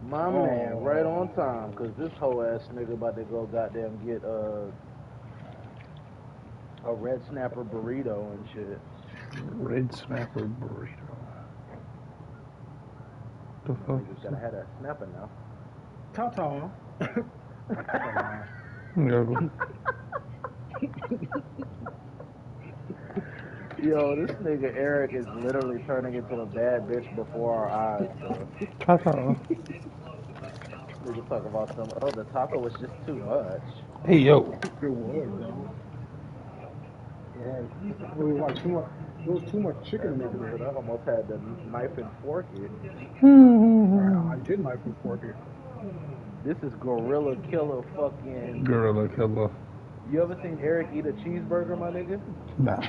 My man, right on time, cause this whole ass nigga about to go goddamn get a red snapper burrito and shit. Red snapper burrito. The fuck? You gotta have that snapper now. Ta-ta. Yo, this nigga Eric is literally turning into a bad bitch before our eyes, bro. Ta-ta. Nigga talk about some, oh, the taco was just too much. Hey, yo. It was, though. It was like too much. It was too much chicken in there. I almost had to knife and fork it. I did knife and fork it. This is Gorilla Killer fucking... Gorilla Killer. You ever seen Eric eat a cheeseburger, my nigga? Nah.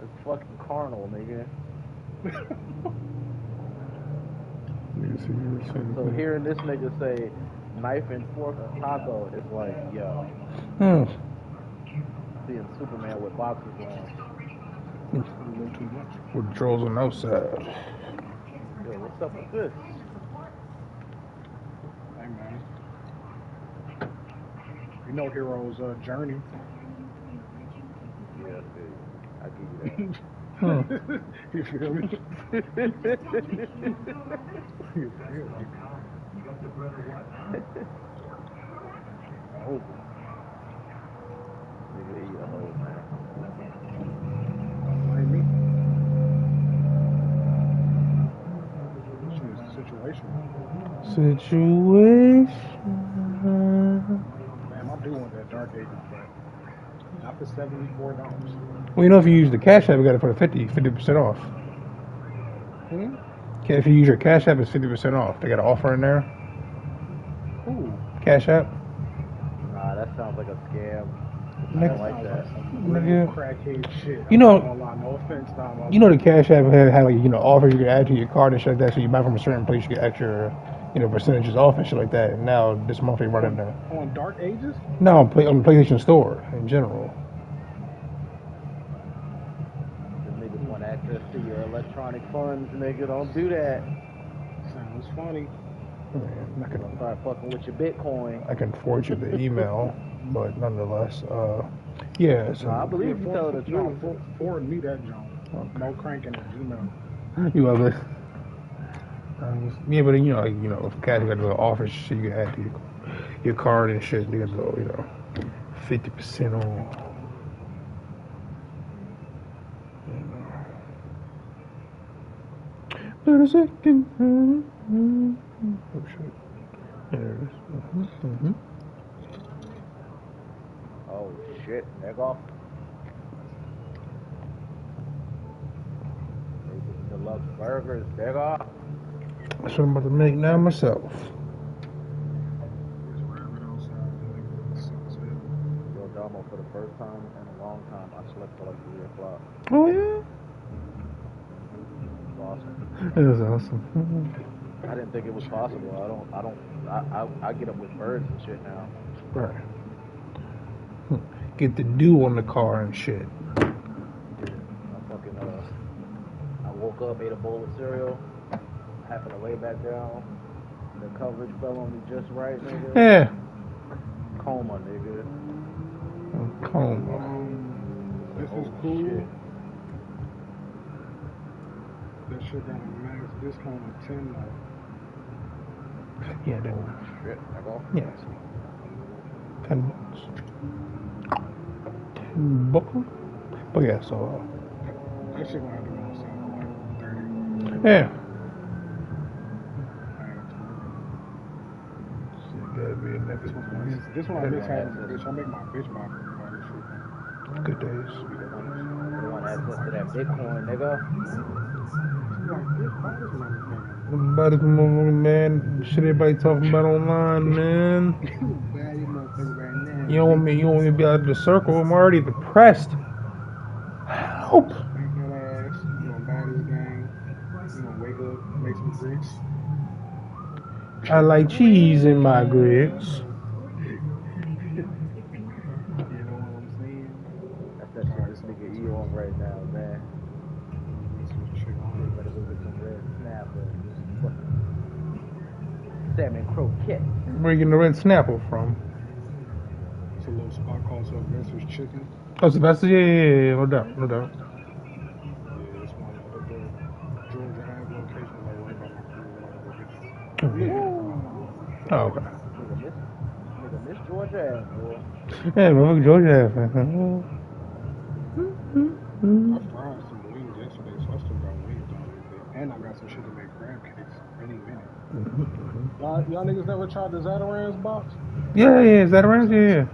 It's fucking carnal, nigga. So hearing this nigga say knife and fork a taco, it's like, yo. Seeing Superman with boxers on. With trolls on outside. Yo, what's up with this? Hey, man. You know Hero's journey. Yeah, I give you that. You feel me? You feel me? Oh. Nigga eat a whole man. Like me? Situation. Man, I do want that Dark Ages, but not for $74. Well, you know, if you use the Cash App, you got it for 50% off. Okay, if you use your Cash App, it's 50% off. They got an offer in there. Ooh. Cash App. Nah, that sounds like a scam. I don't like that. Nigga. Crackhead shit. You know, no offense, Tom. you know the Cash App had like, you know, offers you can add to your card and shit like that. So you buy from a certain place, you get extra, you know, percentages off and shit like that. And now this month they running there. On Dark Ages? No, on the PlayStation Store in general. The niggas want access to your electronic funds, nigga. Don't do that. Sounds funny. Man, I can start fucking with your Bitcoin. I can forward you the email, but nonetheless, yeah. So I believe you tell the truth. Forward me that, John. Okay. No cranking at Gmail. You have it. Yeah, but you know, if Cash got the offers, shit, you can add to your card and shit. They got the, you know, 50% off. But a second. Oh shit. There it is. Oh shit, nigga. Deluxe burgers, nigga. That's what I'm about to make now myself. Yo, Damo, for the first time in a long time, I slept till like 3 o'clock. Oh yeah? It was awesome. It was awesome. I didn't think it was possible. I get up with birds and shit now. Right. Get the dew on the car and shit. I woke up, ate a bowl of cereal, happened to lay back down. The coverage fell on me just right, nigga. Yeah. Coma, nigga. Coma. This is cool. Shit. That shit got a max discount of 10 now. Yeah, they will. Shit, nigga. Yes. $10. $10. But yeah, so. That shit gonna have to go on sale for like 30. Yeah. This one I miss having a bitch. I make my bitch buy this shit. Good days. You want access to that Bitcoin, nigga? About it, man. Shit, everybody talking about online, man. You don't want me to be out of the circle. I'm already depressed. Help. You gonna buy this game. You gonna wake up, make some grits. I like cheese in my grits. You know what I'm saying? That's that shit this nigga E on right now, man. salmon croquette. Where you getting the red Snapple from? It's a little spot called Sylvester's Chicken. Oh, Sylvester? Yeah, no doubt, no doubt. Yeah, it's one of the little Georgia Ave locations like right by my crib. Oh, okay. Nigga, Miss Georgia ass, boy. Yeah, motherfucker, Georgia Ave. I fried some wings yesterday, so I still got wings on it. And I got some shit to make crab cakes any minute. Y'all niggas never tried the Zatarans box? Yeah, Zatarans, yeah.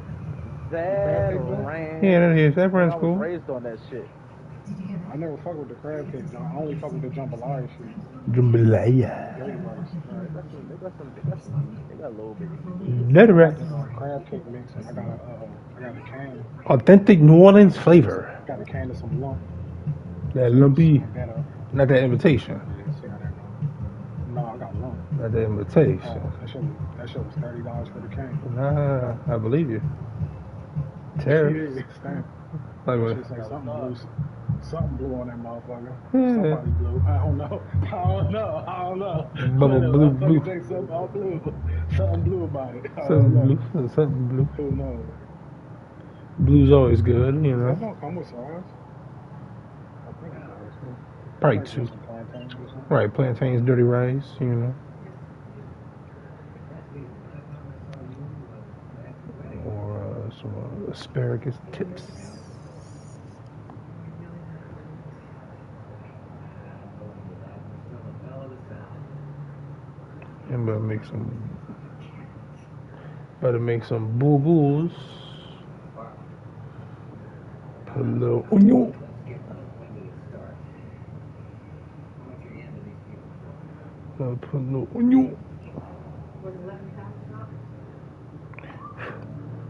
Zatarans. Yeah, that is. Zatarans I cool. was raised on that shit. I never fuck with the crab cakes. I only fuck with the jambalaya shit. Jambalaya. Dirty rice. They got a little bit. Let rest. Crab cake mix, and I got a can. Authentic New Orleans flavor. Got a can of some lump. That lumpy. Not that invitation. No, I got lump. Not that invitation. That shit was $30 for the can. Nah, I believe you. Tariffs. Yeah, stamp. Like what? It's like something blue on that motherfucker. Yeah. Somebody blue. I don't know. Bubble blue. Something all blue. Something blue about it. Something blue. Who knows? Blue's always good, you know. That don't come with sauce. I think it does. Probably two. Right, plantains, dirty rice, you know. Or some asparagus tips. And better make some boo-boos. Put a little onion. Put a little onion.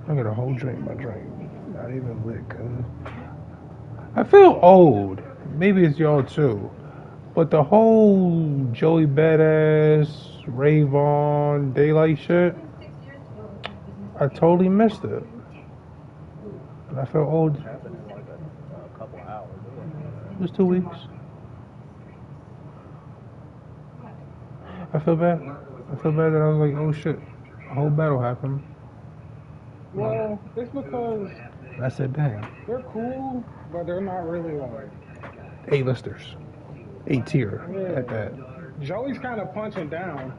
I got a whole drink, my drink. Not even lit, cuz. I feel old. Maybe it's y'all too. But the whole Joey Badass, Ray Vaughn, Daylight shit, I totally missed it. And I feel old. It happened in like a couple hours. It was 2 weeks. I feel bad. I feel bad that I was like, oh shit, a whole battle happened. Well, it's because I said, dang. they're cool, but they're not really like A-listers. A-tier at that. Joey's kind of punching down.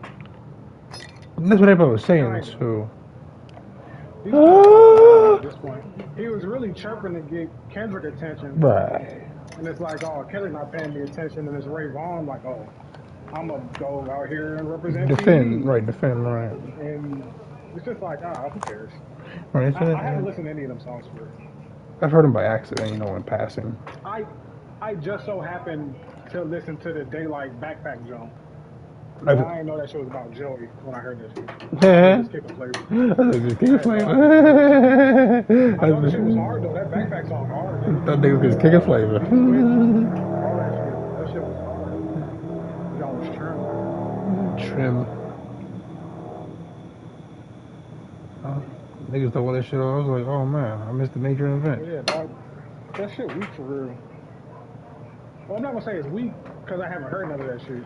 And that's what everybody was saying too. At this point, he was really chirping to get Kendrick attention. Right. And it's like, oh, Kendrick not paying me attention, and it's Ray Vaughn like, oh, I'm gonna go out here and represent Defend, TV. right, right. And it's just like, who cares? Right, I haven't listened to any of them songs for it. I've heard them by accident, you know, in passing. I just so happened to listen to the Daylight Backpack Jump. I didn't know that shit was about Joey when I heard that shit. Just kick a flavor. Just kick a flavor. I thought that shit was hard though. That Backpack song hard. That niggas just kick a flavor. That shit was hard. That was trim. Niggas thought all that shit. I was like, oh man, I missed the major event. Yeah, that shit weak for real. Well, I'm not gonna say it's weak because I haven't heard none of that shit.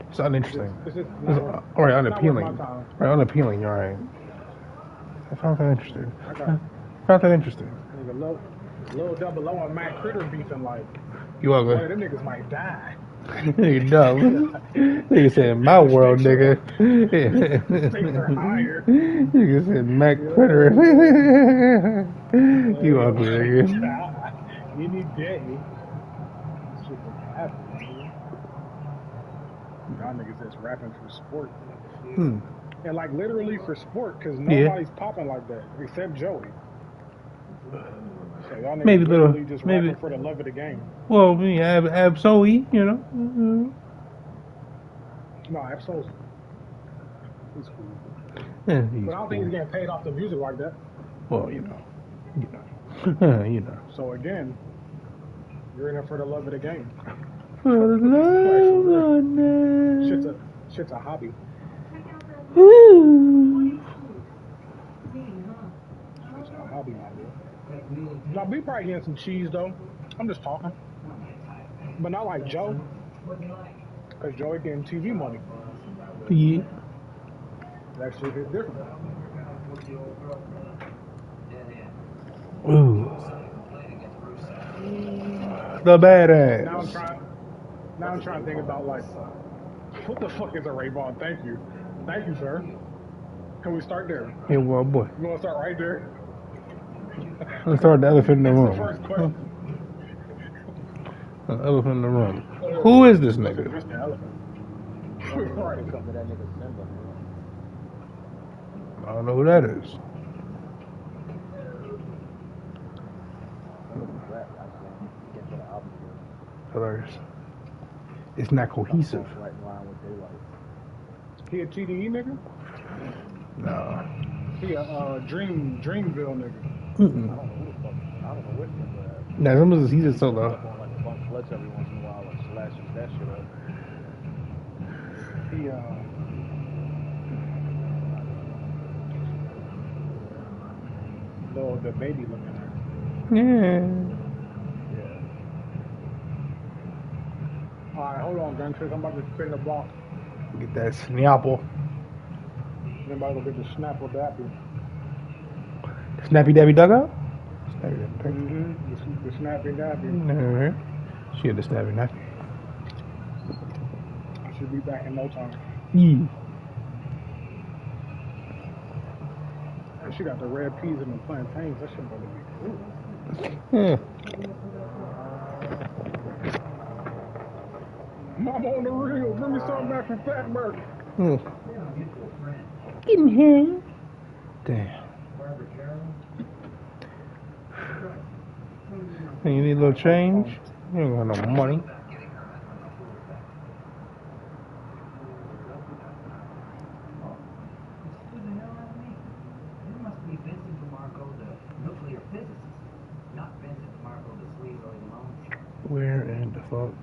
It's uninteresting. It's just alright, unappealing. Right, unappealing, alright. I found that interesting. Nigga, Lil Double O and Matt Critter beefing like, you ugly. Boy, them niggas might die. Nigga dumb. Nigga said my world, nigga. Nigga said Mac Critter. You ugly, nigga. Any day. Shit can happen, man. Y'all niggas just rapping for sport. And like literally for sport, because nobody's popping like that except Joey. So y'all niggas Maybe literally just rapping for the love of the game. Well, yeah, Absol, you know. No, Absol. He's cool. Yeah, but I don't think he's getting paid off the music like that. Well, you know. You know. So again, you're in it for the love of the game. For the love of the Shit's a hobby. Shit's a hobby, my boy. Now, we probably getting some cheese, though. I'm just talking. But not like Joe. Because Joey getting TV money. Yeah. That shit hit different. Ooh. The badass. Now I'm trying to think about like, what the fuck is a Ray-Ban? Thank you, sir. Can we start there? Yeah, well, boy. You want to start right there? Let's start the elephant in the room. That's the first question. The elephant in the room. Who is this nigga? Just the elephant. Right. Something to that nigga Simba. I don't know who that is. Hilarious. It's not cohesive. Right in line with their life. He a TDE nigga? No. He a Dreamville nigga. Mm-mm. I don't know what Simba is. Nah, some of this, he's just so low. On like a Funk Flex every once in a while, like slashes that shit up. He the baby looking at. Yeah. Alright, hold on, Gunfish. I'm about to spin the block. Get that snapple. Anybody go get the Snapple Dappy? Snappy Dabby dugout? Snappy Dabby. The Snappy Dappy. Mm-hmm. She had the snappy knife. I should be back in no time. Yeah. And she got the red peas and the plantains. That shit gonna be cool. Yeah. Mama on the reel. Bring me something back from Fatburg. In here. Damn. Hey, you need a little change? You don't got no money. Where in the fuck?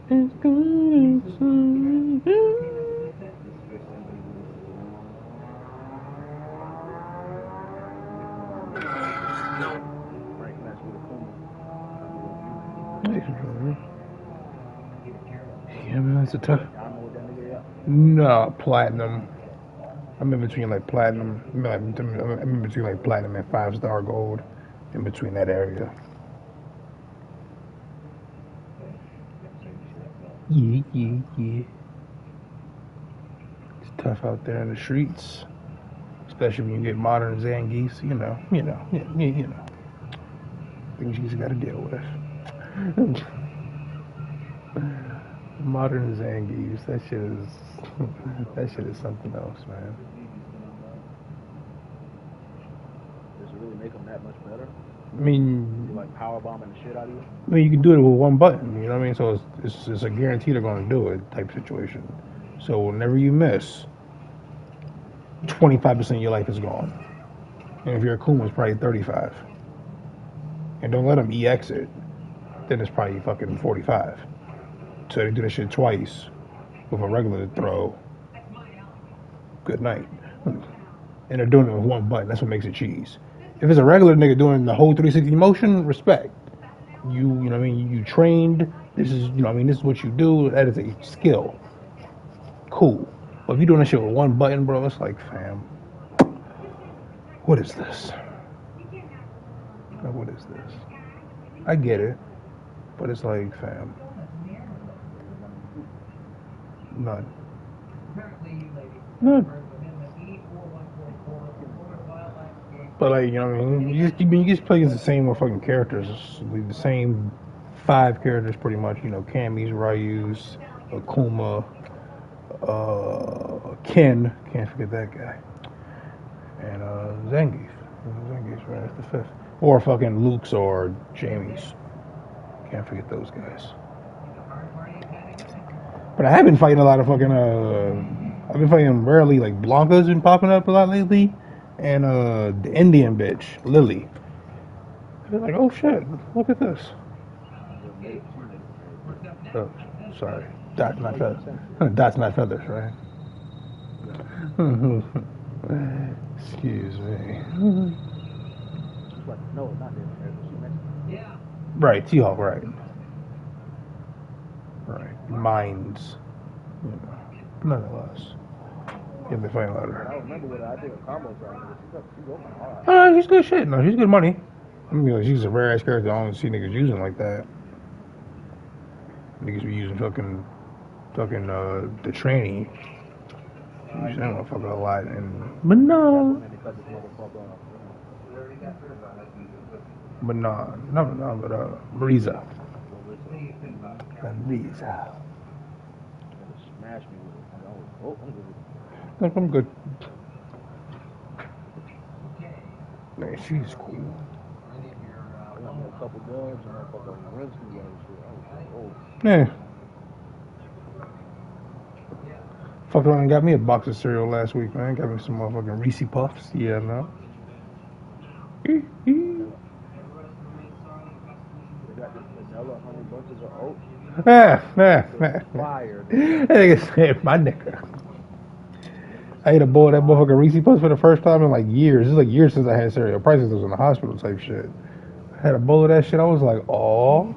It's good. Yeah, man, that's a tough. No, platinum. I'm in between like platinum. I'm in between like platinum and 5-star gold. In between that area. Yeah. It's tough out there in the streets, especially when you get modern Zangiefs. You know. Things you just got to deal with. Modern Zangiefs. That shit is something else, man. Does it really make them that much better? I mean, like power bombing the shit out of you? I mean, you can do it with one button, you know what I mean? So it's a guarantee they're going to do it type situation. So whenever you miss, 25% of your life is gone. And if you're a Kuma, it's probably 35. And don't let them EX it. Then it's probably fucking 45. So they do that shit twice with a regular throw. Good night. And they're doing it with one button. That's what makes it cheese. If it's a regular nigga doing the whole 360 motion, respect. You know what I mean? You trained. This is, you know what I mean? This is what you do. That is a skill. Cool. But if you're doing that shit with one button, bro, it's like, fam, what is this? Like, what is this? I get it. But it's like, fam, none. But like, you know what I mean? You just play as the same motherfucking characters. It's the same 5 characters pretty much. You know, Kami's, Ryu's, Akuma, Ken, can't forget that guy. And Zangief. Zangief's right, that's the 5th. Or fucking Luke's or Jamie's. Can't forget those guys. But I have been fighting a lot of fucking I've been fighting rarely, like Blanca's been popping up a lot lately. And the Indian bitch, Lily. They're like, oh shit, look at this. Oh, sorry. Dots, not feathers. Dots, not feathers, right? Excuse me. No, not this. Right, T-Hawk, right. Right. Minds. You know. Nonetheless. Get the fight ladder. I remember what I did a combo trial. She's open hard. Oh, she's good shit. No, she's good money. I mean, like, she's a rare ass character. I don't see niggas using like that. Niggas be using fucking the tranny. Use that motherfucker a lot. But no. Marisa. Marisa. Smash me with it. Oh, Look, I'm good. Man, she's cool. A couple guns and I fucking rinsed me and shit. I was like, oh. Yeah. Fuck around and got me a box of cereal last week, man. Got me some motherfucking Reese Puffs. Yeah, no. They got this vanilla honey bunches of oats. Fire. That nigga said, my nigga. I ate a bowl of that motherfucking Reese Puffs for the first time in like years. It's like years since I had cereal. Probably since I was in the hospital type shit. I had a bowl of that shit. I was like, oh.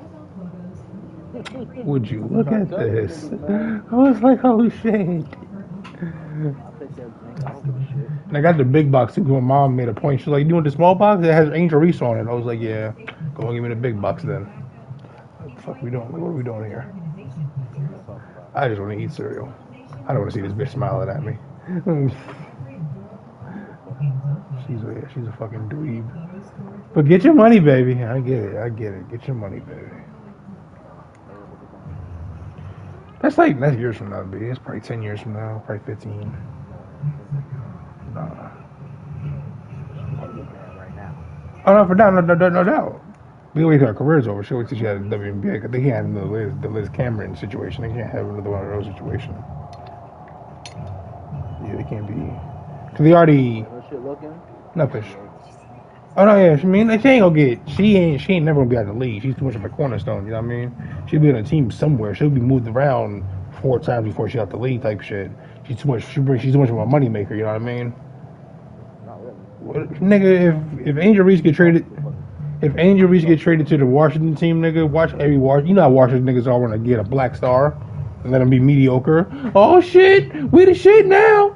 Would you look at this? I was like, oh shit. And I got the big box too because my mom made a point. She's like, you want the small box? It has Angel Reese on it. I was like, yeah. Go and give me the big box then. What the fuck are we doing? What are we doing here? I just want to eat cereal. I don't want to see this bitch smiling at me. She's a fucking dweeb. But get your money, baby. I get it. Get your money, baby. That's years from now, baby. It's probably 10 years from now, probably 15. Nah. Oh no, for now, no doubt. We wait till our career's over. She wait till she had a WNBA. Cause they can't have the Liz Cameron situation. They can't have another one of those situations. Yeah, they can't be. Cause they already. That shit looking? Nothing. Oh no, yeah. I mean, she ain't gonna get. She ain't never gonna be out of the league. She's too much of a cornerstone. You know what I mean? She'll be on a team somewhere. She'll be moved around 4 times before she's out the league type shit. She's too much. She's too much of a money maker. You know what I mean? What, nigga, if Angel Reese get traded. If Angel Reese get traded to the Washington team, nigga, watch every Washington. You know how Washington niggas are when they get a black star and let them be mediocre. Oh shit, we the shit now.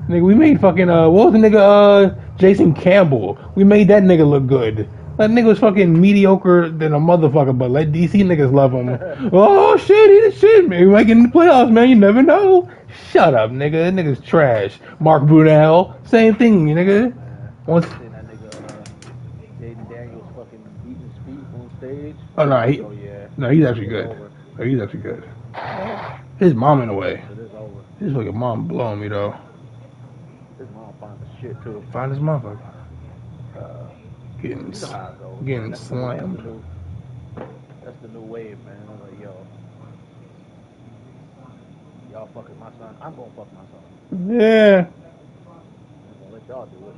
Nigga, we made fucking what was the nigga Jason Campbell? We made that nigga look good. That nigga was fucking mediocre than a motherfucker, but let DC niggas love him. Oh shit, he the shit, man. We might get in the playoffs, man. You never know. Shut up, nigga. That nigga's trash. Mark Brunel, same thing, you nigga. Once. Oh no, he's actually good. Oh, he's actually good. His mom in a way. His fucking mom blowing me though. His mom fine as shit too. Fine as motherfucker. Getting slammed. That's the new wave, man. I'm like, yo, y'all fucking my son. I'm gonna fuck my son. Yeah. I'm gonna let y'all do it.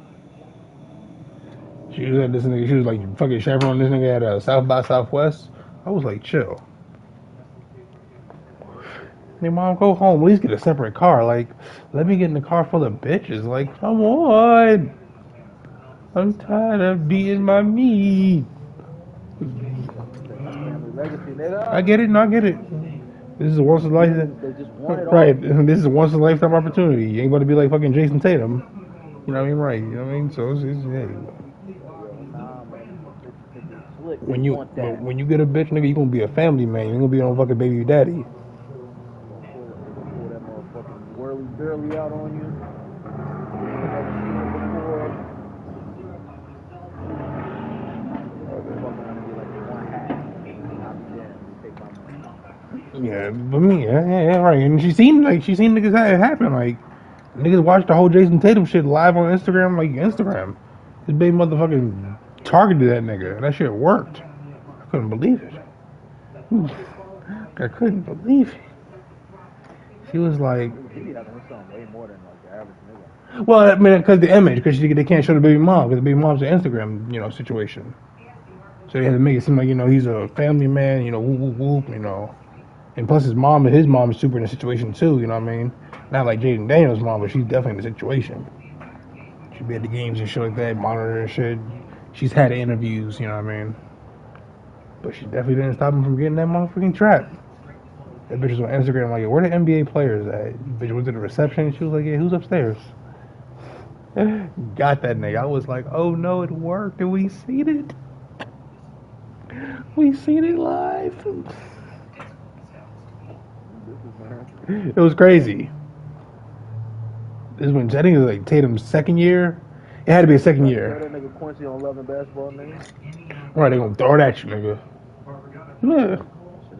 She was at this nigga. She was like fucking chaperone this nigga at South by Southwest. I was like, chill. Hey, mom, go home. At least get a separate car. Like, let me get in the car full of bitches. Like, come on. I'm tired of beating my meat. I get it. No, I get it. This is a once in a lifetime. Right. This is a once in a lifetime opportunity. You ain't going to be like fucking Jason Tatum. You know what I mean? Right. You know what I mean? So it's hey. When you get a bitch, nigga, you gonna be a family man. You ain't gonna be on fucking baby daddy. Pull that motherfucking whirly burly out on you. Yeah, but me, yeah, right. And she seen niggas have it happen. Like niggas watched the whole Jason Tatum shit live on Instagram. Like Instagram, this baby motherfucking targeted that nigga. That shit worked. I couldn't believe it. I couldn't believe it. She was like, well, I mean, because the image, because they can't show the baby mom, because the baby mom's an Instagram, situation. So they had to make it seem like, he's a family man, whoop, whoop, whoop, And plus his mom is super in the situation too, you know what I mean? Not like Jaden Daniels' mom, but she's definitely in the situation. She'd be at the games and shit like that, monitoring shit. She's had interviews, you know what I mean? But she definitely didn't stop him from getting that motherfucking trap. That bitch was on Instagram like, where the NBA players at? Bitch went to the reception. She was like, yeah, who's upstairs? Got that nigga. I was like, oh no, it worked, and we seen it. We seen it live. It was crazy. This when I think it was like Tatum's second year. It had to be a second year. That nigga Quincy on Love and Basketball, nigga. Right, they gonna throw it at you, nigga. Yeah. Shit,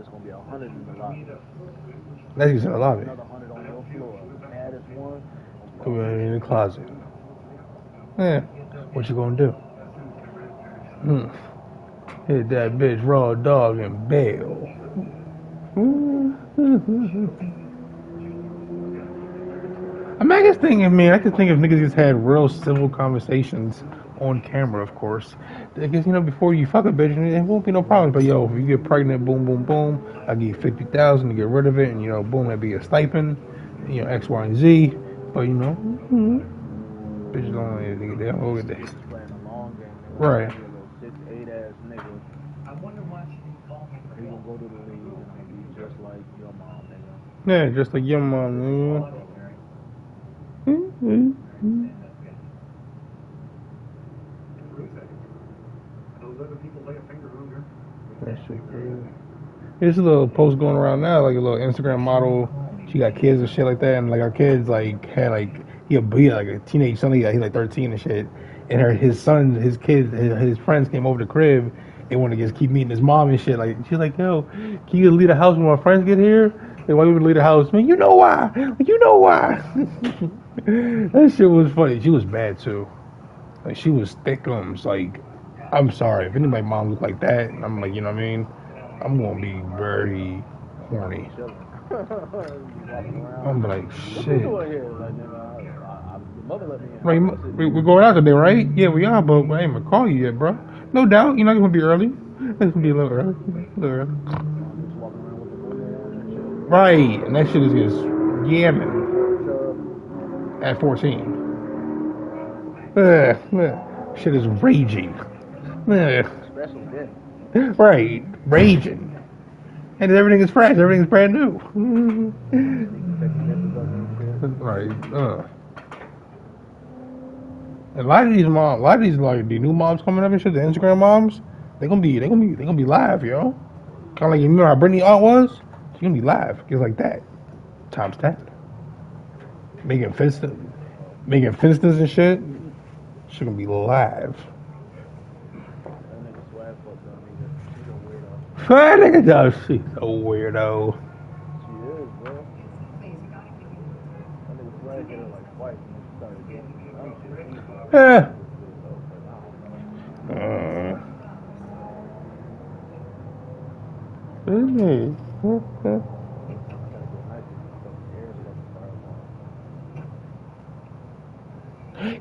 it's gonna be 100 in the lobby. That's you said a lobby. Another 100 on your floor. Baddest one. Come in the closet. Yeah. What you gonna do? Hit that bitch raw dog and bail. I mean, I just think, I could think if niggas just had real civil conversations on camera, of course. Because, before you fuck a bitch, there won't be no problems. But, yo, if you get pregnant, boom, boom, boom, I give you $50,000 to get rid of it. And, boom, that'd be a stipend. X, Y, and Z. But, bitches don't want anything. They don't go get that. Right. 6'8" ass nigga. I wonder why she gonna go to the league and be just like your mom, nigga. Yeah, just like your mom, nigga. That shit crazy. There's a little post going around now, like a little Instagram model. She got kids and shit like that, and like her kids had he had like a teenage son. He like 13 and shit. And his friends came over the crib and wanted to just keep meeting his mom and shit. Like she's like, yo, can you leave the house when my friends get here? Like, why you would leave the house? Man, you know why? That shit was funny. She was bad too. Like she was thickums. Like, I'm sorry if anybody's mom looked like that. I'm like, you know what I mean? I'm gonna be very horny. I'm like, shit. Right, we're going out today, right? Yeah, we are, but I ain't gonna call you yet, bro. No doubt, you're not gonna be early. It's gonna be a little early. Right, and that shit is just yamming at 14. Shit is raging. Right, raging. And everything is fresh, everything's brand new. Right, And a lot of these like the new moms coming up and shit, the Instagram moms, they gonna be live, yo. Kinda like you remember how Brittany Art was? She's gonna be live, just like that. Times 10. Making finstas and shit. She's gonna be live. That nigga does. She's a weirdo. She is, bro. That nigga Swag hit her like twice when she started getting Yeah.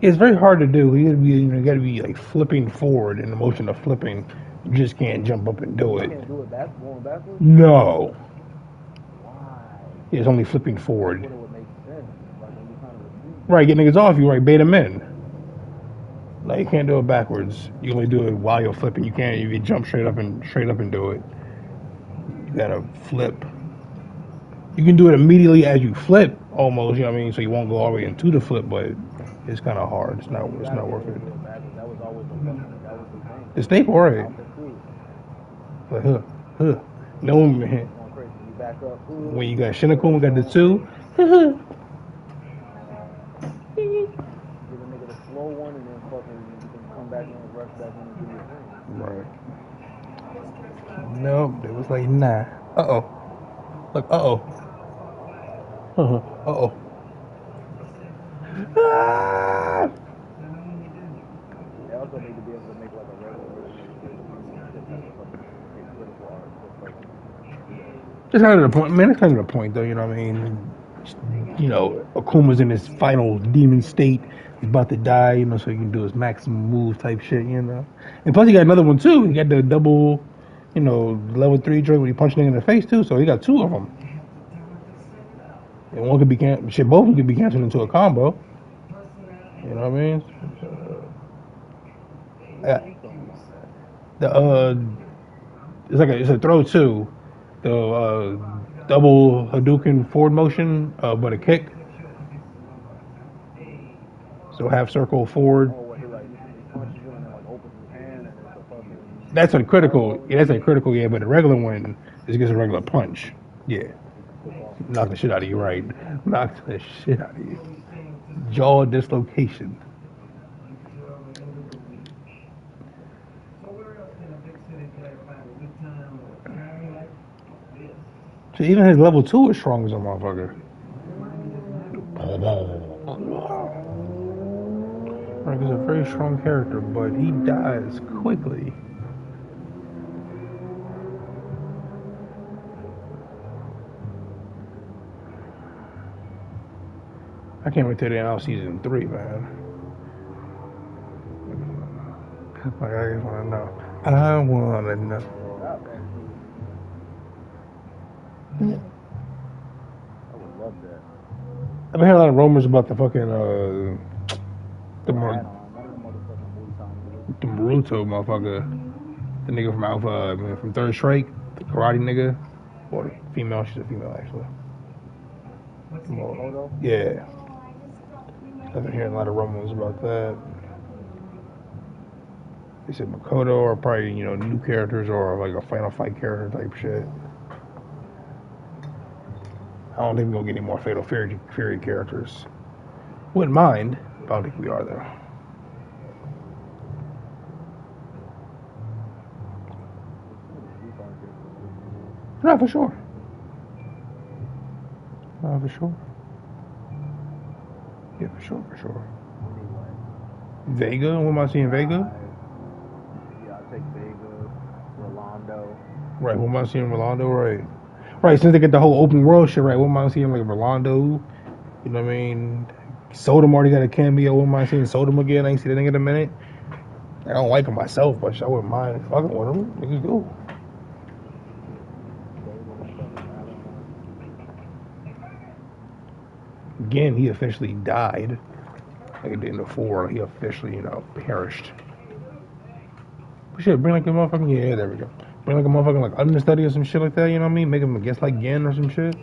It's very hard to do. You gotta be like flipping forward in the motion of flipping. You just can't jump up and do it. You can't do it backwards? No. Why? It's only flipping forward. It would make sense. Like when you kind of right, get niggas off you, right, bait them in. Like you can't do it backwards. You only do it while you're flipping. You can't you jump straight up and do it. You gotta flip. You can do it immediately as you flip, almost, you know what I mean? So you won't go all the way into the flip, but it's kinda hard. It's not worth it. That was always the thing. The staple, right? Like, no, man. When you got Shinnecoin, we got the 2. Give a nigga the slow one and then fucking you can come back in and rush back in and do your thing. Right. Nope, it was like, nah. Uh-oh. Look, uh-oh. Uh-oh. Ah! They also need to be able to make like a regular It's kind of the point, man. It's kind of the point, though. You know what I mean? Akuma's in his final demon state. He's about to die. So he can do his maximum move type shit. And plus he got another one too. He got the double, level 3 joint when he punched nigga in the face too. So he got 2 of them. And one could be both of them could be canceled into a combo. You know what I mean? It's a throw too. The double Hadouken forward motion, but a kick. So half circle forward. That's a critical. Yeah, that's a critical. Yeah, but the regular one is just a regular punch. Yeah, knock the shit out of you, right? Knock the shit out of you. Jaw dislocation. So even his level 2 is strong as a motherfucker. Like, he's a very strong character, but he dies quickly. I can't wait till the end of season 3, man. Like, I just want to know. I want to know. I would love that. I've been hearing a lot of rumors about the fucking the Naruto motherfucker, the nigga from Alpha, from Third Strike, the karate nigga, or the female. She's a female actually. Yeah, I've been hearing a lot of rumors about that. They said Makoto or probably new characters or like a Final Fight character type shit. I don't think we're gonna get any more Fatal Fury characters. Wouldn't mind, but I don't think we are though. No, for sure. No, for sure. Yeah, for sure. Vega? What am I seeing? Vega? Yeah, I'll take Vega, Rolando. Right, what am I seeing? Rolando, right. Right, since they get the whole open world shit, right, what am I seeing? Like Rolando, you know what I mean? Sodom already got a cameo. What am I seeing? Sodom again? I ain't seen that nigga in a minute. I don't like him myself, but I wouldn't mind fucking with him. Niggas go. Again, he officially died. Like in the 4, he officially, perished. But shit, bring like a motherfucking, yeah, there we go. Bring like a motherfucking like understudy or some shit like that, you know what I mean? Make him against like Gen or some shit.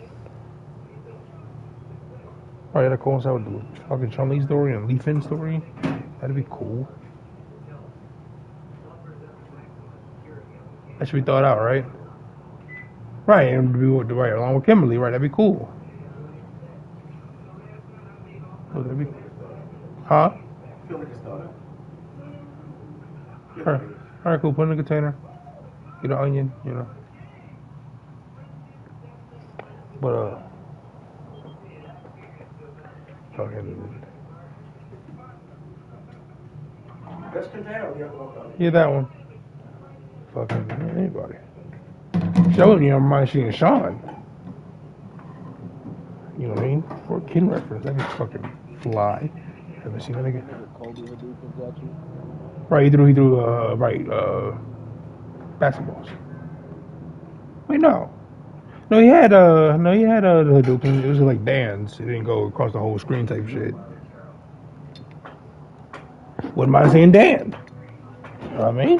Probably that'd coincide with the fucking Chun-Li story and Lee Fin story. That'd be cool. That should be thought out, right? Right, and be right along with Kimberly, right? That'd be cool. Oh, that'd be, huh? Alright, cool. Put it in the container. Get an onion, But fucking. Best container, Yeah, that one. Fucking anybody. Showing you, I'm seeing Sean. You know what I mean? For a kid reference, that'd be fucking fly. Haven't seen that again. Right, he threw basketballs. Wait, no, he had the Hadouken. It was like dance. It didn't go across the whole screen type shit. What am I saying, Dan? You know what I mean?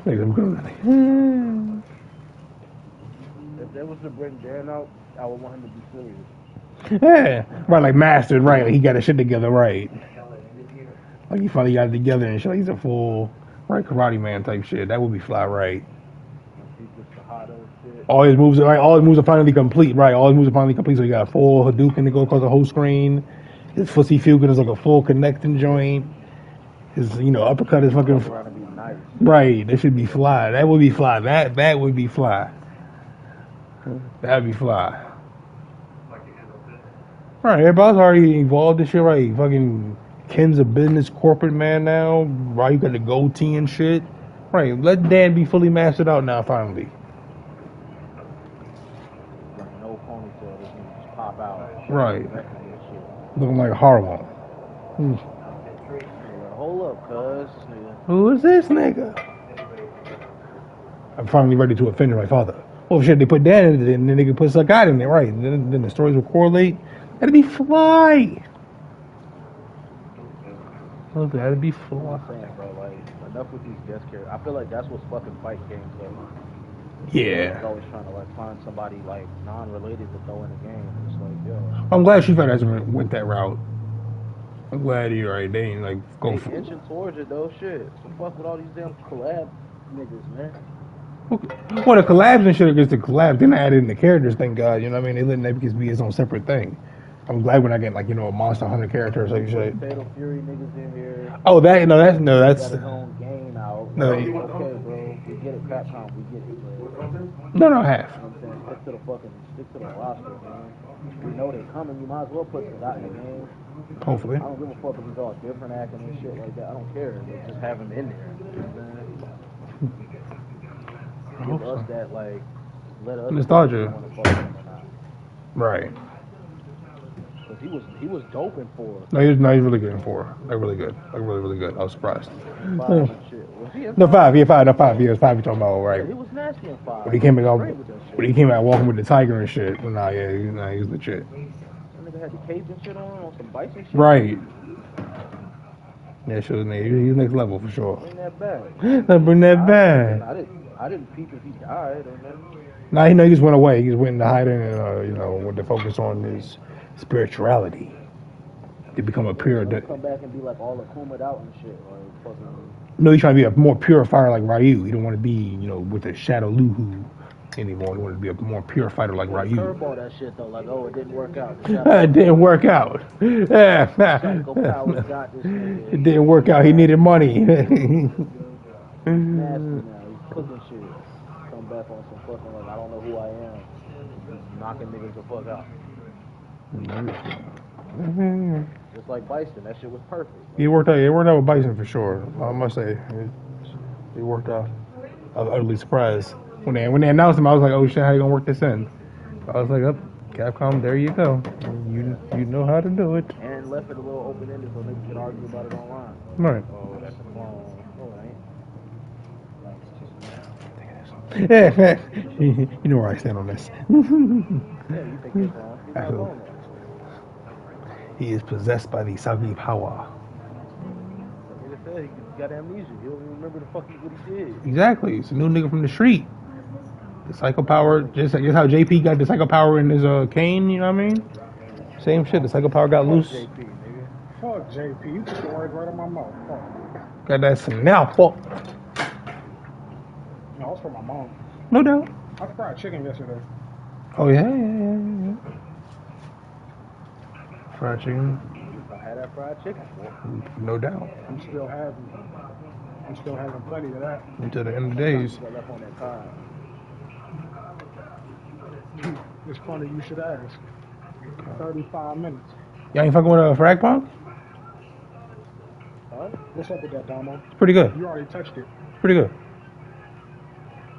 Like, I'm good. If they was to bring Dan out, I would want him to be serious. Yeah, right, like mastered, right? Like he got his shit together, right? Like he finally got it together and shit. Like he's a full, right, karate man type shit. That would be fly, right? All his moves, right? All his moves are finally complete, right? All his moves are finally complete. So he got a full Hadouken to go across the whole screen. His Fussy Fukin is like a full connecting joint. His, uppercut is fucking right. That should be fly. That would be fly. That would be fly. That'd be fly. Right, everybody's already involved in shit, right? Fucking Ken's a business corporate man now. Right, you got the goatee and shit. Right, let Dan be fully mastered out now, finally. Like no ponytail, this nigga just pop out. Right. Looking like Harlem. Hold up, cuz. Who is this nigga? I'm finally ready to offend my father. Oh shit, they put Dan in it, and then they could put Sagat in there, right? Then the stories will correlate. That'd be fly. Look, that'd be fly. I'm saying, bro, like, enough with these guest characters. I feel like that's what's fucking fight games up. Yeah. He's always trying to like find somebody like non-related to throw in the game. It's like, yo. I'm glad Street Fighter hasn't went that route. I'm glad you're right. They ain't like go for. Inching towards it though, shit. So fuck with all these damn collab niggas, man. Well, the collabs and shit against the collabs, they're not adding the characters, thank God. You know what I mean? They letting that because be its own separate thing. I'm glad we're not getting like, you know, a Monster Hunter character or something shit. Fatal Fury niggas in here. Oh, that's Got his own game out. No, okay, bro. We get it, Capcom. We get it, bro. No, half. You know what I'm saying? Stick to the roster, man. We know they coming. You might as well put some dot in the game. Hopefully. I don't give a fuck if it's all different acting and shit like that. I don't care. Just have him in there. You know what I'm saying? Give us that, like, let us nostalgia. Want to fuck with him or not. Right. Because he was dope in 4. No, he's really good in 4. Like really good. Like really good. I was surprised. 5 and shit. Was he in 5? No, 5. Yeah, 5. No, 5. Yeah, it was 5 you're talking about, right? Yeah, he was nasty in 5. When he came out walking with the tiger and shit. Well, nah, yeah, he was legit. That nigga had the cape and shit on some bison shit. Right. Yeah, sure. He's next level for sure. Bring that back. Bring that back. I didn't peep if he died or nothing. Nah, he just went away. He just went into hiding and, you know, with the focus on his spirituality. To become a pure... Come back and be like all Akuma'd out and shit. Like, fucking... No, he's trying to be a more pure fighter like Ryu. He don't want to be, you know, with the Shadow Luhu anymore. He wanted to be a more pure fighter like Ryu. Curveball that shit though, like, oh, it didn't work out. It didn't work out. Yeah. It didn't work out. He needed money. Nasty now. He's cooking shit. Come back on some fucking like, I don't know who I am. Just knocking niggas the fuck out. Just like Bison, that shit was perfect. It worked out with Bison for sure. I must say, it worked out. I was utterly surprised when they announced him. I was like, oh shit, how you gonna work this in? I was like, up, Capcom, there you go. You know how to do it. And left it a little open ended so niggas could argue about it online. Right. Oh, that's a clone. Oh, it ain't. Yeah, you know where I stand on this. Yeah, you think it's wrong. Absolutely. He is possessed by the Sagi power. Like he got amnesia. He don't even remember the fuck what he did. Exactly. It's a new nigga from the street. The psycho power, just how JP got the psycho power in his cane, you know what I mean? Same shit. The psycho power got loose. JP, nigga. Fuck JP. You took the words right out of my mouth. Fuck. Got that now, fuck. No, it's for my mom. No doubt. I fried chicken yesterday. Oh yeah. Fried chicken. I had that fried chicken. No doubt. I'm still having plenty of that. Until the end of the days. Left on that card. It's funny you should ask. 35 minutes. Y'all ain't fucking with a frag punk? Huh? What's up with that, Damo? It's pretty good. You already touched it. Pretty good.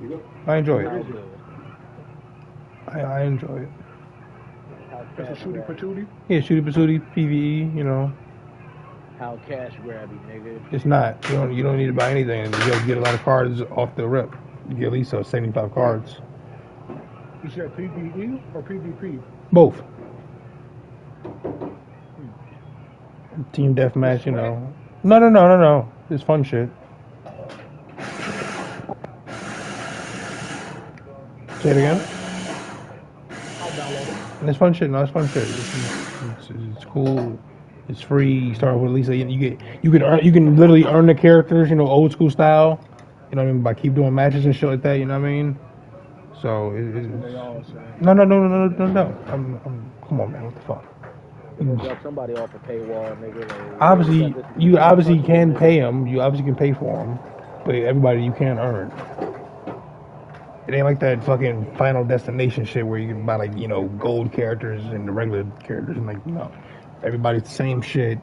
You good? I enjoy it. I enjoy it. It's a shooty patootie? Yeah, shooty patootie, PvE, you know. How cash grabby, nigga. It's not. You don't need to buy anything. You'll get a lot of cards off the rip. You get at least 75 cards. You said PvE or PvP? Both. Team deathmatch, you know. No. It's fun shit. Say it again. And it's fun shit. No, it's fun shit. It's cool. It's free. You start with at least you can literally earn the characters, you know, old school style. You know what I mean? By keep doing matches and shit like that. You know what I mean? So no. Come on, man. What the fuck? You gonna drop somebody off a paywall, nigga. Like, obviously, you obviously can pay them. You obviously can pay for them, but everybody you can't earn. It ain't like that fucking Final Destination shit where you can buy like, you know, gold characters and the regular characters and like, no. Everybody's the same shit.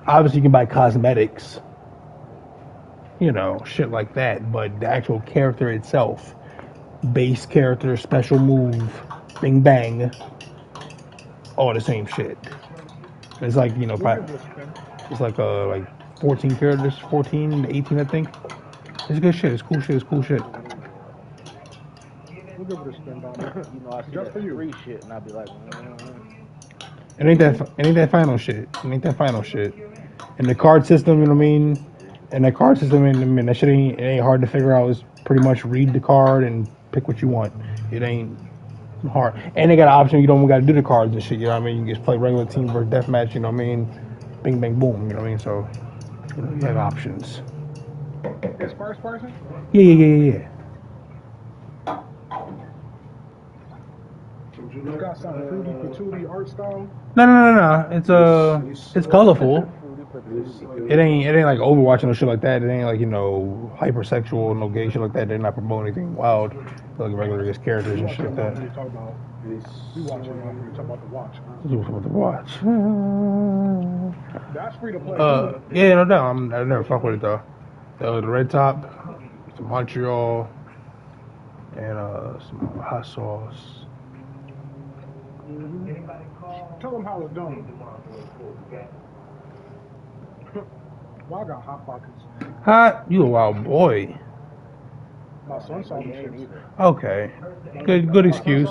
Obviously you can buy cosmetics. You know, shit like that. But the actual character itself, base character, special move, bing bang, all the same shit. It's like, you know, it's like 14 characters, 14 to 18 I think. It's good shit, it's cool shit. We'll give it a spin down there. You know, I see that free shit and I'd be like, It ain't that final shit. It ain't that final shit. And the card system, you know what I mean? And that card system, that shit ain't hard to figure out. It's pretty much read the card and pick what you want. It ain't hard. And they got an option. You don't got to do the cards and shit. You know what I mean? You can just play regular team versus deathmatch. You know what I mean? Bing, bang, boom. You know what I mean? So you have options. It's first person? Yeah. You got some fruity patootie art style? No. It's colorful. It ain't like Overwatch and no shit like that. It ain't like, you know, hypersexual, no gay shit like that. They're not promoting anything wild. They're like regular just characters and shit like that. You talk about the watch. You talk about the watch. That's free to play. Yeah, no doubt. I never fuck with it though. The red top, some Montreal, and some hot sauce. Tell them how it's done. Well, I got hot pockets. Hot? You a wild boy. My son saw the shit. Okay. Good excuse.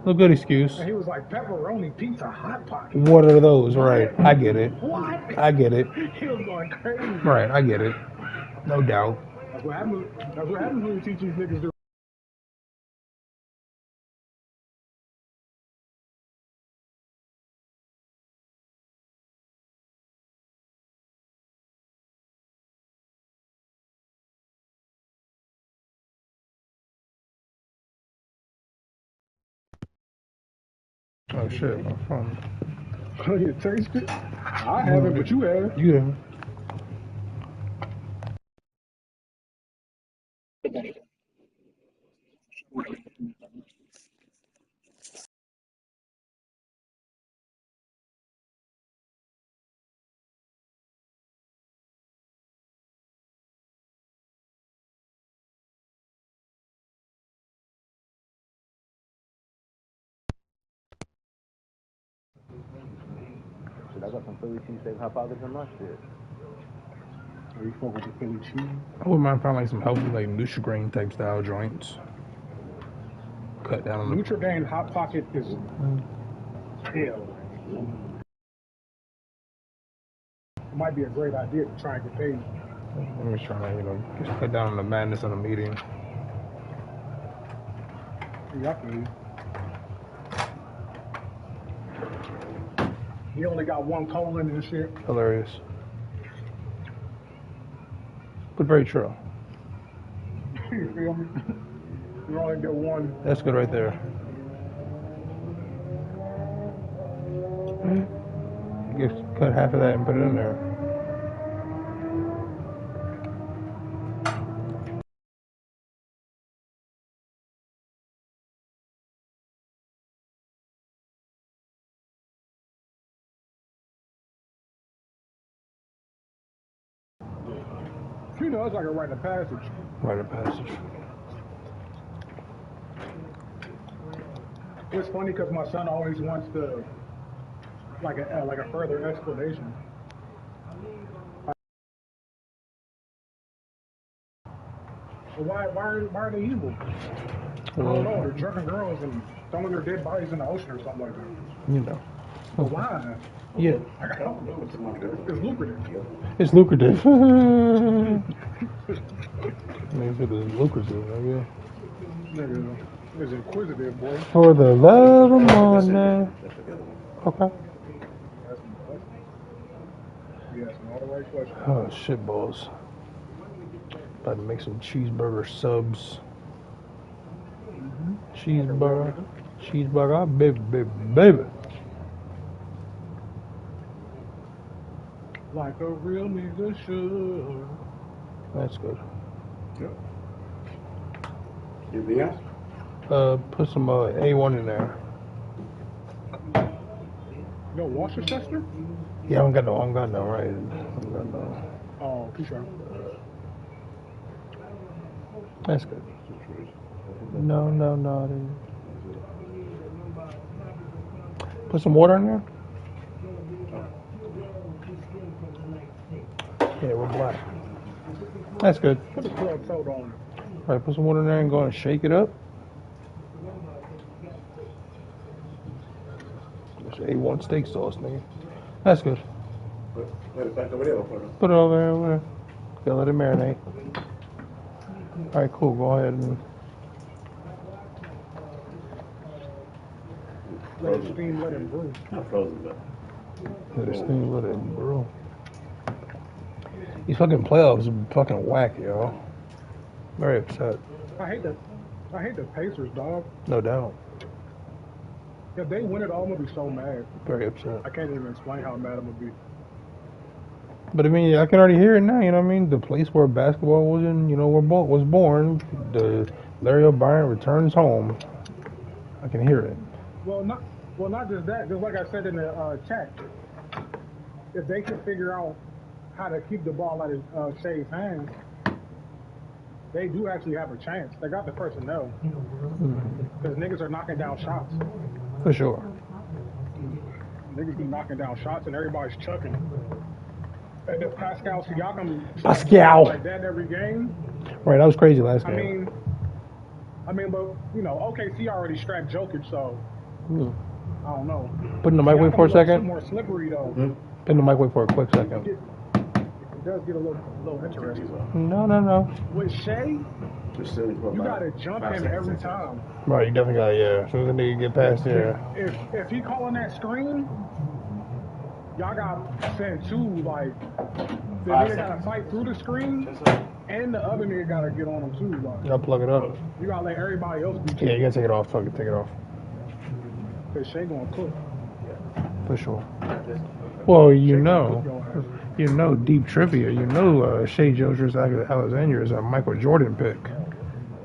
A good excuse. And he was like, pepperoni pizza hot pocket. What are those? Right. I get it. What? I get it. He was going crazy. Right. I get it. No doubt. That's what happens when you teach these niggas to. Oh shit, my phone. You taste it? I haven't, but you have. You have. Shit, I got some Philly cheesesteak hot pockets in my shit. Are you fucking with the Philly cheese? I wouldn't mind finding like some healthy, like Nutri-Grain type style joints. Cut down on the Nutri-Grain hot pocket is hell. It might be a great idea to try and get paid. I'm just trying to, you know, just cut down on the madness of the meeting. Yeah, I feel you. He only got one colon and shit. Hilarious. But very true. You feel me? You only get one. That's good right there. Just cut half of that and put it in there. You know, it's like a rite of passage. Rite of passage. It's funny because my son always wants to, like a further explanation. Why are they evil? I don't know. They're drunken girls and throwing their dead bodies in the ocean or something like that. You know. But why? Yeah. I don't know. It's lucrative. It's lucrative. I mean, if it is lucrative, nigga. Nigga is inquisitive, boy. For the love of money. Okay. Yes, all the right questions. Oh, shit balls. About to make some cheeseburger subs. Cheeseburger, baby. Like a real nigga should. That's good. Yep. Anything else? Put some A1 in there. You know Worcester? Yeah, I don't got no, right? I don't got no. Oh, Keyshawn. That's good. No. Put some water in there? Yeah, we're black. That's good. Put the club soda on it. All right, put some water in there and go and shake it up. That's A1 steak sauce, nigga. That's good. Put it back over there. Put it over there. Gotta let it marinate. All right, cool. Go ahead and Let it steam, let it brew. Not frozen, but. Let it steam, let it brew. These fucking playoffs are fucking whack, yo. Very upset. I hate the Pacers, dog. No doubt. If they win it, I'm gonna be so mad. Very upset. I can't even explain how mad I'm gonna be. But I mean, I can already hear it now. You know what I mean? The place where basketball was in, you know, was born. The Larry O'Brien returns home. I can hear it. Well, not just that. Just like I said in the chat, if they can figure out how to keep the ball out of Shea's hands, they do actually have a chance. They got the personnel because niggas are knocking down shots. For sure. Niggas be knocking down shots and everybody's chucking. And if Pascal Siakam like that every game. Right, that was crazy last game. I mean, but you know, OKC already strapped Jokic, so I don't know. Put in the microwave for a second. More slippery though. Put in the microwave for a quick second. It does get a little interesting. No. With Shea, you gotta jump him every time. Right, you definitely got As soon as the nigga get past there. If he calling that screen, y'all got to send two, like, the nigga gotta fight through the screen, and the other nigga gotta get on him too. Like, You gotta plug it up. you gotta let everybody else be. Yeah, you gotta take it off. Fucking take it off. Cause Shea gonna cook. For sure. Well, you know, deep trivia. You know, Shea Gilgeous-Alexander is a Michael Jordan pick.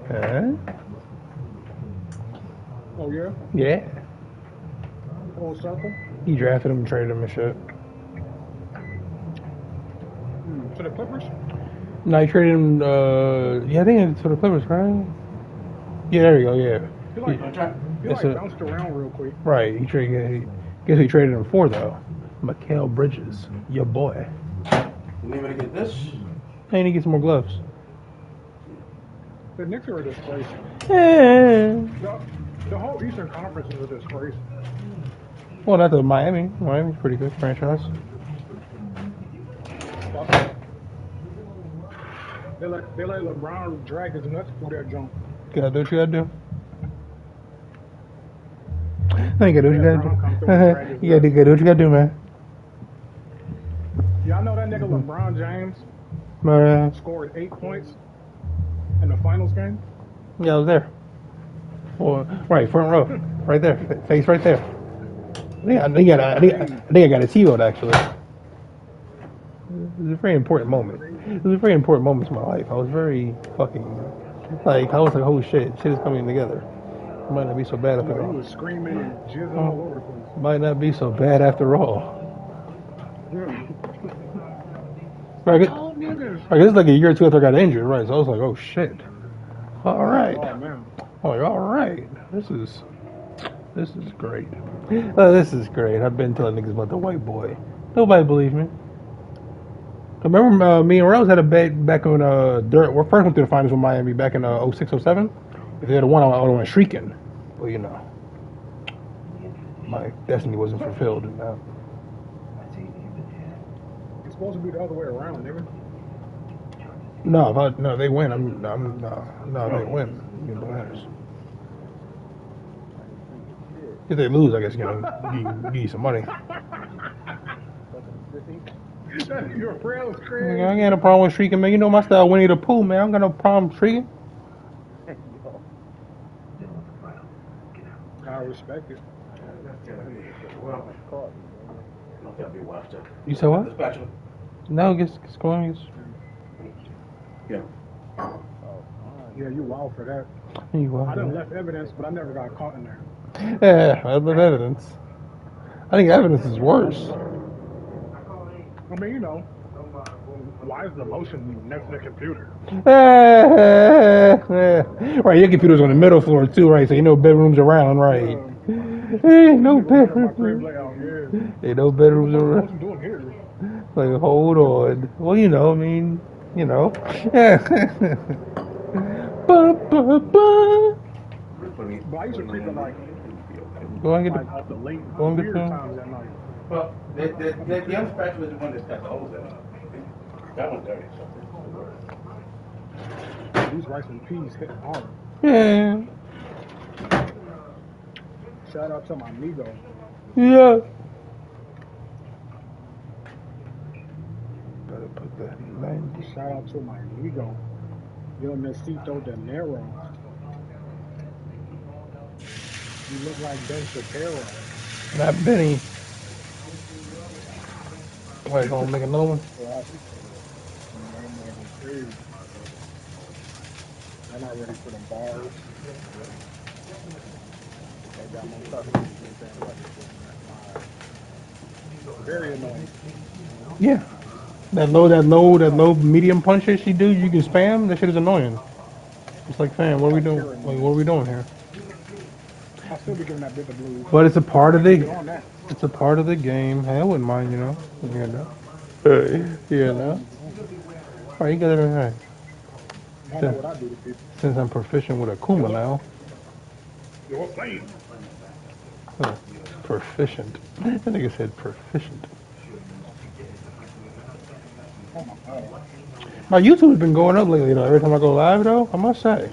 Huh? Oh yeah. Yeah. Full circle. He drafted him and traded him and shit. To the Clippers. No, he traded him. I think it's for the Clippers, right? Yeah, there you go. Yeah. He bounced around real quick. Right. He traded. Guess who he traded him for though? Mikal Bridges, your boy. You need me to get this? I need to get some more gloves. The Knicks are a disgrace. Yeah. The whole Eastern Conference is a disgrace. Well, not the Miami. Miami's pretty good franchise. They let LeBron drag his nuts through that jump. Gotta do what you gotta do. No, you gotta do what you gotta do. You gotta do what you gotta do, man. Y'all know that nigga LeBron James scored 8 points in the finals game? Yeah, I was there. Well, right, front row. Right there. Face right there. I think I got a T-vote, actually. It was a very important moment. It was a very important moment in my life. I was very fucking... I was like, oh shit is coming together. It might not be so bad after all. He was screaming and jizzing all over the place. Might not be so bad after all. Right, this is like a year or two after I got injured, right? So I was like, oh shit. All right. Oh man. Oh, all right. This is great. This is great. I've been telling niggas about the white boy. Nobody believes me. I remember me and Rose had a bet back on we first went to the finals with Miami back in 06, 07. If they had won, I would have went shrieking. But you know, my destiny wasn't fulfilled. It's supposed to be the other way around, nigga. No, they win. They win. You know, if they lose, I guess give you some money. Your friend was crazy. I ain't got no problem with shrieking, man. You know my style, Winnie the Pooh, man. I don't got no problem shrieking. I respect it. You said what? No, just go on. Yeah. Yeah, you wild for that. You wild. I done left evidence, but I never got caught in there. Yeah, I left evidence. I think evidence is worse. I mean, you know, why is the motion next to the computer? Right, your computer's on the middle floor too, right? So you know bedrooms around, right? Ain't no bedrooms. Ain't no bedrooms around. What you doing here? Like, hold on. Well, you know, I mean, you know. But I used to creep at like, go and get like the late go and get weird the times at night. Well, the other scratch was the one that's got the holes in it. That one's dirty. These rice and peas hitting hard. Yeah. Shout out to my amigo. Yeah. Better put that in 90. Shout out to my amigo. Yo necesito dinero. You look like Ben Shapiro. Not Benny. Wait, gonna make another one? They're not ready for the bars. They got more stuff to do than what that's very annoying. Yeah. That low medium punch shit she do, you can spam. That shit is annoying. It's like, fam, what are we doing? Like, what are we doing here? I'll still be giving that bit the blues. But it's a part of the, On that. it's a part of the game. Hey, I wouldn't mind, you know. You know. You know. All right, you got it right. I know what I do to people. Since I'm proficient with Akuma now. You're playing. Proficient. That nigga said proficient. Oh my God. My YouTube's been going up lately, though. Every time I go live, though, I must say.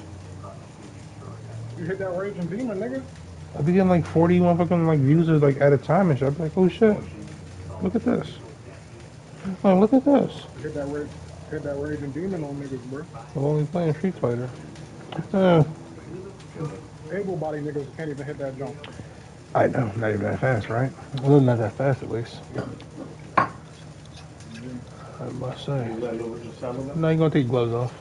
You hit that raging demon, nigga. I be getting like 40 motherfucking like views like at a time and shit. I be like, oh shit, look at this. Oh, look at this. Hit that raging demon on niggas, bro. I'm only playing Street Fighter. Able-bodied niggas can't even hit that jump. I know, not even that fast, right? Well, not that fast at least. I must say. No, you're gonna take gloves off.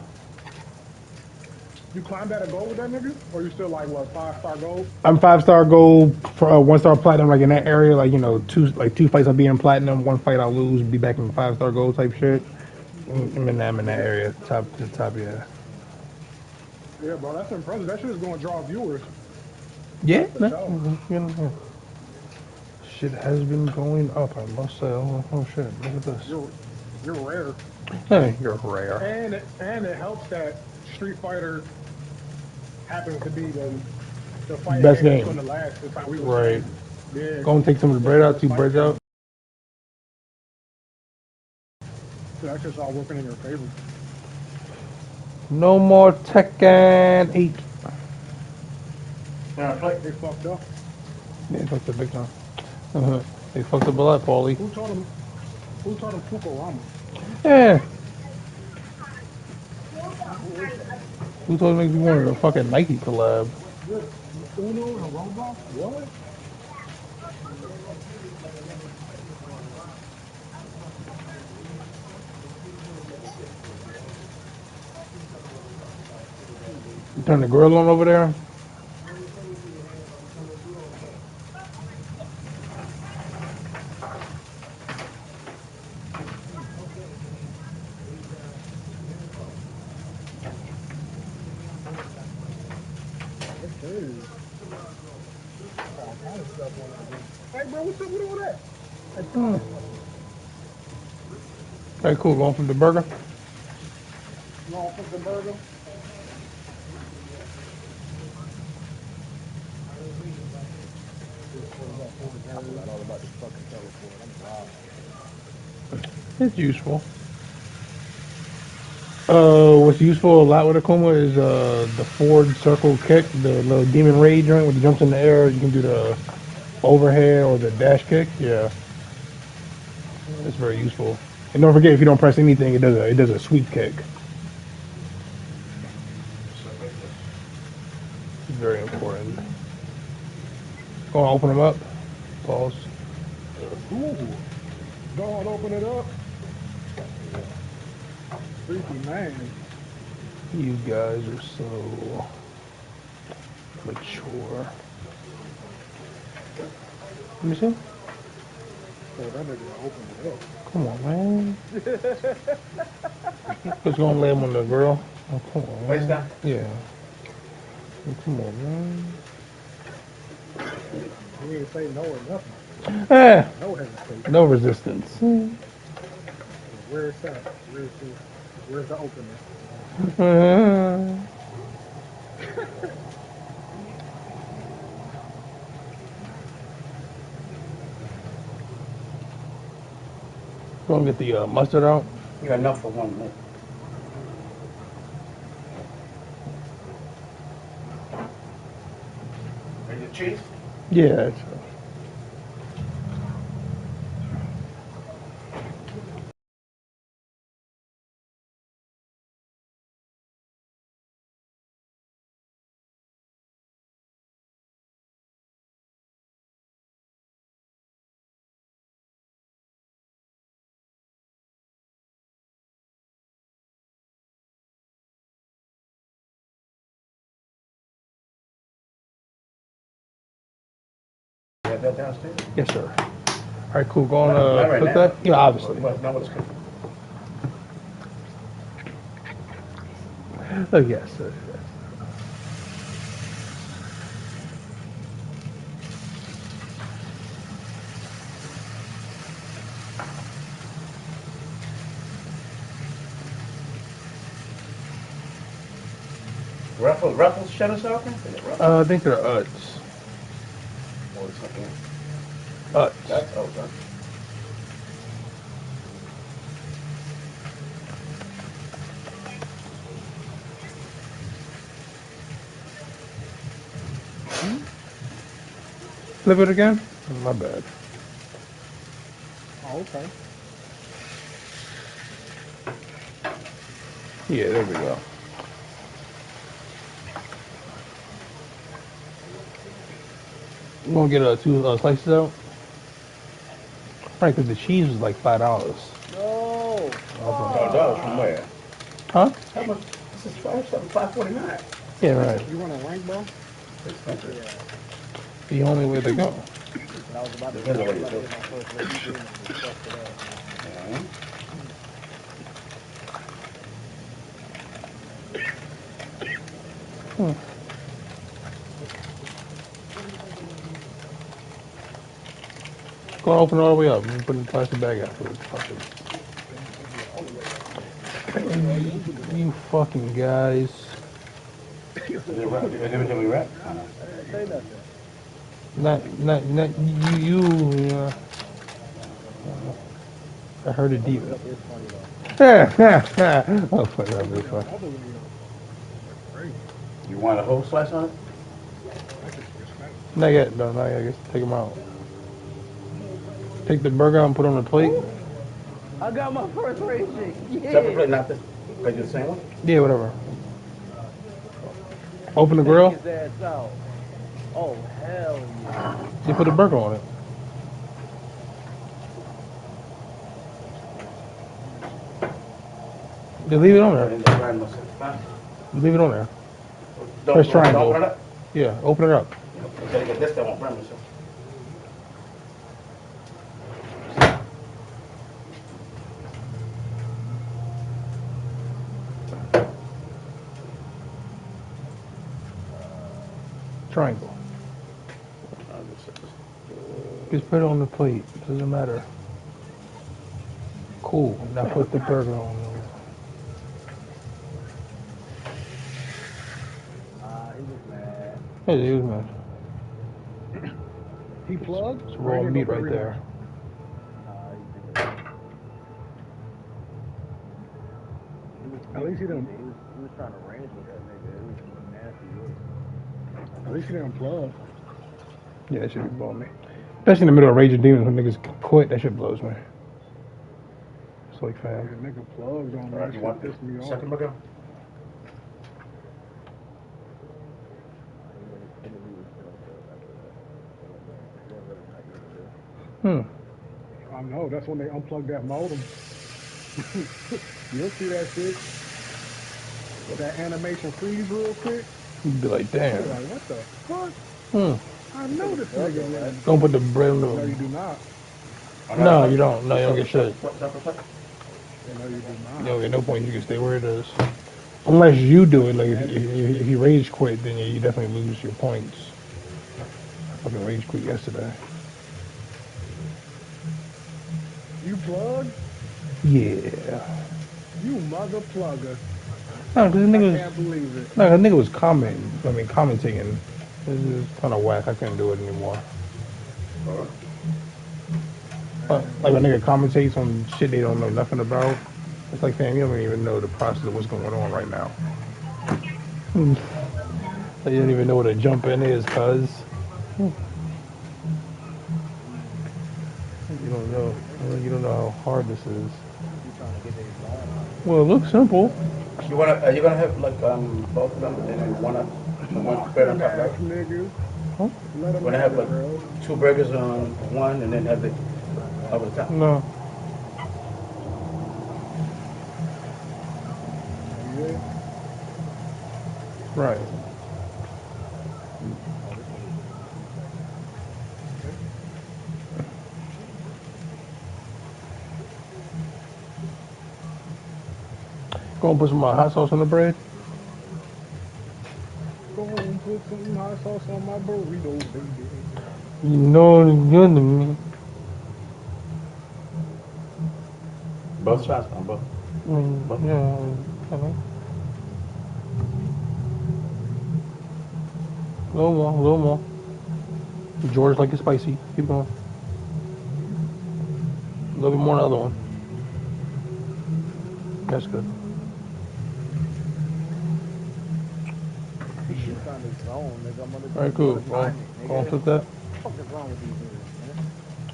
You climbed at a gold with that nigga? Or you still like, what, 5-star gold? I'm 5-star gold, for 1-star platinum, like in that area, like, you know, two fights I'll be in platinum, 1 fight I'll lose, be back in 5-star gold type shit. I'm in that area, top, yeah. Yeah, bro, that's impressive. That shit is gonna draw viewers. Yeah, shit has been going up, I must say. Oh shit, look at this. You're rare. Hey, you're rare. And it helps that Street Fighter happens to be the fight best game game. that's gonna last. That's how we were Right. saying. Yeah. Go and take some of the bread out, 2 breads out. So that's just all working in your favor. No more Tekken 8. They fucked up. Yeah, they fucked up big time. They fucked up a lot, Paulie. Who taught him Fukurama? Yeah. Who told me we wanted a fucking Nike collab? Uno and Roblox? What? You turn the grill on over there? Hey, bro, what's up with all that? Okay, cool. Going from the burger? Going from the burger? It's useful. What's useful a lot with Akuma is the forward circle kick, the little demon raid joint when he jumps in the air. You can do the overhead or the dash kick. Yeah, it's very useful. And don't forget, if you don't press anything, it does a sweep kick. It's very important. Go on, open them up. Pause. Ooh. Go on, open it up. Freaky man. You guys are so mature. Let me see. Oh, that nigga opened it up. Come on, man. Just gonna lay him on the grill. Oh, come on, man. Down? Yeah. Oh, come on, man. He ain't say no or nothing. No hesitation. No resistance. Where's that? Where's the opening? Gonna get the mustard out. You got enough for 1 minute. Ready to cheese? Yeah. You have that downstairs? Yes, sir. All right, cool. Go on. Not right Put now. that. Yeah, obviously. Well, now what's cooking? Oh yes. Yes. Ruffles shutter socket? I think they're Utz. Or something. Utz. That's okay. Flip it again. My bad. Oh, okay. Yeah, there we go. You want to get two slices out? Right, because the cheese was like $5. No. $5 from where? Huh? How much? This is $5.49. Yeah, right. You want a rank, bro? Expensive. The only way to go. I was about to Depends on what you get do. my first leg stream and fucked it up. Go and open it all the way up and put it in the plastic bag afterwards. Fuck it. You fucking guys. Is it individually wrapped? Say nothing. Not you. I heard it deep. Oh, fuck that, bitch. Fuck. You want a whole slice on it? Not yet, no, not yet. I guess take them out. Take the burger out and put it on the plate. I got my first racing. Yeah. Separate plate, not this. Like the same one? Yeah, whatever. Open the grill. His ass out. Oh, hell yeah. You put a burger on it. Just leave it on there. Leave it on there. Press triangle. Open it up? Yeah, open it up. You gotta get this, that won't burn myself. Triangle. Just put it on the plate. Doesn't matter. Cool. Now put the burger on there. He was mad. Hey, dude, man. He plugged? It's raw meat right there. At least he didn't. He was trying to range with that nigga. It was nasty. At least he didn't plug. Yeah, that shit be blowing me. Especially in the middle of Raging Demons when niggas quit, that shit blows me. It's like, fam. The nigga plugged on that. You want this me off. second burger? I know, that's when they unplugged that modem. You'll see that shit. That animation freeze real quick. You'd be like, damn. You're like, what the fuck? I know this nigga, man. Don't put the bread on the... No, you do not. No, you don't. No, you don't get shit. No, you do not. You don't get no points. You can stay where it is. Unless you do it. Like, if you rage quit, then you definitely lose your points. I fucking rage quit yesterday. You plugged? Yeah. You mother plugger. No, because the nigga I can't believe it. No, the nigga was commentating. This is kind of whack. I couldn't do it anymore. Like a nigga commentates on shit they don't know nothing about. It's like, fam, you don't even know the process of what's going on right now. Like, you don't even know what a jump in is, cuz. You don't know. You don't know how hard this is. You trying to get their zone out. Well, it looks simple. You wanna? Are you gonna have like both of them and then one spread on top of the other? Niggas. Huh? Let them Wanna have have it, like bro. 2 burgers on one and then have it over the top? No. Yeah. Right. Gonna put some hot sauce on the bread. Go and put some hot sauce on my burrito, baby. You know it's good to me. Both shots on both. Both. Yeah. A little more, a little more. George like it spicy. Keep going. A little bit more on the other one. That's good. Trying to zone, nigga. I'm gonna Alright, cool. Go on, flip that. What the fuck is wrong with these niggas, man?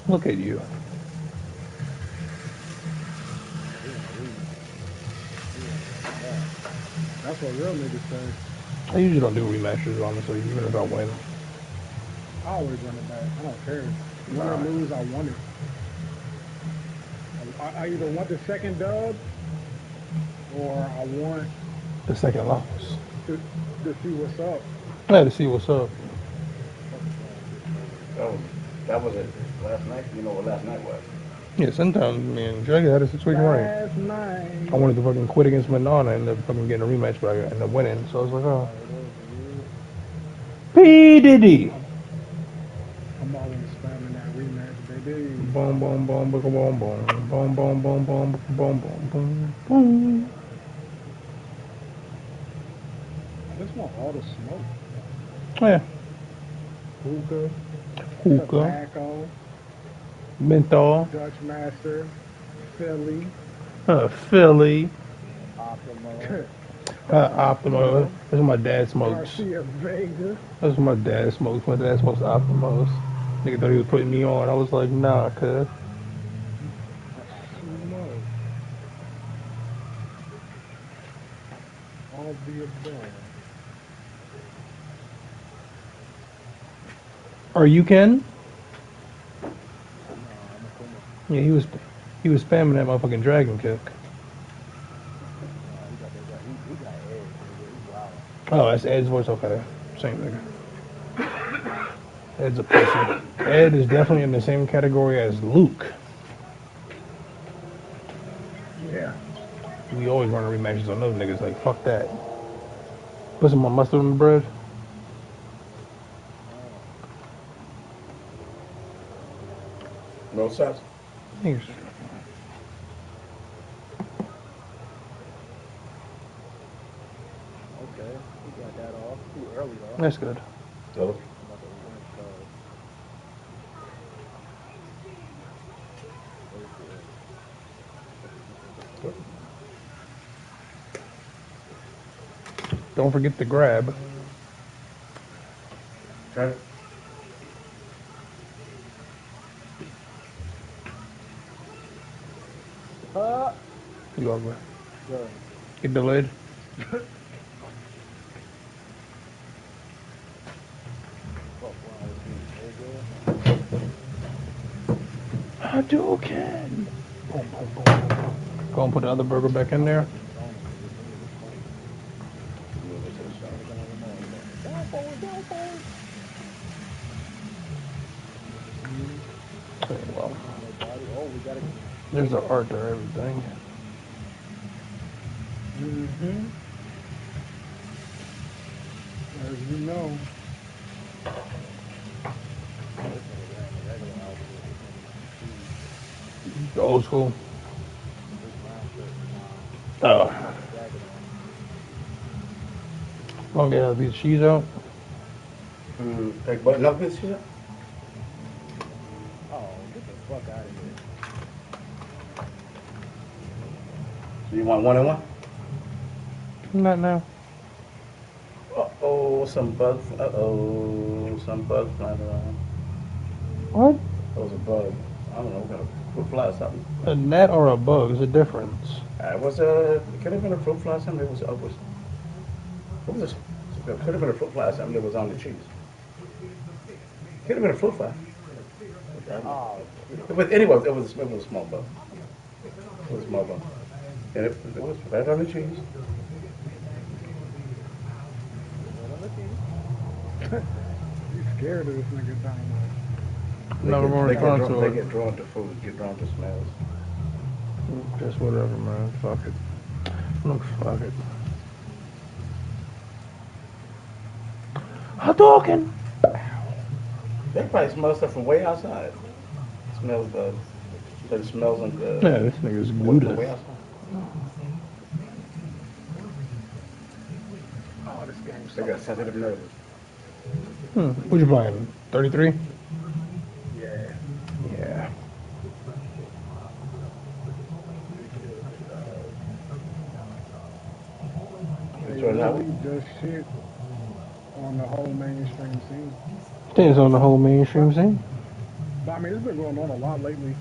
Look at you. That's what real niggas say. I usually don't do rematches, honestly, even if I win. I always run it back. I don't care. Win or lose, I want it. I either want the second dub or I want The second loss. to see what's up. I had to see what's up. That was it. Last night. You know what last night was? Yeah, sometimes, man, Drake had a situation right. Last night. I wanted to fucking quit against Madonna and ended up fucking getting a rematch, but I ended up winning. So I was like, oh. P. Diddy. I'm always spamming that rematch, baby. Boom, boom, boom, boom, boom, boom, boom, boom, boom, boom, boom, boom, boom, boom. I just want all the smoke. Yeah. Hookah. Tobacco. Menthol. Dutch Master. Philly. Philly. Optimal. Optimal. That's what my dad smokes. Garcia Vega. That's what my dad smokes. My dad smokes Optimals. Nigga thought he was putting me on. I was like, nah, cuz. Smoke. All the above. Are you Ken? Yeah, he was spamming that motherfucking dragon kick. Oh, that's Ed's voice. Okay, same nigga. Ed's a pussy. Ed is definitely in the same category as Luke. Yeah. We always run rematches on those niggas. Like, fuck that. Put some more mustard on the bread. No sauce. Thanks. Okay, we got that off. Too early though. That's good. Double. Don't forget to grab. Okay. You over. Good. Get the lid. Hadouken! Boom, boom, boom, boom. Go and put the other burger back in there. Okay, well, there's the art to everything. Mm-hmm. As you know. The old school. Oh. Want to get a piece of cheese out? Take but enough piece of cheese out? Oh, get the fuck out of here. So you want one and one? Not now. Uh-oh, some bugs. Uh-oh, some bugs flying around. What? That was a bug. I don't know, what kind of fruit fly or something. A gnat or a bug is a difference. It was could have been a fruit fly or something. It was what was this? It could have been a fruit fly or something that was on the cheese. Could have been a fruit fly. Oh, It was a small bug. It was a small bug. And it was right on the cheese. You scared of this nigga Dynamite. Never more They return to it. get drawn to food, get drawn to smells. Just whatever, man. Fuck it. Look, fuck it. I'm talking. They probably smell stuff from way outside. Smells it smells like Yeah, this nigga's way glued. outside. Oh, this game. They got sensitive nerves. What you playing? 33? Yeah. Yeah. They really just shit on the whole mainstream scene. Things on the whole mainstream scene. But I mean, it's been going on a lot lately,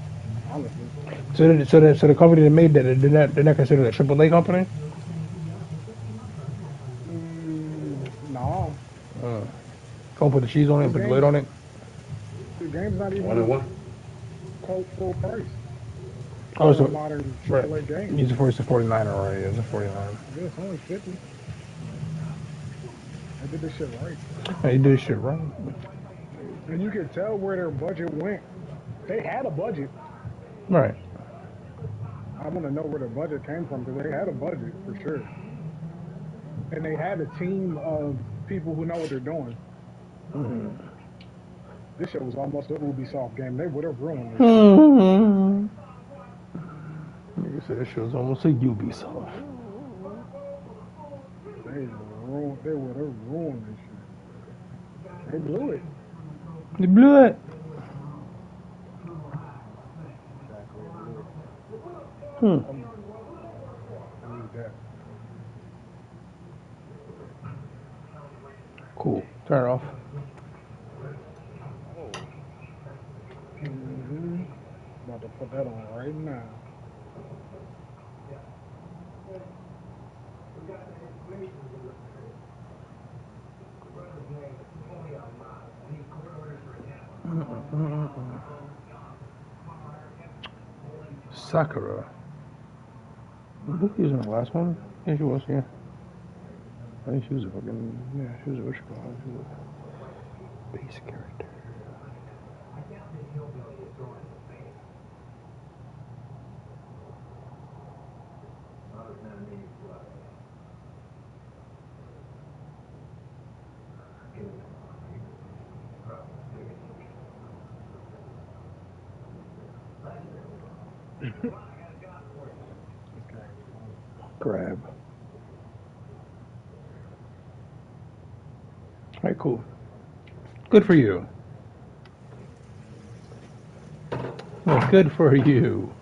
honestly. So the company that made that, they're not considered a AAA company? No. Don't put the cheese on it, put the lid on it? The game's not even 1-1. quote full price. Oh, so modern right. AAA game. It's a 49 already. It's a 49. Yeah, it's only 50. I did this shit right. Hey, you did shit right. And you can tell where their budget went. They had a budget. Right. I want to know where their budget came from because they had a budget for sure. And they had a team of people who know what they're doing. This shit was almost an Ubisoft game. They would have ruined this shit. Nigga said this shit was almost a Ubisoft. They would have ruined this shit. They blew it. They blew it. I need that. Cool. Turn it off. About to put that on right now. Sakura. Was Luffy in the last one? Yeah, she was, yeah. I think she was a fucking, she was a what you call it? She was a base character. Grab. Alright, cool. Good for you. Well, good for you.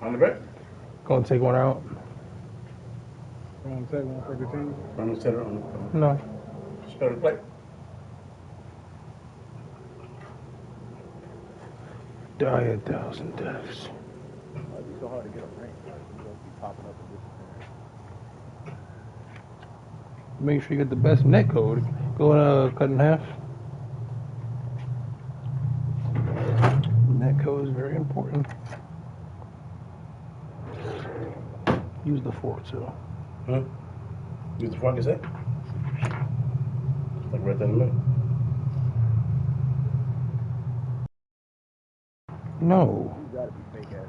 On the bet? Go and take one out. Want to take one for the team? I'm gonna set it on. No. Start the play. Die 1,000 deaths. It'd be so hard to get a rank. Like, you don't keep popping up and disappearing. Make sure you get the best net code. Go cut in half. Net code is very important. Use the fork too. Huh? Use the fork, is that? Like right there in the middle. No. You gotta be fake ass.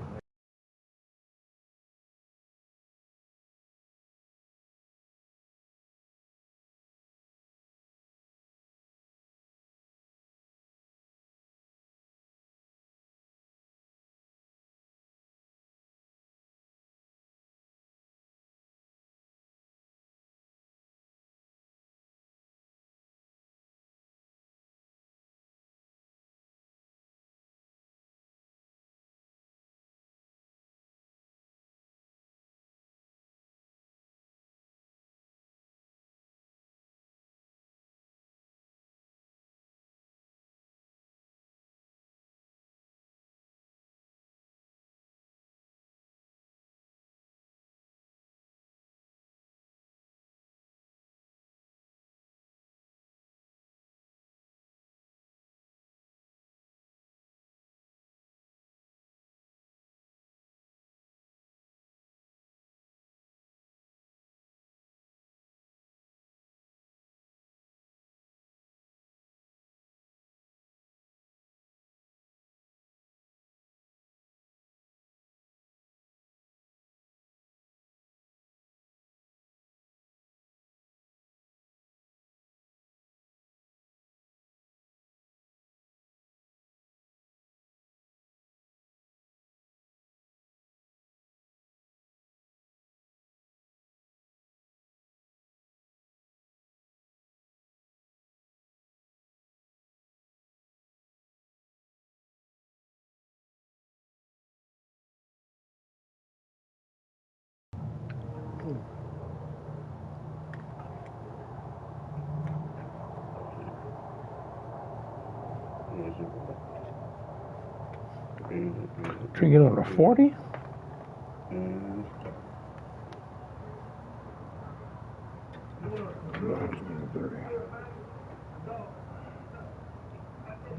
Drinking on a 40?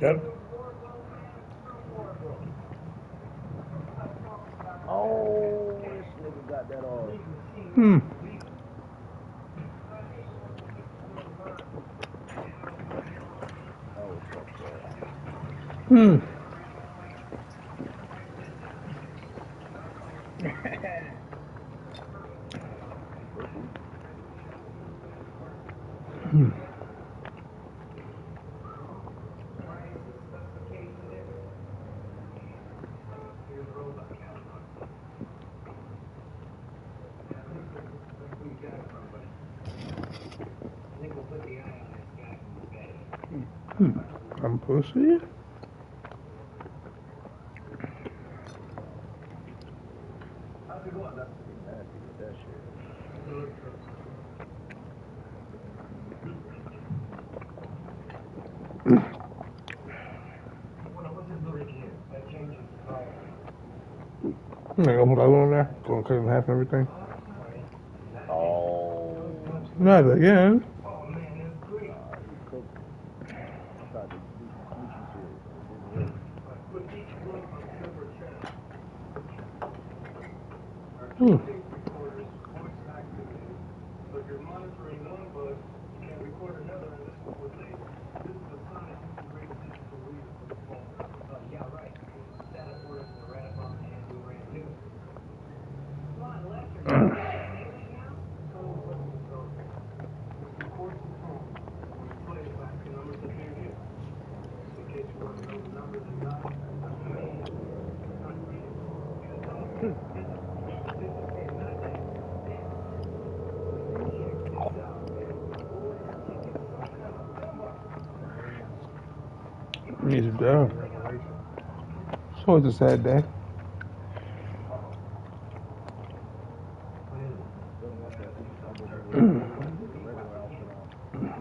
Yep. Oh, this nigga got that off. That was fucked up. I'm pussy. I'm gonna put that on there. Gonna cut it in half and everything. Oh. Not again. Music down. So it's a sad day.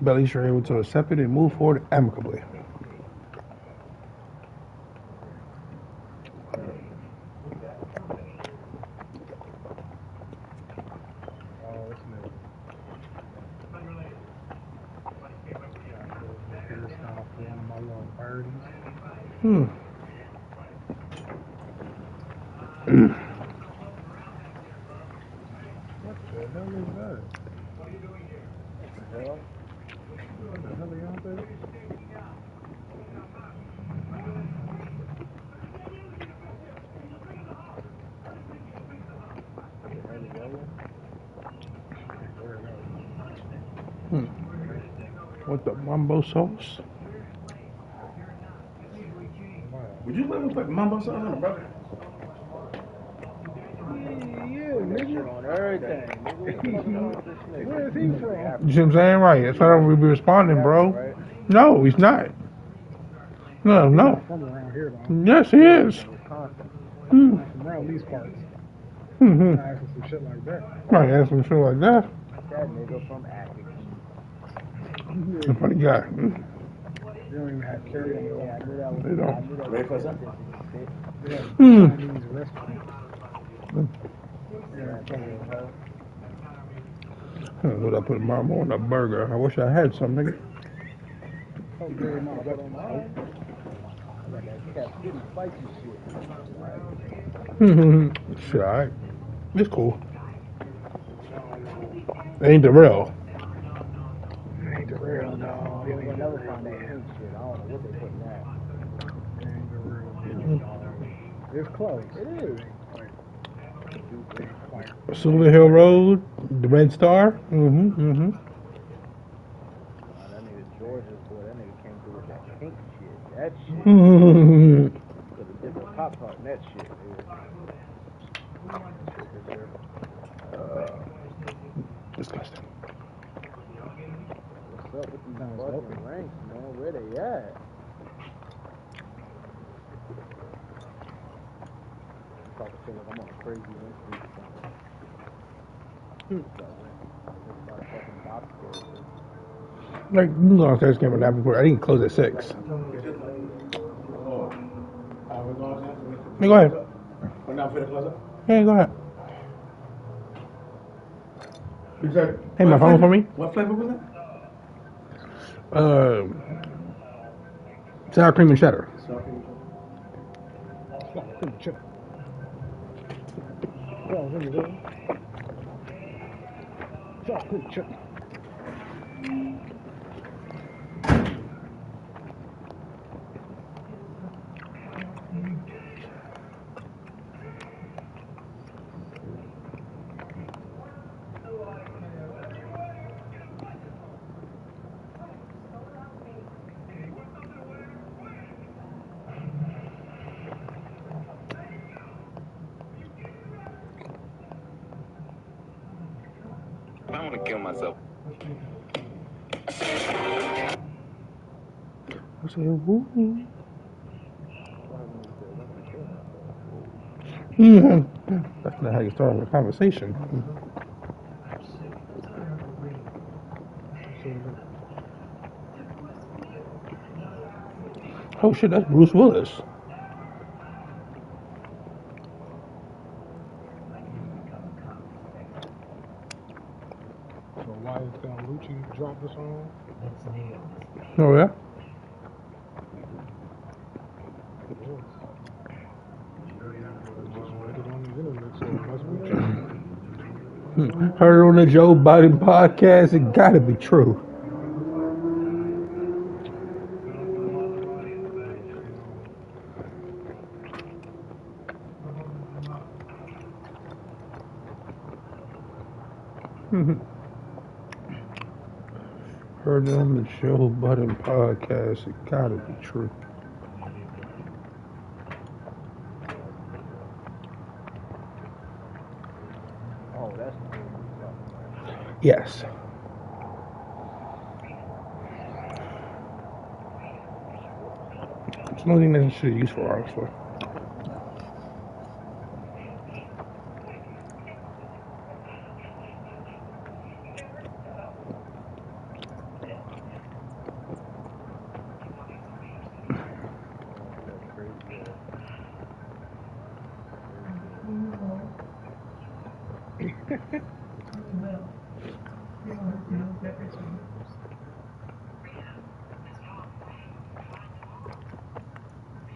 But at least you're able to accept it and move forward amicably. What the hell is that? What are you doing here? What the hell? What the hell are you on there? What the mambo sauce? Would you let me put mambo sauce on it, brother? Yeah, nigga. On everything. Where is he from? You see what I'm saying? Right. That's why we be responding, bro. No, he's not. No. From around here, though. Yes, he is. From around these parts. Asking some shit like that. Right, ask some shit like that. That nigga from Africa. A funny guy. They don't even have carry on. Yeah, I knew that was. They don't. I knew that Ready for was something? They have Chinese restaurant. What I put mama on a burger. I wish I had some, nigga. Oh, very much. Like that captivity spicy shit. Shit, alright. It's cool. It ain't the real. It ain't the real, no. We'll never find that pink shit. I don't know what they put in that. It ain't the real. It's close. It is. Silver Hill Road, the Red Star. That nigga George's boy, that nigga came through with that pink shit. That shit. Put a different pop tart in that shit, dude. Disgusting. What's up with these fucking ranks, man? Where they at? I'm starting to feel like I'm on a crazy win streak or something. Like, you know, I was game of that before. I didn't close at 6. Yeah, go ahead. Or now for the close up? Yeah, go ahead. Is that Hey, my phone for me? What flavor was that? Sour cream and cheddar. Sour cream and cheddar. I want to kill myself. I said, woo. That's not how you start a conversation. Oh shit, that's Bruce Willis. So why is Lucci drop the song? Oh yeah? Just read it on the internet, so it must be true. Heard it on the Joe Biden podcast. It gotta be true. Heard it on the Joe Biden podcast. It gotta be true. Oh, that's Yes. It's the only thing that should use for honestly.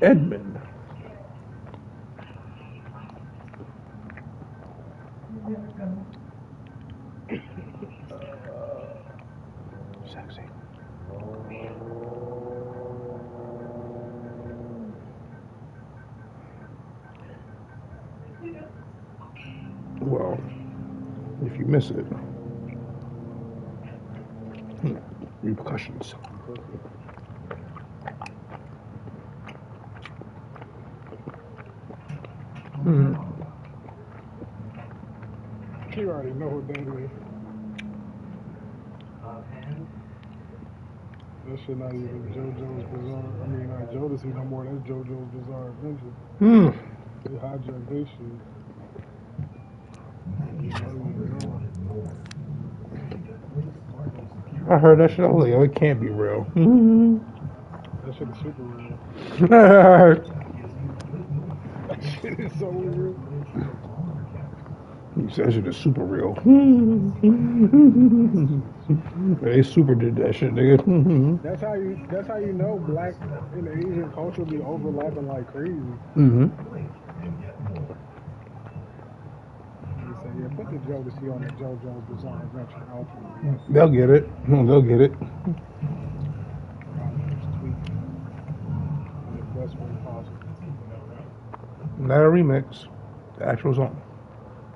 Edmund. Sexy. Well, if you miss it, repercussions. You already know what that is. That shit not even JoJo's Bizarre. I mean, not Jodeci no more. That's JoJo's Bizarre Adventure. They hijacked this shit. I heard that shit. I was like, oh, it can't be real. That shit is super real. That shit is so real. You said that shit is super real. They super did that shit, nigga. That's how you know black and Asian culture be overlapping like crazy. Mm-hmm. You say, yeah, put the Jodeci on the JoJo's Bizarre Adventure album. They'll get it. They'll get it. In the best way possible. Not a remix. The actual song.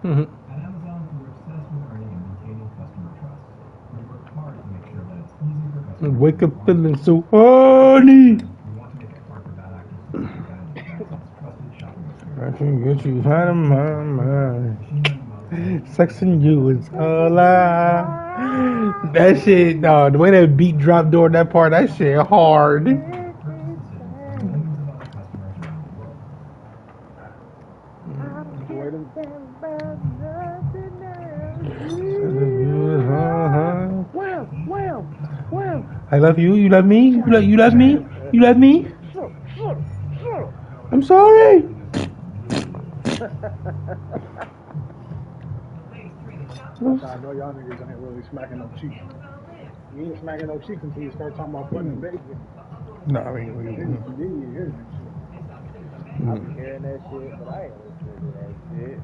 Mm-hmm. Wake up feeling so horny. I can get you out of my mind. Sexing you is all that shit, no, the way that beat dropped during that part, that shit hard. I love you. You love me. You love me. You love me. I'm sorry. I know y'all niggas ain't really smacking no cheeks. You ain't smacking no cheeks until you start talking about putting baby. No, I mean, Then you hear that shit. I be hearing that shit, but I ain't listening to that shit.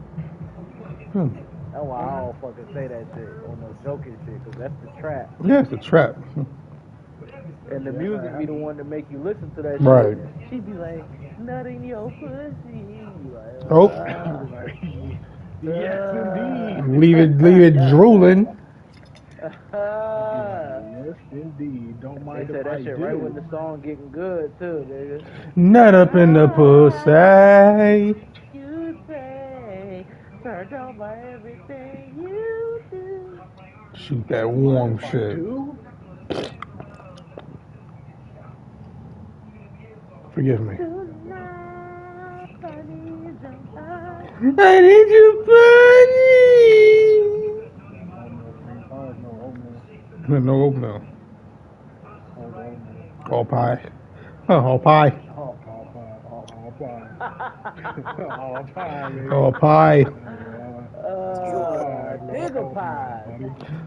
That's why I don't fucking say that shit on no joking shit, cause that's the trap. Yeah, it's a trap. And the music be the one to make you listen to that Right. shit. She be like, nut in your pussy. You like, Oh. Yes, indeed. Leave it drooling. Yes, indeed. Don't mind they said that shit right when the song getting good too, nigga. Nut up in the pussy. You say, turned on by everything you do. Shoot that warm shit. Forgive me. I need you, buddy. No oatmeal. All pie. All pie. All pie. All pie, man. All pie. Nigga pie.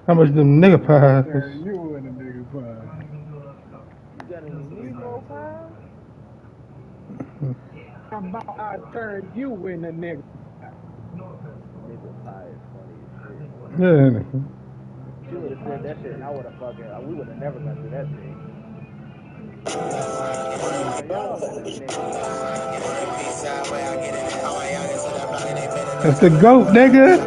How much them nigga pies? You and a nigga pie. You got any Nemo pie? How about I turn you in a nigga? Nigga pie is funny as shit. Yeah. She would have said that shit and I would have fucking, we would have never got to that shit. That's the goat, nigga.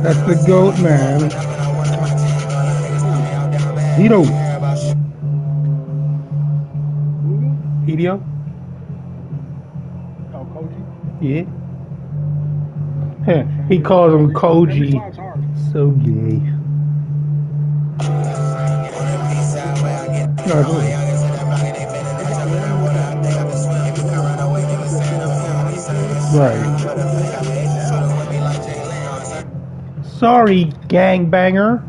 That's the goat, man. Hito. Hito? Oh, Koji? Yeah. He calls him Koji. So gay. Right. Sorry, gangbanger.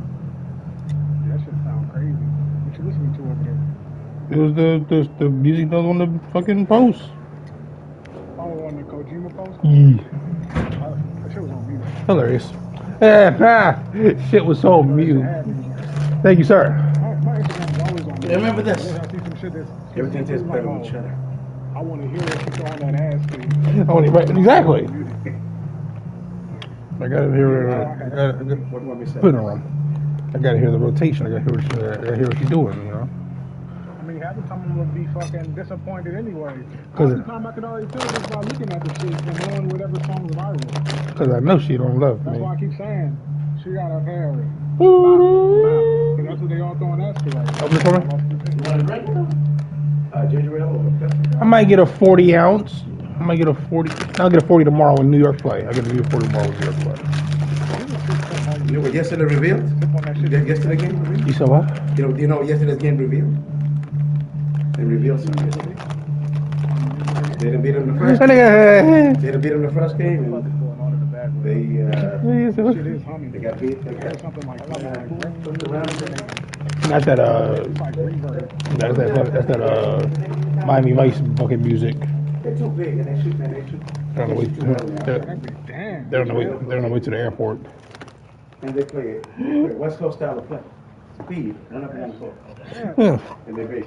That shit sound crazy. What you listening to over there? It was the music that was on the fucking post. Oh, on the Kojima post? Yeah. That shit was on mute. Hilarious. Shit was so mute. Thank you, sir. My Instagram is always on mute. Yeah, remember this. I see some shit that's Everything tastes better with cheddar. I want to hear it put on that ass thing. Exactly. I gotta hear put it on. I gotta hear the rotation. I gotta hear what she's doing, you know. I mean, half the time I'm gonna be fucking disappointed anyway. Half the time I can already tell just by looking at the shit and knowing whatever song's viral. Because I know she don't love me. That's why I keep saying she got her hair. Because that's what they all throwing ass to right now. Open it for me. Ginger ale or pepper? I might get a 40 ounce. I might get a 40. I'll get a 40 tomorrow when New York play. I'll get a 40 tomorrow when New York play. You know what yesterday revealed? Yesterday game revealed? You saw what? You know what yesterday's game revealed? They revealed something yesterday. They didn't beat him the first game. They didn't beat him the first game. And they got beat. They got something like That's that Miami Vice bucket music. They're too big and they shoot. They're on the way to the airport. And they play West Coast style of play. Speed, run up and down the court. And they big.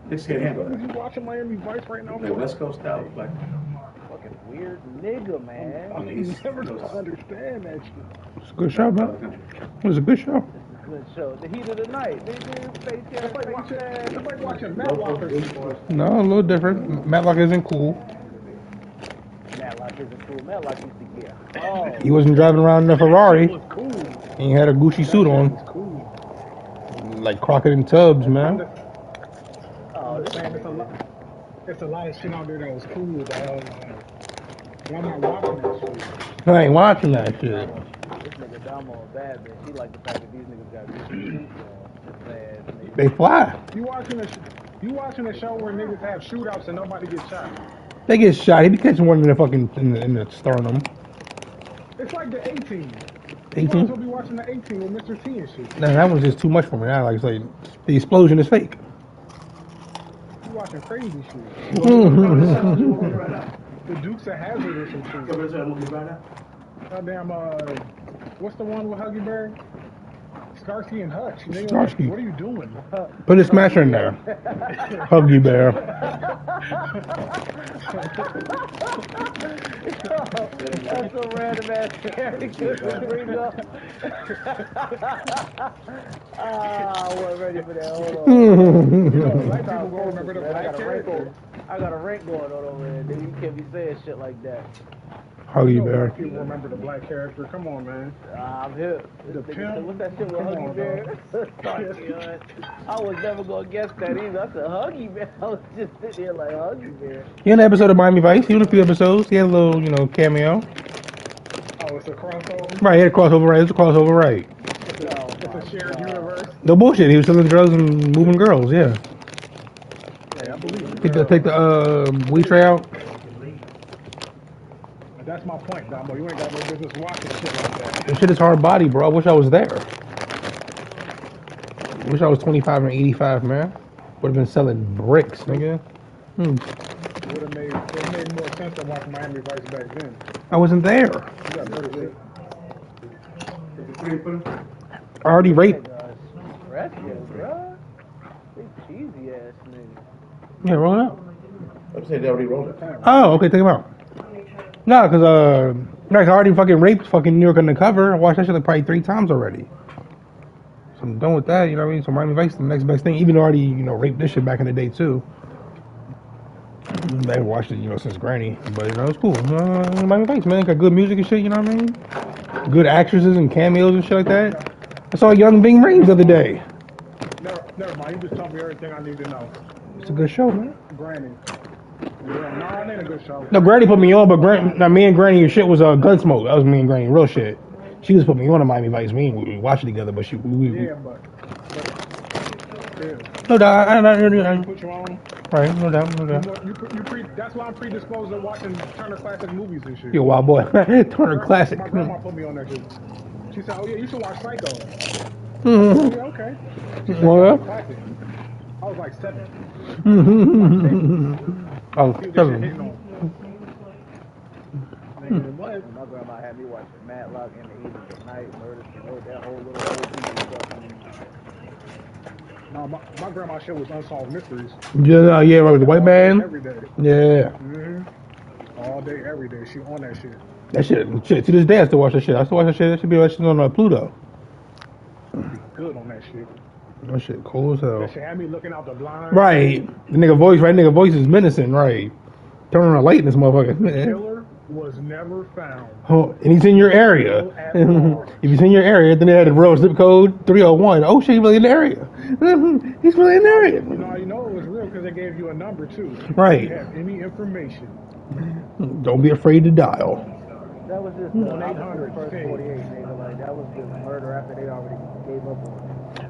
They can't handle that. You watching Miami Vice right now? They West Coast style of play. Fucking weird nigga, man. I never understand that shit. It's a good show, man. It was a good show. Good show. The heat of the night, nigga. It's like watching Matlock or something. No, a little different. Matlock isn't cool. Matlock isn't cool. Matlock used to get. Oh. He wasn't driving around in a Ferrari. He had a Gucci suit on. Like Crockett and Tubbs, man. Oh, man, it's a lot of shit out there that was cool, dog. I'm not watching that shit. I ain't watching that shit. This nigga Damo a bad bitch. He like the fact that these niggas got Gucci suits on. They fly. You watching a show where niggas have shootouts and nobody gets shot? They get shot. He be catching one in the fucking in the sternum. It's like the A-Team. You might as 18? well be watching the 18 with Mr. T and shit. Nah, that one's just too much for me. Now, like, it's like the explosion is fake. You watching crazy shit. Mhm. The Dukes of Hazzard or some shit. Goddamn, what's the one with Huggy Bear? Starsky and Hutch. Nigga, Starsky. what are you doing? Put a smasher in there. Huggy Bear. That's a random ass character to bring up. I wasn't ready for that. Hold on. Black people gonna remember the black character. I got a rank going on over there, nigga. You can't be saying shit like that. Huggy Bear. Black people remember the black character. Come on, man. I'm hip. The pimp. What's that shit with Come Huggy on, Bear? dog. I was never gonna guess that either. I said Huggy Bear. I was just sitting there like Huggy Bear. He had an episode of Miami Vice. He was in a few episodes. He had a little, cameo. Oh, it's a crossover? Right, he had a crossover right. It's a crossover right. It's a shared universe. No bullshit. He was selling drugs and moving girls, yeah. Yeah, I believe it. Take the weed tray out. That's my point, Damo. You ain't got no business watching shit like that. This shit is hard body, bro. I wish I was there. I wish I was 25 and 85, man. Would have been selling bricks, nigga. It would have made more sense than watching Miami Vice back then. I wasn't there. You got better shit. I already raped. Rescue, bro. Big cheesy ass nigga. Yeah, roll it up. I'm saying they already rolled it. Oh, okay, take him out. No, because I already fucking raped fucking New York Undercover. I watched that shit like probably 3 times already. So I'm done with that, you know what I mean? So Miami Vice is the next best thing. Even though I already, raped this shit back in the day too. I haven't watched it, since Granny. But, it was cool. Miami Vice, man. Got good music and shit, you know what I mean? Good actresses and cameos and shit like that. I saw Young Bing Rames the other day. Never mind. You just told me everything I need to know. It's a good show, man. Granny. Yeah, no, it ain't a good show. No, Granny put me on, but me and Granny and shit was Gunsmoke. That was me and Granny, real shit. She just put me on to Miami Vice. We watched it together, but Yeah, but no doubt. I put you on. Right, no doubt. That's why I'm predisposed to watching Turner Classic movies and shit. You a wild boy. Turner Classic. My grandma put me on that shit. She said, "Oh yeah, you should watch Psycho." Mm-hmm. Yeah, okay. She said, Well, Classic. I was like 7. Oh, See what 7. that shit hitting on. Nigga, what? My grandma had me watching Matlock in the Evenings at Night, Murder, that whole little old people stuff. No, my grandma shit was Unsolved Mysteries. Yeah, right with the white man. Every day. Yeah. All day, every day. She on that shit. That shit. To this day, I still watch that shit. I still watch that shit. That should be on Pluto. Good on that shit. That shit cool as hell. That shit had me looking out the blind. Right. The nigga voice, right? Nigga voice is menacing, right? Turning on a light in this motherfucker. The killer was never found. Oh, and he's in your area. If he's in your area, then they had the road zip code 301. Oh shit, he's really in the area. He's really in the area. You know it was real because they gave you a number too. Right. If you have any information. Don't be afraid to dial. That was just 1-800 first 48, nigga. Like that was just murder after they already gave up on it.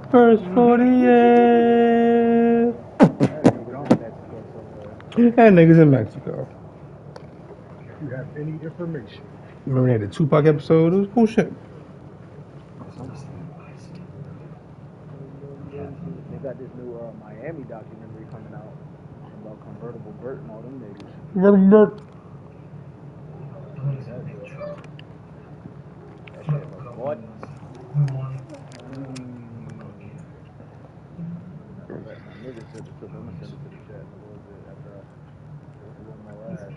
First 48. That nigga's in Mexico. If you have any information. Remember they had the Tupac episode? It was cool shit. They got this new Miami documentary coming out about Convertible Burt and all them niggas. Convertible Burt. That shit was what? Niggas said to put them in the chat a little bit after I won my last.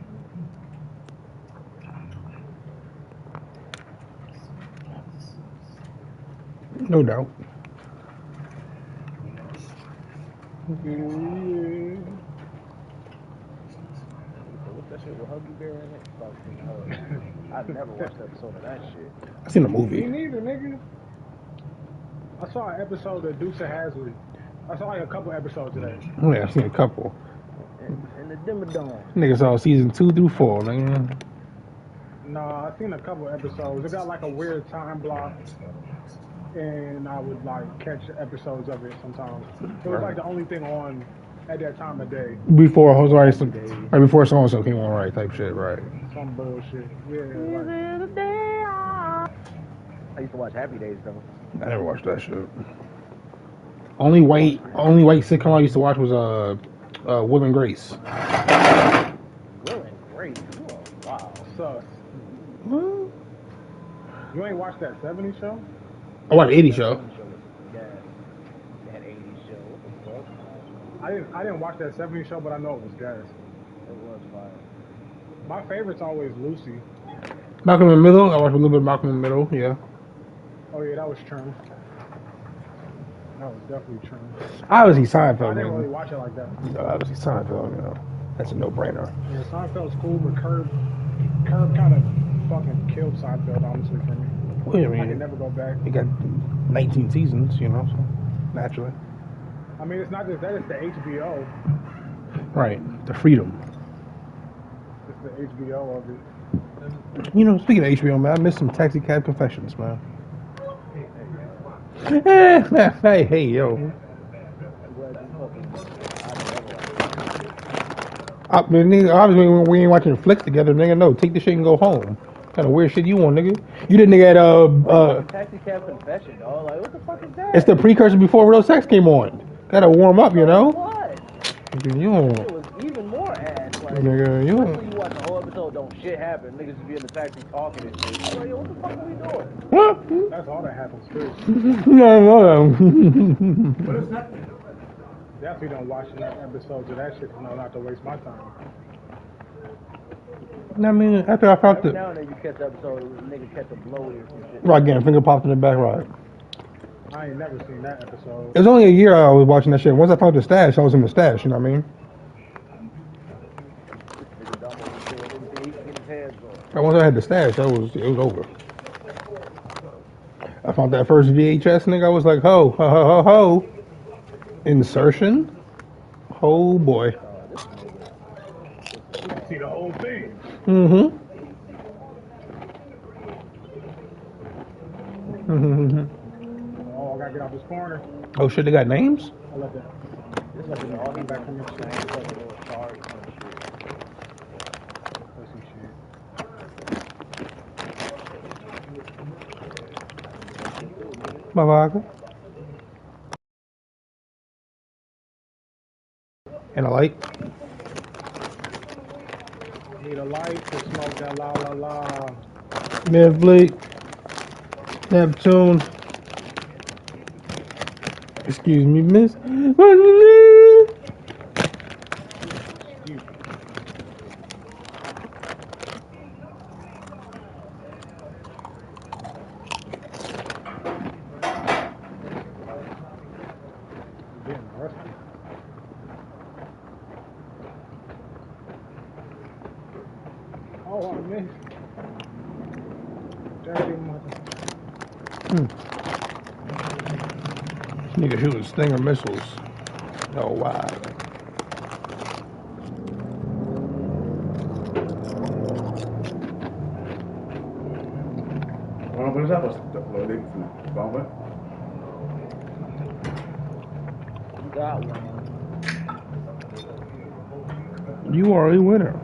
No doubt. What's that shit with Huggy Bear in it? I've never watched an episode of that shit. I seen the movie. Me neither, nigga. I saw an episode of Dukes of Hazzard. I saw like a couple episodes of that. Yeah, I seen a couple. And the Dimmadome. Niggas saw season 2 through 4, nigga. No, I seen a couple episodes. It got like a weird time block, and I would like catch episodes of it sometimes. It was like the only thing on at that time of day. Before right before so and so came on, right? Type shit, right? Some bullshit. Yeah. I used to watch Happy Days though. I never watched that shit. Only white sitcom I used to watch was Will and Grace. Will and Grace. Oh, wow. Sus. You ain't watched that 70s show? I watched 80s show. Yeah. That 80s show. What the fuck? I didn't watch that 70s show, but I know it was gas. It was fire. My favorite's always Lucy. Malcolm in the Middle. I watched a little bit of Malcolm in the Middle. Yeah. Oh yeah, that was Churn. That was definitely Churn. Obviously Seinfeld. I didn't really watch it like that. Obviously Seinfeld. You know, that's a no-brainer. Yeah, Seinfeld's cool, but Curb kind of fucking killed Seinfeld, honestly, for me. Well, I mean, I can never go back. It got 19 seasons, you know, so naturally. I mean, it's not just that; it's the HBO. Right, the freedom. It's the HBO of it. You know, speaking of HBO, man, I missed some Taxi Cab Confessions, man. Hey, yo. I mean, nigga, obviously we ain't watching flicks together, nigga. No, take the shit and go home. What kind of weird shit you want, nigga? You the nigga at Taxi Cab Confession, dog. Like, what the fuck is that? It's the precursor before Real Sex came on. Gotta warm up, you know. What? You don't. It was even more ass. Like, Nigga, you especially you watch the whole episode, don't shit happen. Niggas just be in the taxi talking and shit. I'm like, yo, what the fuck are we doing? What? That's all that happens too. No. What is that? Definitely don't watch episodes of that shit because I don't have to waste my time. I mean, after I found Every the now and then you catch the episode, nigga catch a blowy or some shit. right again, finger popped in the back, right. I ain't never seen that episode. It was only a year I was watching that shit. Once I found the stash, I was in the stash. You know what I mean? And once I had the stash, it was over. I found that first VHS, nigga. I was like, ho. Insertion. Oh boy. You can see the whole thing. Mm-hmm. Oh, I gotta get out this corner. Oh shit, they got names? I love that. This is like all back from your shit. My vodka. And a light. Need a light to smoke that la la la. Netflix. Neptune. Excuse me, miss. Oh, I missed. Dirty mother. Nigga shooting Stinger missiles. Oh wow. Bueno, pero esa pues lo de vamos a ver. Got one. You are a winner.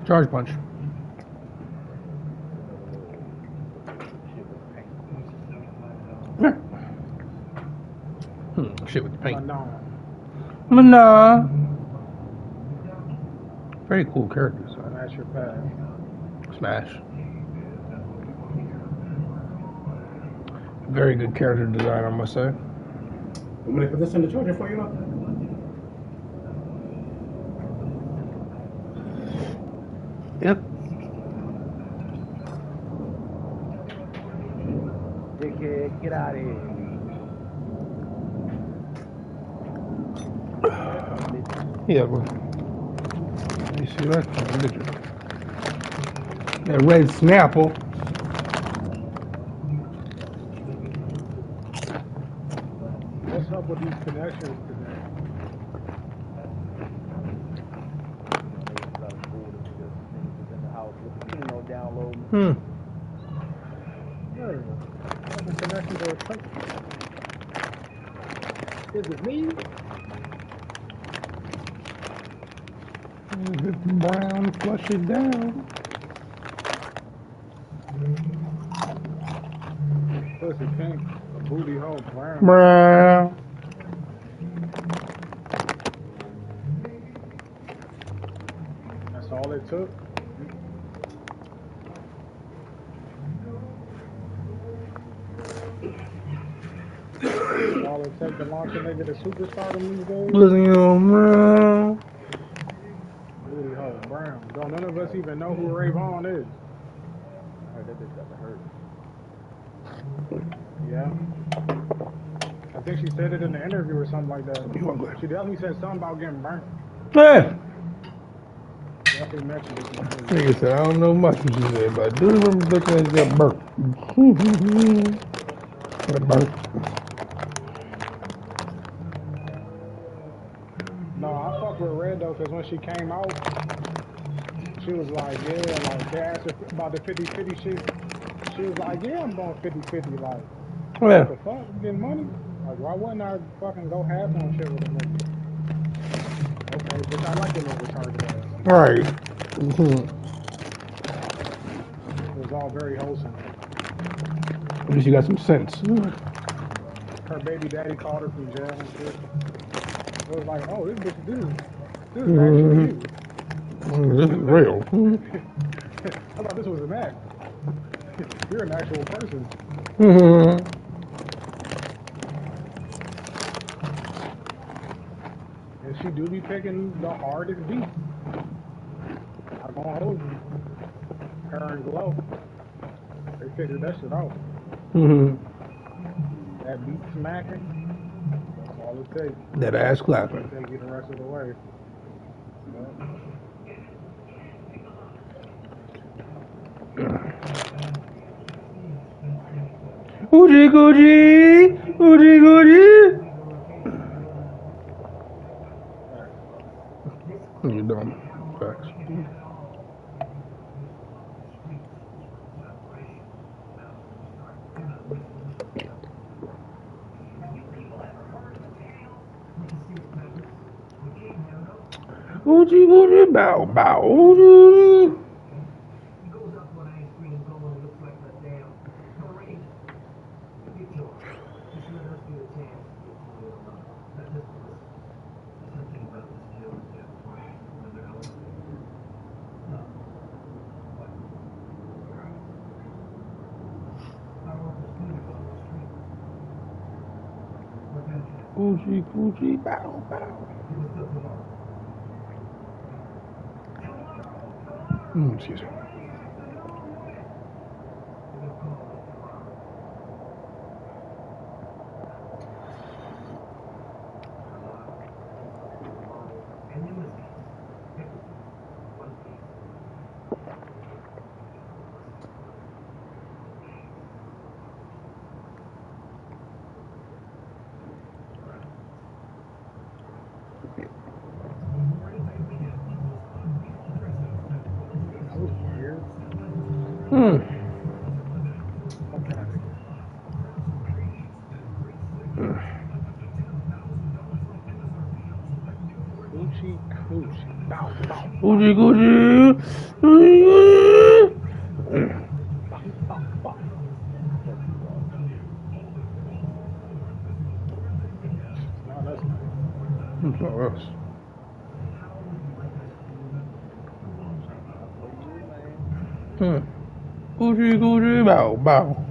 Charge punch. Shit with the paint. Mana. Very cool characters. Smash your pass. Smash. Very good character design, I must say. I'm gonna put this in the charger for you now. Yep. Dickhead, get out of here. Yeah, but you see that? Did you? That red Snapple. What's up with these connections today? Hmm. The connections are tricky. Is it me? Brown, flush it down. Pussy pink, a booty hole brown. Brown. That's all it took. That's all it takes to launch a nigga to superstardom these days. Pussy on brown. Booty hole brown. Don't none of us even know who Ray Vaughn is. I heard that bitch got the hurt. Yeah. I think she said it in the interview or something like that. She definitely said something about getting burnt. Hey! Definitely mentioned it. Nigga said, I don't know much what she said, but I do remember looking at that burnt. That burnt. No, I fuck with Red though, because when she came out, she was like, yeah, like they asked her about the 50-50 shit. She was like, yeah, I'm going 50-50, like, Yeah. what the fuck, you getting money? Like, why wouldn't I fucking go half on shit with a nigga? Okay, but I like the little retarded ass. Right. It was all very wholesome. At least you got some sense. Her baby daddy called her from jail and shit. It was like, oh, this bitch, this is Mm-hmm. actually you. This is real. I thought this was an act. You're an actual person. And she do be picking the hardest beat. I'm gonna hold you. Her and Glow. They figured that shit out. That beat smacking. That's all it takes. That ass clapping. Take you the rest of the way. Oogie googie, oogie googie. You dumb. Facts. Oogie googie, bow bow. Oogie. Coochie, coochie, bow, bow. Excuse me. Coochie, coochie. It's not us. Coochie, coochie, bow, bow.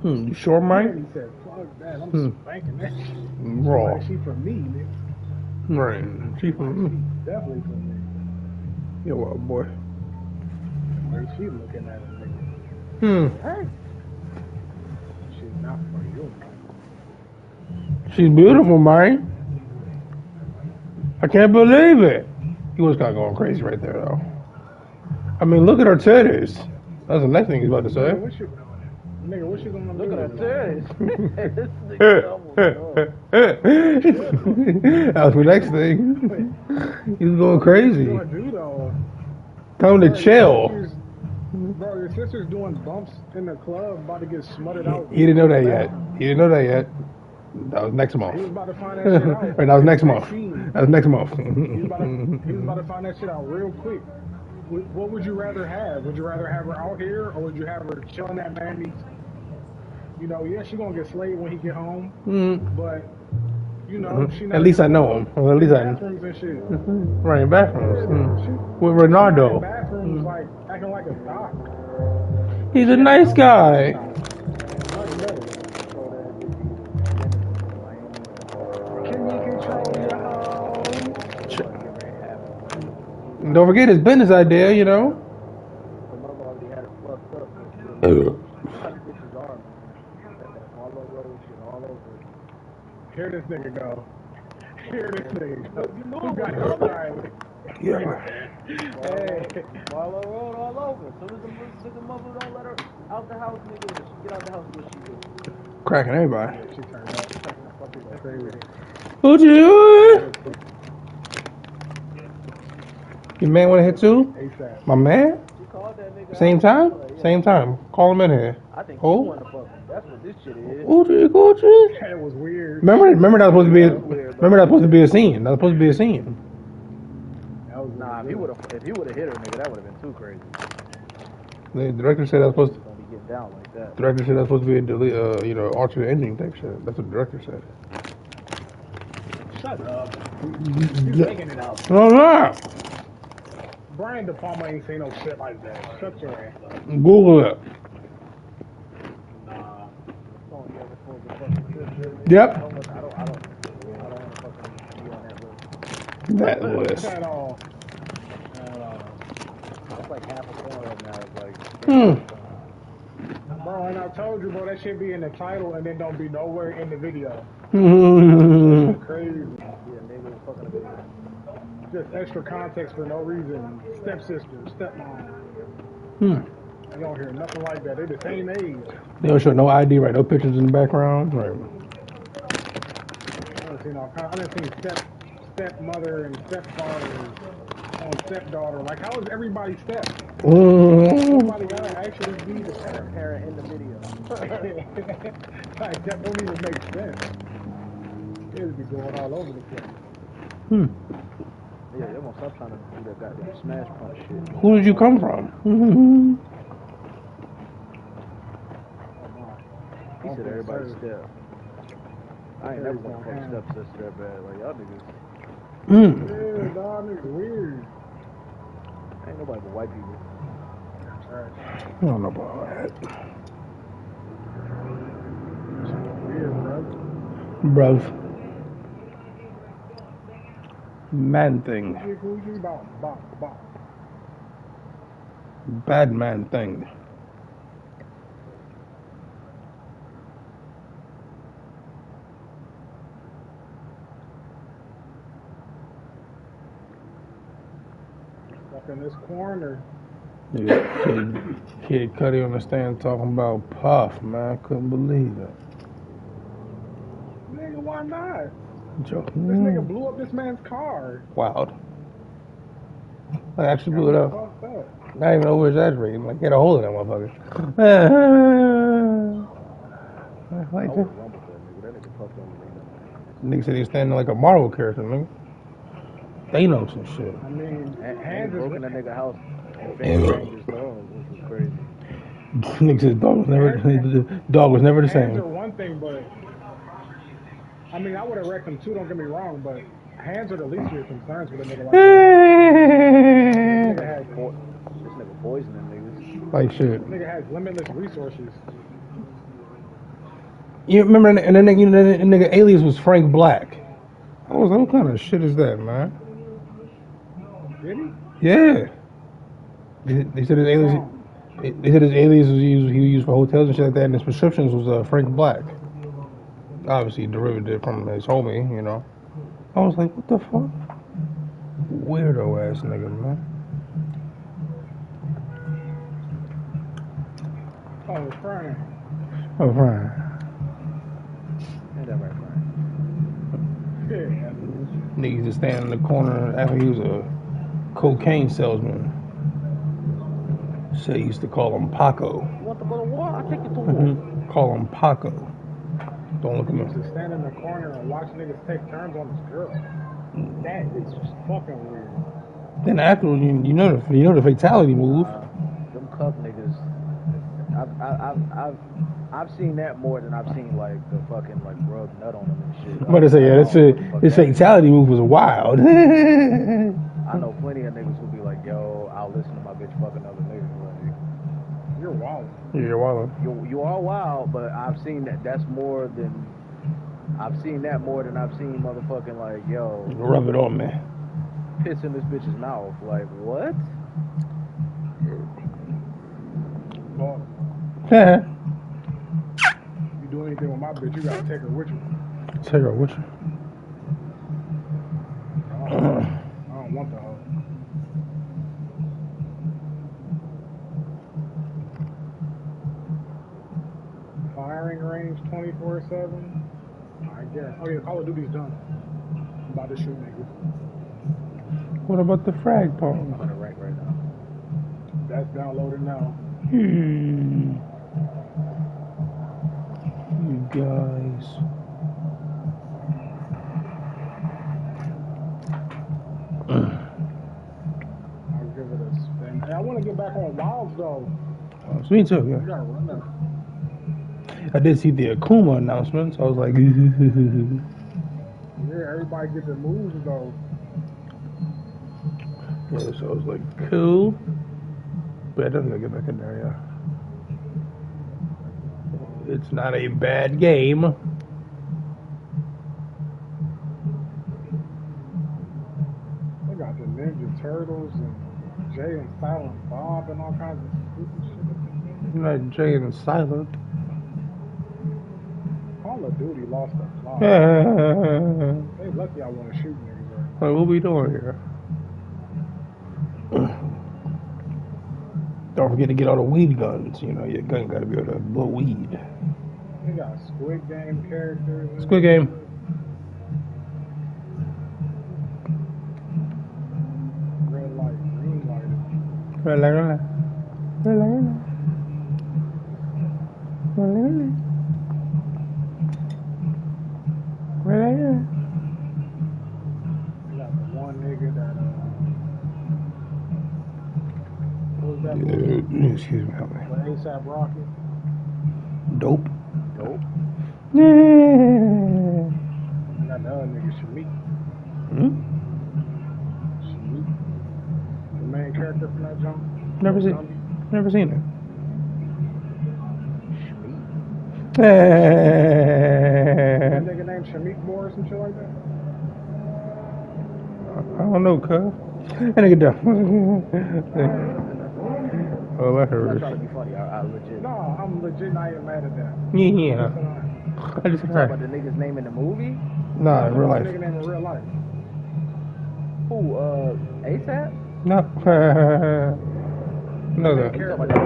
You sure, Mike? He said, fuck that, I'm spanking that shit. Raw. She for me, nigga. Right. She for me. Definitely for me. You what, boy? Where she looking at it, nigga. Hey. She's not for you, man. She's beautiful, man. I can't believe it. He was kind of going crazy right there, though. I mean, look at her titties. That's the next thing he's about to say. Nigga, what you gonna look do? Look at her titties. That was my next thing. He was going crazy. What you gonna do, though? Tell him to chill. Bro, your sister's doing bumps in the club, about to get smutted out. He didn't know that yet. He didn't know that yet. That was next month. He was about to find that shit out. Right, that was next month. Vaccine. That was next month. He was about to find that shit out real quick. What would you rather have? Would you rather have her out here, or would you have her chilling at Mandy's? You know, yeah, she gonna get slayed when he get home, but you know, she at least I know him. Well, at least I know. Bathrooms and shit. Right in bathrooms. With Ronaldo. Bathrooms like acting like a doc. He's a nice guy. Don't forget his business idea, you know. Here this nigga go. Here this nigga go. Who got your style? Yeah. Hey, Marlo Road all over. So as the mother don't let her out the house, nigga, she get out the house, what she do? Cracking everybody. She turned up. Crazy. What you doing? Your man want to hit too? ASAP. My man? Same time? Same time. Call him in here. I think oh. you want to fuck him. That's what this shit is. Gucci. That was weird. Remember that was supposed to be. Remember that was supposed to be a scene. That was supposed to be a scene. Nah, if he would have hit her, nigga, that would have been too crazy. The director said that was supposed to. Don't be getting down like that. The director said that was supposed to be a alternate ending type shit. That's what the director said. Shut up. You're making it out. No, no. Brian De Palma ain't say no shit like that. Shut your ass up. Google it. Nah. Yep. I don't want to fucking be on That list. At all. That's like half a corner of now. It's like. Bro, and I told you, bro, that shit be in the title and then don't be nowhere in the video. Crazy. Yeah, nigga was fucking a video. Just extra context for no reason. Stepsister, stepmom. You don't hear nothing like that. They the same age. They don't show no ID, right? No pictures in the background, right? I done seen stepmother and stepfather on stepdaughter. Like, how is everybody step? Nobody gotta actually be the parent in the video. Like, that don't even make sense. It would be going all over the place. Yeah, they won't stop trying to do that goddamn smash punch shit. Who did you come from? He said everybody step. I ain't never gonna fuck stepsister that bad. Like, y'all niggas. Yeah, dog, niggas weird. Ain't nobody but white people. Right. I don't know about that. Weird, Bro. Man thing. Bad man thing. Up in this corner. Yeah, kid Cuddy on the stand talking about Puff, man. I couldn't believe it. Nigga, why not? Joke. This nigga blew up this man's car. Wild. I actually blew it up. Not even over exaggerating. Like, get a hold of that motherfucker. Like that. Nigga said he was standing like a Marvel character, nigga. Thanos and shit. I mean, hands broke in that nigga house and fans his dog, which was crazy. Nigga said dog was never the same. Hands are one thing, but I mean, I would have wrecked him too. Don't get me wrong, but hands are the least of your concerns with a nigga like that. This nigga poisoning niggas. Like shit. This nigga has limitless resources. You remember, and then the nigga alias was Frank Black. I was like, what kind of shit is that, man? Did he? Yeah. They said his alias. They said his alias was used for hotels and shit like that, and his prescriptions was Frank Black. Obviously, derivative from his homie, you know. I was like, what the fuck? Weirdo ass nigga, man. Oh, it's Brian. Oh, Brian. Ain't that right, Brian? Yeah. Niggas just stand in the corner after he was a cocaine salesman. Say he used to call him Paco. You want to go to war? I'll take you to war. Call him Paco. Don't look at He me. used to stand in the corner and watch niggas take turns on his girl. That is just fucking weird. Then after you know the fatality move. Them cuff niggas. I've seen that more than I've seen like the fucking like rub nut on them and shit. I'm about to say this fatality move was wild. I know plenty of niggas who be like, yo, I'll listen to my bitch fuck another nigga. Like, you're wild. You're wild. You are wild, but I've seen that. That's more than I've seen that more than I've seen motherfucking like, yo, rub it on me. Piss in this bitch's mouth. Like what? You do anything with my bitch, you gotta take her with you. Take her with you. I don't want the hoe. Firing range 24/7. I guess. Oh yeah, Call of Duty's done. I'm about to shoot niggas. What about the frag pump? I'm on the rank right now. That's downloaded now. You guys. I'll give it a spin. Hey, I want to get back on Wilds though. Me too, You yeah. gotta run that. I did see the Akuma announcement, so I was like, Yeah, everybody get their moves though. yeah, so I was like, cool. But I definitely gotta get back in there, yeah. It's not a bad game. They got the Ninja Turtles and Jay and Silent Bob and all kinds of stupid shit. Not Jay and Silent. Call of Duty lost the plot. They lucky I want to shoot niggas right Like, what we doing here? Don't forget to get all the weed guns. You know, your gun gotta be able to blow weed. They got Squid Game characters. Squid Game. Red light, green light. Red light, red light. Red light, red light. Red light, red light. Red light, red light. They got the one nigga that what was that Excuse me, help me. with ASAP Rocky? Dope. They got the other nigga Shamik. Shamik. The main character from that jump. Never seen it. That nigga named Shamik Moore or some shit like that? I don't know, cuz. That nigga dumb. Oh, that I'm not hurts. trying to be funny. I legit. No, I'm legit not even mad at that. Yeah. I just You talking about the nigga's name in the movie? Nah, in real life. Nigga name in real life. Who? ASAP? No. No, You that. talking about that?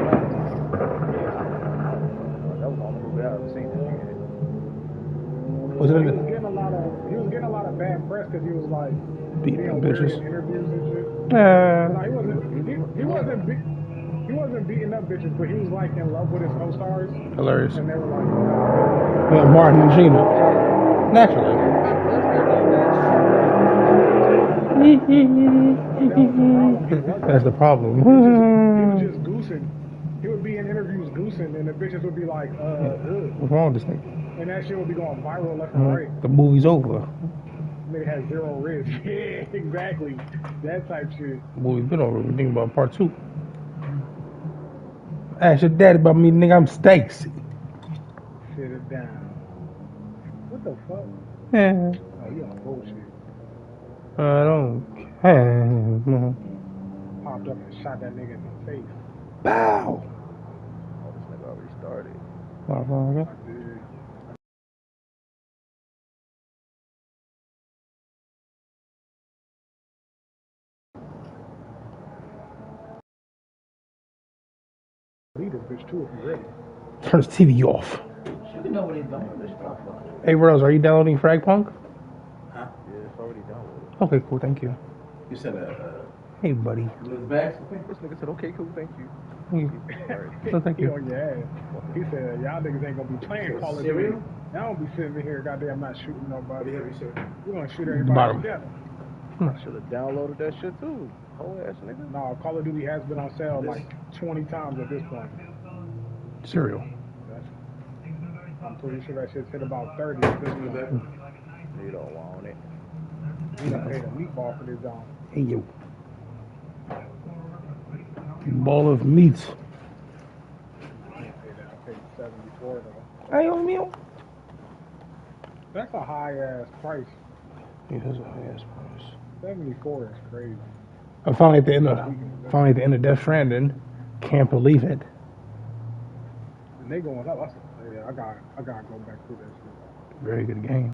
That was the only movie I ever seen. Was it He in was getting a lot of bad press because he was like Beating being them weird bitches. in interviews and shit. Uh, No, he wasn't beating up bitches, but he was like in love with his co-stars. Hilarious. And they were like, Yeah, Martin and Gina. Naturally. That's the problem. he was just goosing. He would be in interviews goosing, and the bitches would be like, What's wrong with this thing? and that shit would be going viral left and right. The movie's over. Nigga has 0 ribs. Yeah, exactly. That type shit. The movie's been over. We're thinking about part 2. Ask your daddy about me, nigga. I'm Stacy. Sit it down. What the fuck? Yeah. Oh, you on bullshit. I don't care. Popped up and shot that nigga in the face. Bow. Oh, this nigga already started. Motherfucker. Dude. Lead this bitch too if you ready. Turn this TV off. You know what he's doing. This stuff. Hey, Rose, are you downloading Fragpunk? Huh? Yeah, it's already done with it. Okay, cool. Thank you. You said Hey, buddy. bags? This nigga said, okay, cool, thank you. Thank you. So thank He you. on your ass. He said, y'all niggas ain't gonna be playing Call of Duty. I don't be sitting in here, goddamn, not shooting nobody. Yeah, we should. You gonna shoot Bottom. everybody together. I should have downloaded that shit too. Whole ass nigga. No, Call of Duty has been on sale like 20 times at this point. Cereal. I'm pretty sure that shit's hit about 30 at this point. You don't want it. You done paid a meatball for this zone. Hey, yo. Ball of meats. I paid 74 though. Hey, yo, meal. That's a high ass price. Yeah, that's a high ass price. 74 is crazy. I'm finally at the end of Death Stranding. Can't believe it. And they going up. I said, yeah, I gotta go back through that shit. Very good game.